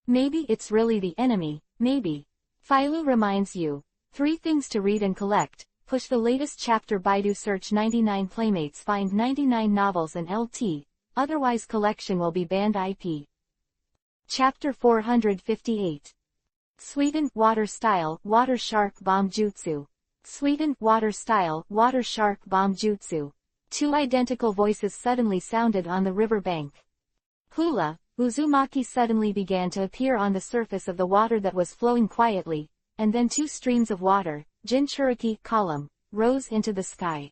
Maybe it's really the enemy, maybe. Philo reminds you. 3 things to read and collect. Push the latest chapter. Baidu search 99 playmates. Find 99 novels and LT, otherwise collection will be banned. IP. Chapter 458. Sweetened water style, water shark bomb jutsu. Sweetened water style, water shark bomb jutsu. 2 identical voices suddenly sounded on the river bank. Hula, Uzumaki suddenly began to appear on the surface of the water that was flowing quietly, and then 2 streams of water, Jinchuriki column, rose into the sky.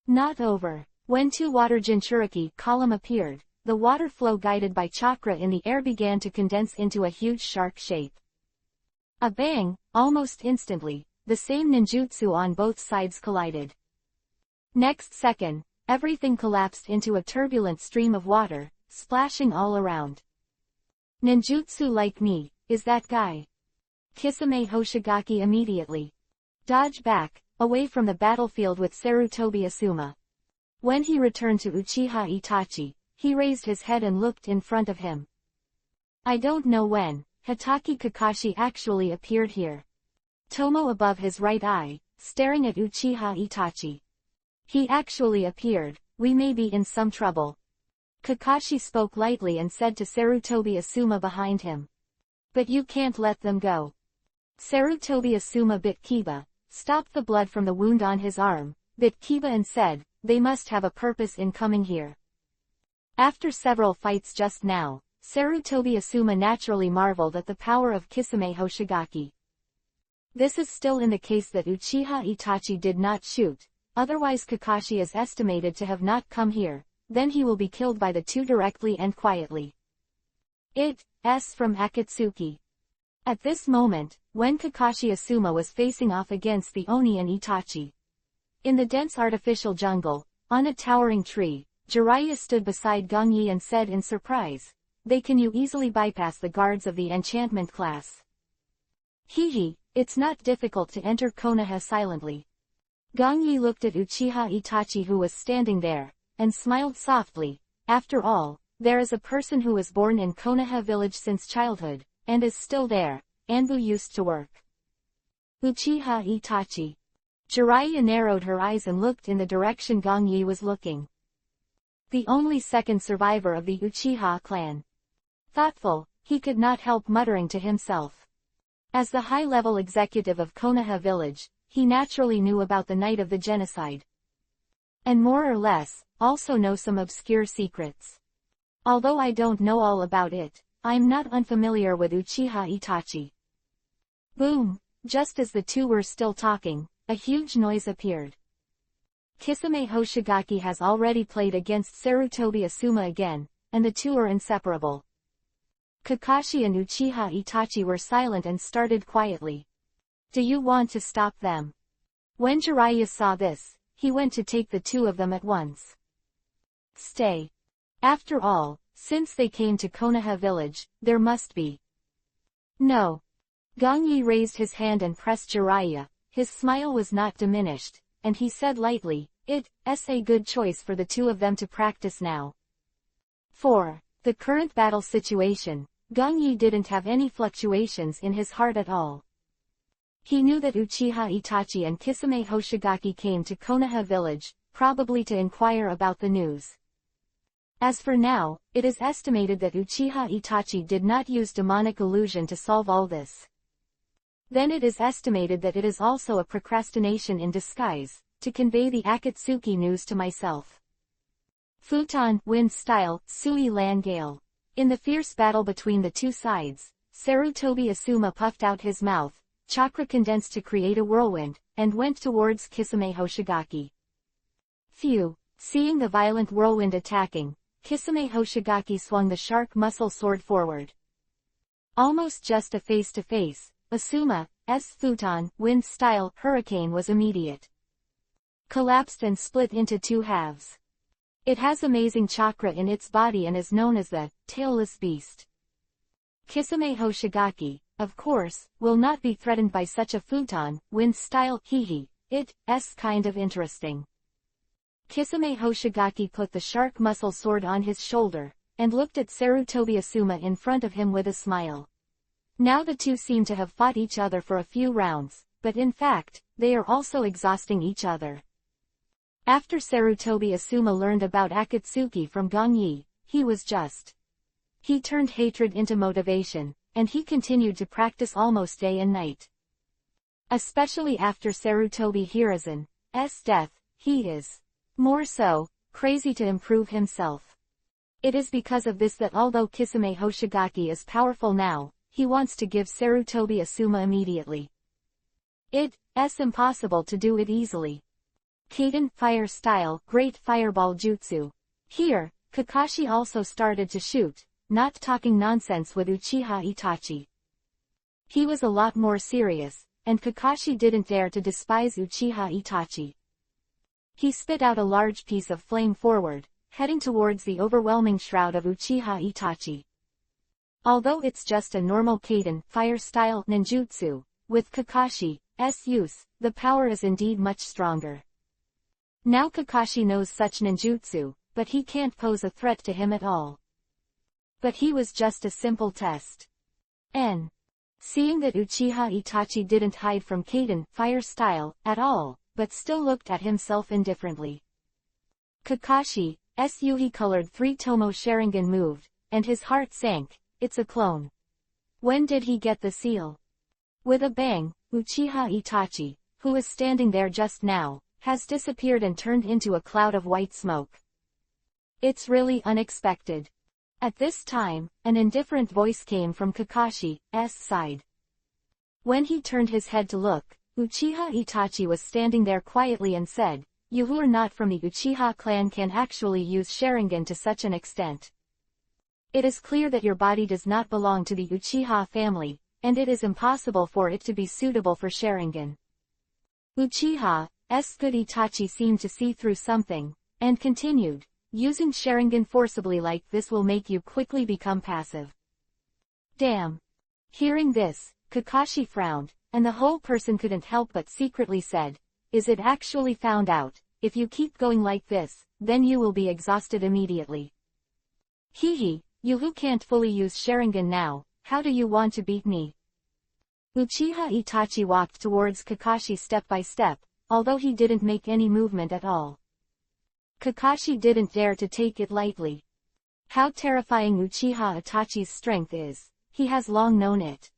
Not over. When 2 water Jinchuriki column appeared, the water flow guided by chakra in the air began to condense into a huge shark shape. A bang, almost instantly, the same ninjutsu on both sides collided. Next second, everything collapsed into a turbulent stream of water, splashing all around. Ninjutsu like me, is that guy? Kisame Hoshigaki immediately. Dodge back, away from the battlefield with Sarutobi Asuma. When he returned to Uchiha Itachi, he raised his head and looked in front of him. I don't know when, Hitaki Kakashi actually appeared here. Tomo above his right eye, staring at Uchiha Itachi. He actually appeared, we may be in some trouble. Kakashi spoke lightly and said to Sarutobi Asuma behind him. But you can't let them go. Sarutobi Asuma bit Kiba, stopped the blood from the wound on his arm, bit Kiba and said, they must have a purpose in coming here. After several fights just now, Sarutobi Asuma naturally marveled at the power of Kisame Hoshigaki. This is still in the case that Uchiha Itachi did not shoot, otherwise Kakashi is estimated to have not come here, then he will be killed by the 2 directly and quietly. It's from Akatsuki. At this moment, when Kakashi Asuma was facing off against the Oni and Itachi. In the dense artificial jungle, on a towering tree, Jiraiya stood beside Gongyi and said in surprise, can you easily bypass the guards of the enchantment class? Hehe, it's not difficult to enter Konoha silently. Gongyi looked at Uchiha Itachi who was standing there, and smiled softly. After all, there is a person who was born in Konoha village since childhood, and is still there, Anbu used to work. Uchiha Itachi. Jiraiya narrowed her eyes and looked in the direction Gongyi was looking. The only second survivor of the Uchiha clan. Thoughtful, he could not help muttering to himself. As the high-level executive of Konoha village, he naturally knew about the night of the genocide. And more or less, also know some obscure secrets. Although I don't know all about it, I'm not unfamiliar with Uchiha Itachi. Boom! Just as the 2 were still talking, a huge noise appeared. Kisame Hoshigaki has already played against Sarutobi Asuma again, and the 2 are inseparable. Kakashi and Uchiha Itachi were silent and started quietly. Do you want to stop them? When Jiraiya saw this, he went to take the 2 of them at once. Stay. After all, since they came to Konoha village, there must be. No. Gongyi raised his hand and pressed Jiraiya, his smile was not diminished, and he said lightly, it's a good choice for the 2 of them to practice now. 4. The current battle situation, Gongyi didn't have any fluctuations in his heart at all. He knew that Uchiha Itachi and Kisame Hoshigaki came to Konoha village, probably to inquire about the news. As for now, it is estimated that Uchiha Itachi did not use demonic illusion to solve all this. Then it is estimated that it is also a procrastination in disguise, to convey the Akatsuki news to myself. Futon, wind style, Sui Lan gale. In the fierce battle between the 2 sides, Sarutobi Asuma puffed out his mouth, chakra condensed to create a whirlwind, and went towards Kisame Hoshigaki. Phew! Seeing the violent whirlwind attacking, Kisame Hoshigaki swung the shark muscle sword forward. Almost just a face-to-face, Asuma's futon, wind style, hurricane was immediate. Collapsed and split into 2 halves. It has amazing chakra in its body and is known as the tailless beast. Kisame Hoshigaki, of course, will not be threatened by such a futon, wind style, hehe, it's kind of interesting. Kisame Hoshigaki put the shark muscle sword on his shoulder, and looked at Sarutobi Asuma in front of him with a smile. Now the two seem to have fought each other for a few rounds, but in fact, they are also exhausting each other. After Sarutobi Asuma learned about Akatsuki from Gong Yi, he turned hatred into motivation, and he continued to practice almost day and night. Especially after Sarutobi Hiruzen's death, he is more so crazy to improve himself. It is because of this that although Kisame Hoshigaki is powerful now, he wants to give Sarutobi Asuma immediately. It's impossible to do it easily. Kaden Fire Style Great Fireball Jutsu. Here, Kakashi also started to shoot, not talking nonsense with Uchiha Itachi. He was a lot more serious, and Kakashi didn't dare to despise Uchiha Itachi. He spit out a large piece of flame forward, heading towards the overwhelming shroud of Uchiha Itachi. Although it's just a normal Kaden Fire Style ninjutsu, with Kakashi's use, the power is indeed much stronger. Now Kakashi knows such ninjutsu, but he can't pose a threat to him at all. But he was just a simple test. Seeing that Uchiha Itachi didn't hide from Kaden Fire Style at all, but still looked at himself indifferently. Kakashi's Yuhi-colored 3-tomo Sharingan moved, and his heart sank. It's a clone. When did he get the seal? With a bang, Uchiha Itachi, who is standing there just now, has disappeared and turned into a cloud of white smoke. It's really unexpected. At this time, an indifferent voice came from Kakashi's side. When he turned his head to look, Uchiha Itachi was standing there quietly and said, "You who are not from the Uchiha clan can actually use Sharingan to such an extent. It is clear that your body does not belong to the Uchiha family, and it is impossible for it to be suitable for Sharingan." Uchiha's good Itachi seemed to see through something, and continued, "Using Sharingan forcibly like this will make you quickly become passive." Damn. Hearing this, Kakashi frowned, and the whole person couldn't help but secretly said, "Is it actually found out? If you keep going like this, then you will be exhausted immediately." Hehe, you who can't fully use Sharingan now, how do you want to beat me? Uchiha Itachi walked towards Kakashi step by step, although he didn't make any movement at all. Kakashi didn't dare to take it lightly. How terrifying Uchiha Itachi's strength is, he has long known it.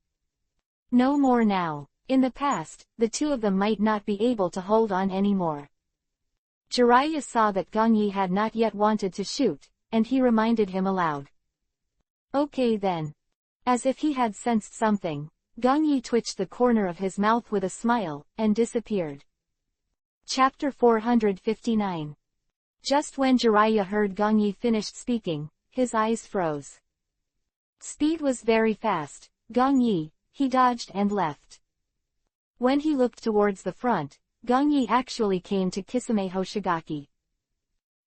No more now. In the past, the two of them might not be able to hold on anymore. Jiraiya saw that Gong Yi had not yet wanted to shoot, and he reminded him aloud. Okay then. As if he had sensed something, Gong Yi twitched the corner of his mouth with a smile, and disappeared. Chapter 459. Just when Jiraiya heard Gong Yi finished speaking, his eyes froze. Speed was very fast. Gong Yi, he dodged and left. When he looked towards the front, Gong Yi actually came to Kisame Hoshigaki.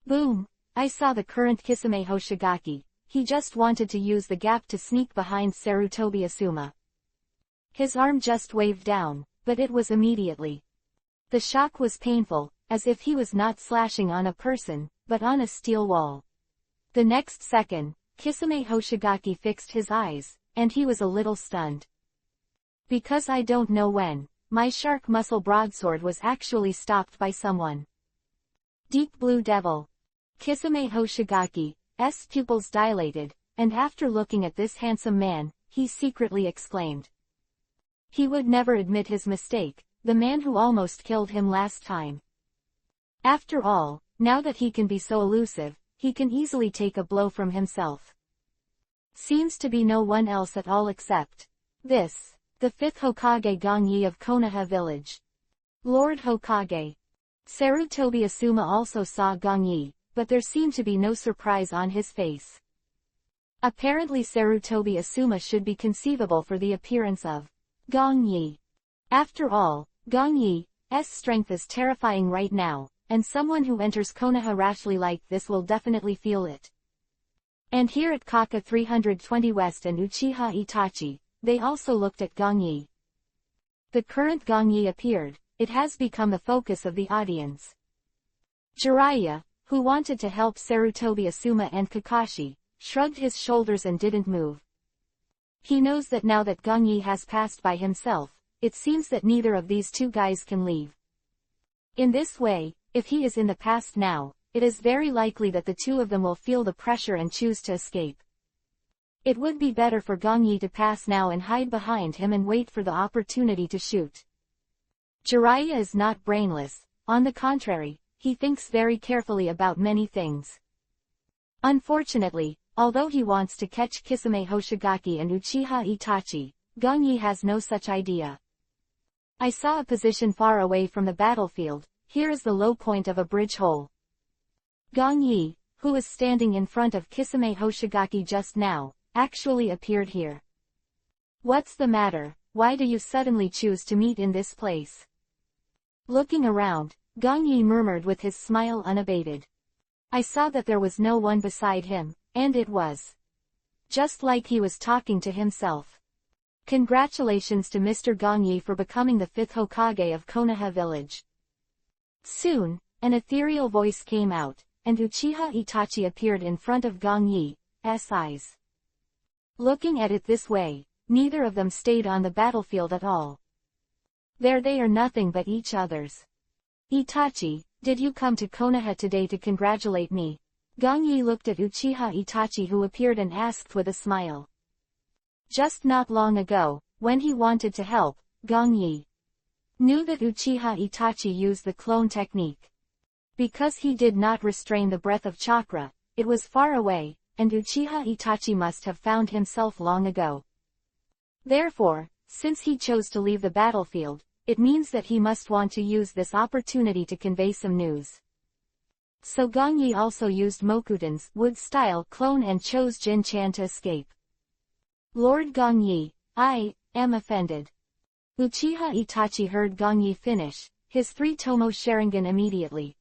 Boom! I saw the current Kisame Hoshigaki. He just wanted to use the gap to sneak behind Sarutobi Asuma. His arm just waved down, but it was immediately. The shock was painful, as if he was not slashing on a person, but on a steel wall. The next second, Kisame Hoshigaki fixed his eyes, and he was a little stunned. Because I don't know when, my shark muscle broadsword was actually stopped by someone. Deep Blue Devil. Kisame Hoshigaki's pupils dilated, and after looking at this handsome man, he secretly exclaimed. He would never admit his mistake, the man who almost killed him last time. After all, now that he can be so elusive, he can easily take a blow from himself. Seems to be no one else at all except this, the 5th Hokage Gong Yi of Konoha village. Lord Hokage. Sarutobi Asuma also saw Gong Yi, but there seemed to be no surprise on his face. Apparently Sarutobi Asuma should be conceivable for the appearance of Gong Yi. After all, Gong Yi's strength is terrifying right now, and someone who enters Konoha rashly like this will definitely feel it. And here at Kaka 320 West and Uchiha Itachi, they also looked at Gong Yi. The current Gong Yi appeared. It has become the focus of the audience. Jiraiya, who wanted to help Sarutobi Asuma and Kakashi, shrugged his shoulders and didn't move. He knows that now that Gong Yi has passed by himself, it seems that neither of these two guys can leave. In this way, if he is in the past now, it is very likely that the two of them will feel the pressure and choose to escape. It would be better for Gong Yi to pass now and hide behind him and wait for the opportunity to shoot. Jiraiya is not brainless, on the contrary, he thinks very carefully about many things. Unfortunately, although he wants to catch Kisame Hoshigaki and Uchiha Itachi, Gong Yi has no such idea. I saw a position far away from the battlefield. Here is the low point of a bridge hole. Gong Yi, who was standing in front of Kisame Hoshigaki just now, actually appeared here. What's the matter? Why do you suddenly choose to meet in this place? Looking around, Gong Yi murmured with his smile unabated. I saw that there was no one beside him, and it was just like he was talking to himself. Congratulations to Mr. Gong Yi for becoming the 5th Hokage of Konoha village. Soon, an ethereal voice came out, and Uchiha Itachi appeared in front of Gong Yi's eyes. Looking at it this way, neither of them stayed on the battlefield at all. There they are nothing but each other's. Itachi, did you come to Konoha today to congratulate me? Gong Yi looked at Uchiha Itachi, who appeared, and asked with a smile. Just not long ago, when he wanted to help, Gong Yi knew that Uchiha Itachi used the clone technique. Because he did not restrain the breath of chakra, it was far away, and Uchiha Itachi must have found himself long ago. Therefore, since he chose to leave the battlefield, it means that he must want to use this opportunity to convey some news. So Gong Yi also used Mokutan's wood-style clone and chose Jin-chan to escape. Lord Gong Yi, I am offended. Uchiha Itachi heard Gong Yi finish his 3-tomo Sharingan immediately.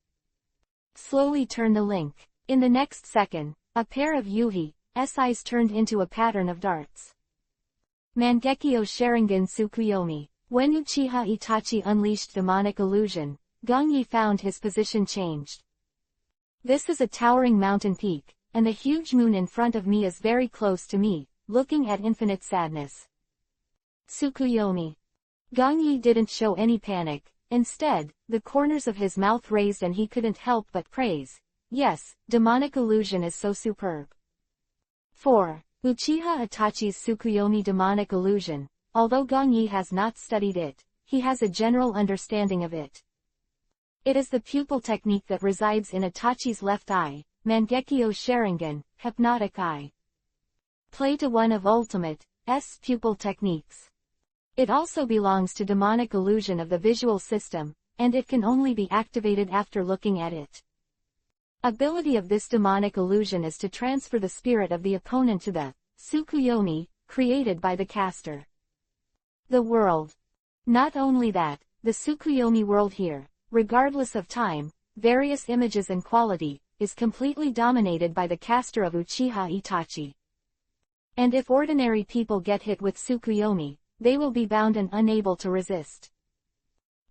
Slowly turn the link. In the next second, a pair of Yuhi's eyes turned into a pattern of darts. Mangekyo Sharingan Tsukuyomi. When Uchiha Itachi unleashed demonic illusion, Gong Yi found his position changed. This is a towering mountain peak, and the huge moon in front of me is very close to me, looking at infinite sadness. Tsukuyomi. Gong Yi didn't show any panic. Instead, the corners of his mouth raised and he couldn't help but praise. Yes, demonic illusion is so superb. 4. Uchiha Itachi's Tsukuyomi demonic illusion. Although Gong Yi has not studied it, he has a general understanding of it. It is the pupil technique that resides in Itachi's left eye, Mangekyo Sharingan, hypnotic eye. Play to one of Ultimate's pupil techniques. It also belongs to demonic illusion of the visual system, and it can only be activated after looking at it. Ability of this demonic illusion is to transfer the spirit of the opponent to the Tsukuyomi, created by the caster. The world. Not only that, the Tsukuyomi world here, regardless of time, various images and quality, is completely dominated by the caster of Uchiha Itachi. And if ordinary people get hit with Tsukuyomi, they will be bound and unable to resist.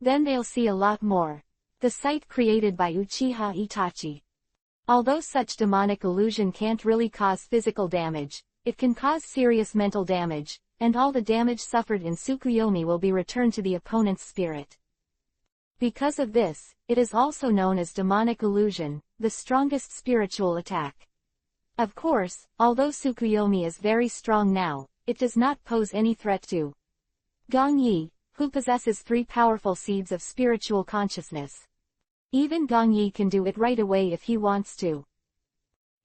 Then they'll see a lot more. The sight created by Uchiha Itachi. Although such demonic illusion can't really cause physical damage, it can cause serious mental damage, and all the damage suffered in Tsukuyomi will be returned to the opponent's spirit. Because of this, it is also known as demonic illusion, the strongest spiritual attack. Of course, although Tsukuyomi is very strong now, it does not pose any threat to Gong Yi, who possesses 3 powerful seeds of spiritual consciousness. Even Gong Yi can do it right away if he wants to.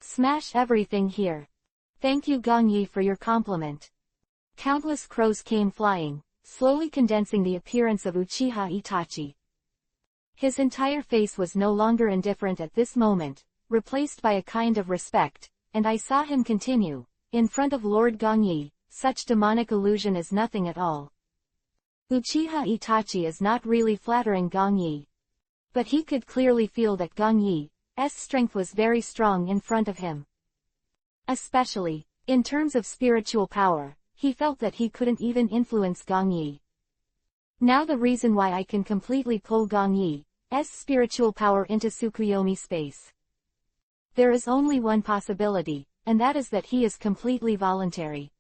Smash everything here. Thank you Gong Yi for your compliment. Countless crows came flying, slowly condensing the appearance of Uchiha Itachi. His entire face was no longer indifferent at this moment, replaced by a kind of respect, and I saw him continue. In front of Lord Gong Yi, such demonic illusion is nothing at all. Uchiha Itachi is not really flattering Gong Yi. But he could clearly feel that Gong Yi's strength was very strong in front of him. Especially, in terms of spiritual power, he felt that he couldn't even influence Gong Yi's. Now the reason why I can completely pull Gong Yi's spiritual power into Tsukuyomi space. There is only one possibility, and that is that he is completely voluntary.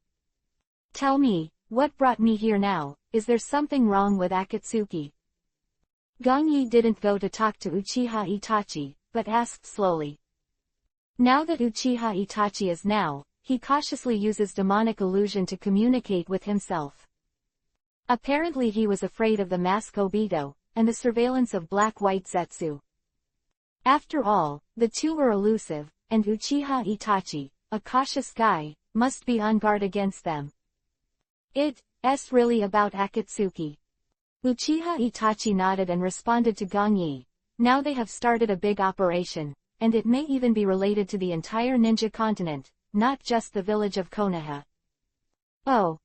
Tell me, what brought me here now? Is there something wrong with Akatsuki? Gong Yi didn't go to talk to Uchiha Itachi, but asked slowly. Now that Uchiha Itachi is now, he cautiously uses demonic illusion to communicate with himself. Apparently he was afraid of the mask Obito, and the surveillance of black-white Zetsu. After all, the two were elusive, and Uchiha Itachi, a cautious guy, must be on guard against them. It's really about Akatsuki. Uchiha Itachi nodded and responded to Gong Yi. Now they have started a big operation, and it may even be related to the entire ninja continent, not just the village of Konoha. Oh.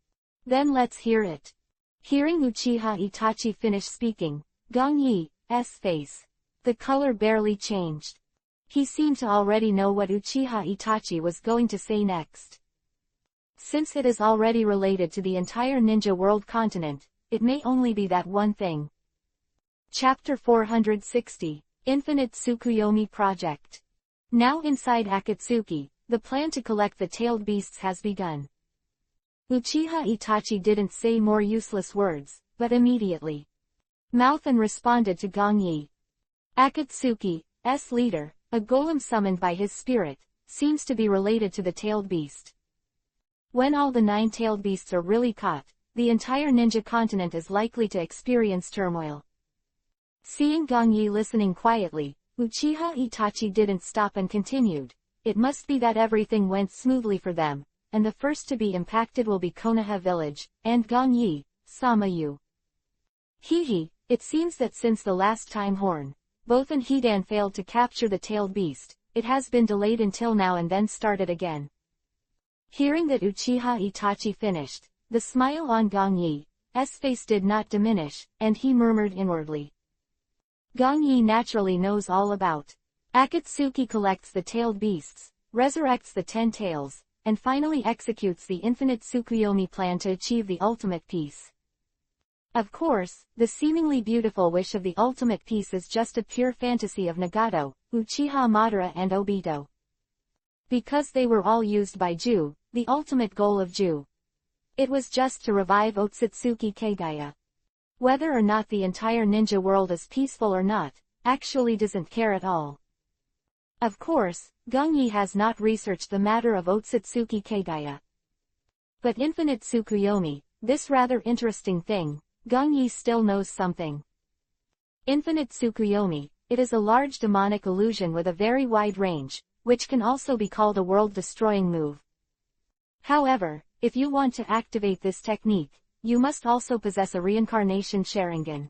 Then let's hear it. Hearing Uchiha Itachi finish speaking, Gong Yi's face, the color barely changed. He seemed to already know what Uchiha Itachi was going to say next. Since it is already related to the entire ninja world continent, it may only be that one thing. Chapter 460, Infinite Tsukuyomi Project. Now inside Akatsuki, the plan to collect the tailed beasts has begun. Uchiha Itachi didn't say more useless words, but immediately mouthed and responded to Gong Yi. Akatsuki's leader, a golem summoned by his spirit, seems to be related to the tailed beast. When all the 9 tailed beasts are really caught, the entire ninja continent is likely to experience turmoil. Seeing Gong Yi listening quietly, Uchiha Itachi didn't stop and continued. It must be that everything went smoothly for them, and the first to be impacted will be Konoha village, and Gong Yi, Samayu. It seems that since the last time Horn, Both and Hidan failed to capture the tailed beast, it has been delayed until now and then started again. Hearing that Uchiha Itachi finished, the smile on Gong Yi's face did not diminish, and he murmured inwardly. Gong Yi naturally knows all about. Akatsuki collects the tailed beasts, resurrects the 10 tails, and finally executes the infinite Tsukuyomi plan to achieve the ultimate peace. Of course, the seemingly beautiful wish of the ultimate peace is just a pure fantasy of Nagato, Uchiha Madara and Obito. Because they were all used by Ju, the ultimate goal of Ju. It was just to revive Otsutsuki Kagaya. Whether or not the entire ninja world is peaceful or not, actually doesn't care at all. Of course, Gong Yi has not researched the matter of Otsutsuki Kagaya. But Infinite Tsukuyomi, this rather interesting thing, Gong Yi still knows something. Infinite Tsukuyomi, it is a large demonic illusion with a very wide range, which can also be called a world-destroying move. However, if you want to activate this technique, you must also possess a reincarnation Sharingan.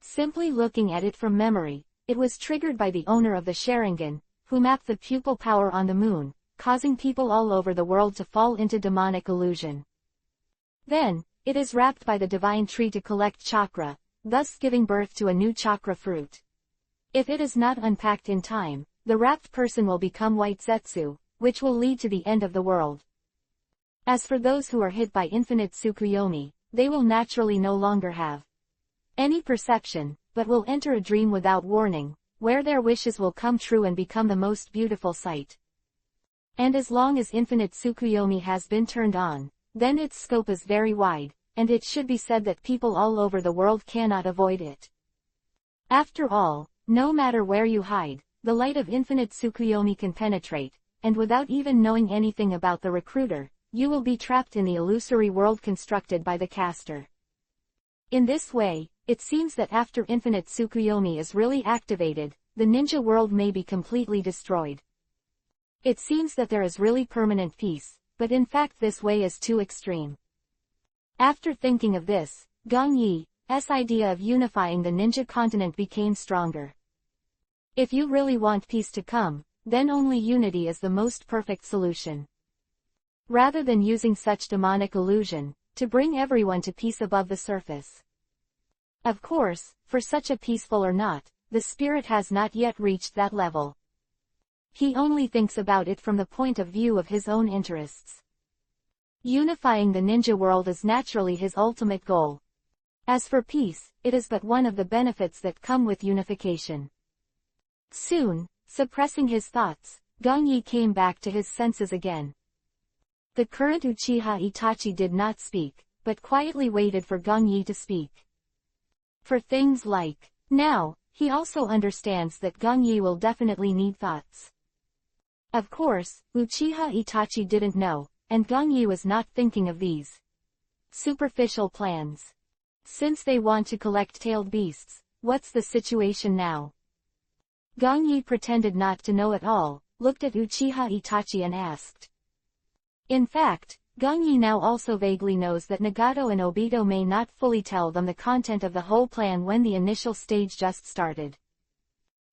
Simply looking at it from memory, it was triggered by the owner of the Sharingan, who mapped the pupil power on the moon, causing people all over the world to fall into demonic illusion. Then, it is wrapped by the divine tree to collect chakra, thus giving birth to a new chakra fruit. If it is not unpacked in time, the wrapped person will become White Zetsu, which will lead to the end of the world. As for those who are hit by Infinite Tsukuyomi, they will naturally no longer have any perception, but will enter a dream without warning, where their wishes will come true and become the most beautiful sight. And as long as Infinite Tsukuyomi has been turned on, then its scope is very wide, and it should be said that people all over the world cannot avoid it. After all, no matter where you hide, the light of Infinite Tsukuyomi can penetrate, and without even knowing anything about the recruiter, you will be trapped in the illusory world constructed by the caster. In this way, it seems that after Infinite Tsukuyomi is really activated, the ninja world may be completely destroyed. It seems that there is really permanent peace, but in fact this way is too extreme. After thinking of this, Gong Yi's idea of unifying the ninja continent became stronger. If you really want peace to come, then only unity is the most perfect solution. Rather than using such demonic illusion, to bring everyone to peace above the surface. Of course, for such a peaceful or not, the spirit has not yet reached that level. he only thinks about it from the point of view of his own interests. Unifying the ninja world is naturally his ultimate goal. As for peace, it is but one of the benefits that come with unification. Soon, suppressing his thoughts, Gongyi came back to his senses again. The current Uchiha Itachi did not speak, but quietly waited for Gongyi to speak. For things like, now, he also understands that Gongyi will definitely need thoughts. Of course, Uchiha Itachi didn't know, and Gongyi was not thinking of these superficial plans. Since they want to collect tailed beasts, what's the situation now? Gongyi pretended not to know at all, looked at Uchiha Itachi and asked. In fact, Gongyi now also vaguely knows that Nagato and Obito may not fully tell them the content of the whole plan when the initial stage just started.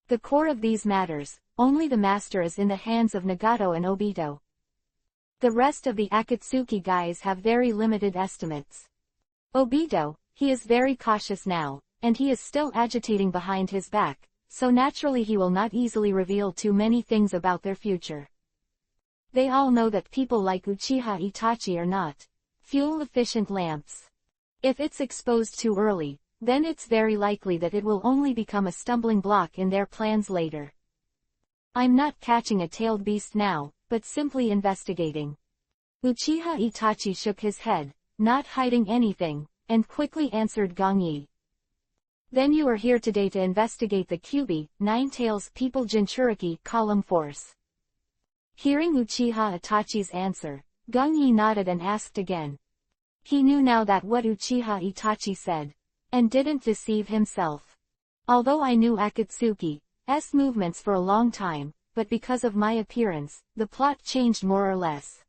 The core of these matters, only the master is in the hands of Nagato and Obito. The rest of the Akatsuki guys have very limited estimates. Obito, he is very cautious now, and he is still agitating behind his back, so naturally he will not easily reveal too many things about their future. They all know that people like Uchiha Itachi are not fuel-efficient lamps. If it's exposed too early, then it's very likely that it will only become a stumbling block in their plans later. I'm not catching a tailed beast now, but simply investigating. Uchiha Itachi shook his head, not hiding anything, and quickly answered Gongyi. Then you are here today to investigate the Kyubi, Nine Tails People Jinchuriki column force. Hearing Uchiha Itachi's answer, Gongyi nodded and asked again. He knew now that what Uchiha Itachi said, and didn't deceive himself. Although I knew Akatsuki's movements for a long time, but because of my appearance, the plot changed more or less.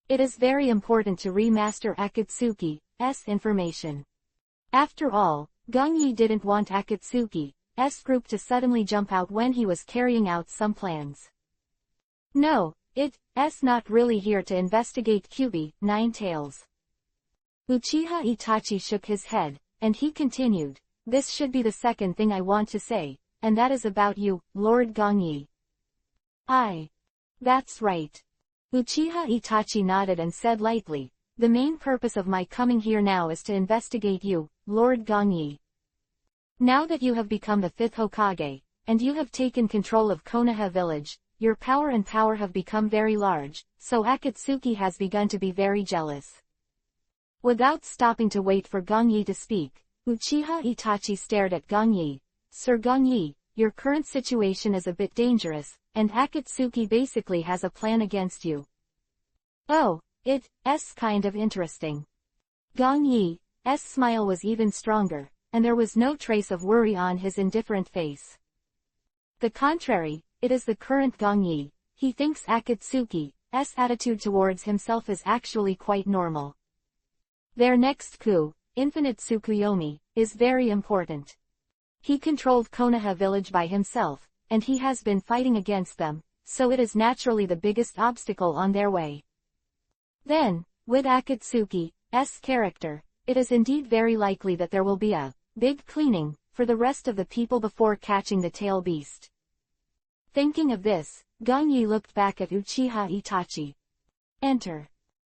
It is very important to remaster Akatsuki's information. After all, Gongyi didn't want Akatsuki's group to suddenly jump out when he was carrying out some plans. No, it's not really here to investigate Kyubi, Nine Tails. Uchiha Itachi shook his head, and he continued, this should be the second thing I want to say, and that is about you, Lord Gongyi. That's right. Uchiha Itachi nodded and said lightly, the main purpose of my coming here now is to investigate you, Lord Gongyi. Now that you have become the 5th Hokage, and you have taken control of Konoha village, your power have become very large, so Akatsuki has begun to be very jealous. Without stopping to wait for Gongyi to speak, Uchiha Itachi stared at Gongyi. Sir Gongyi, your current situation is a bit dangerous, and Akatsuki basically has a plan against you. Oh, it's kind of interesting. Gongyi's smile was even stronger, and there was no trace of worry on his indifferent face. The contrary, it is the current Gongyi. He thinks Akatsuki's attitude towards himself is actually quite normal. Their next coup, Infinite Tsukuyomi, is very important. He controlled Konoha village by himself, and he has been fighting against them, so it is naturally the biggest obstacle on their way. Then, with Akatsuki's character, it is indeed very likely that there will be a big cleaning for the rest of the people before catching the tail beast. Thinking of this, Gongyi looked back at Uchiha Itachi. Enter.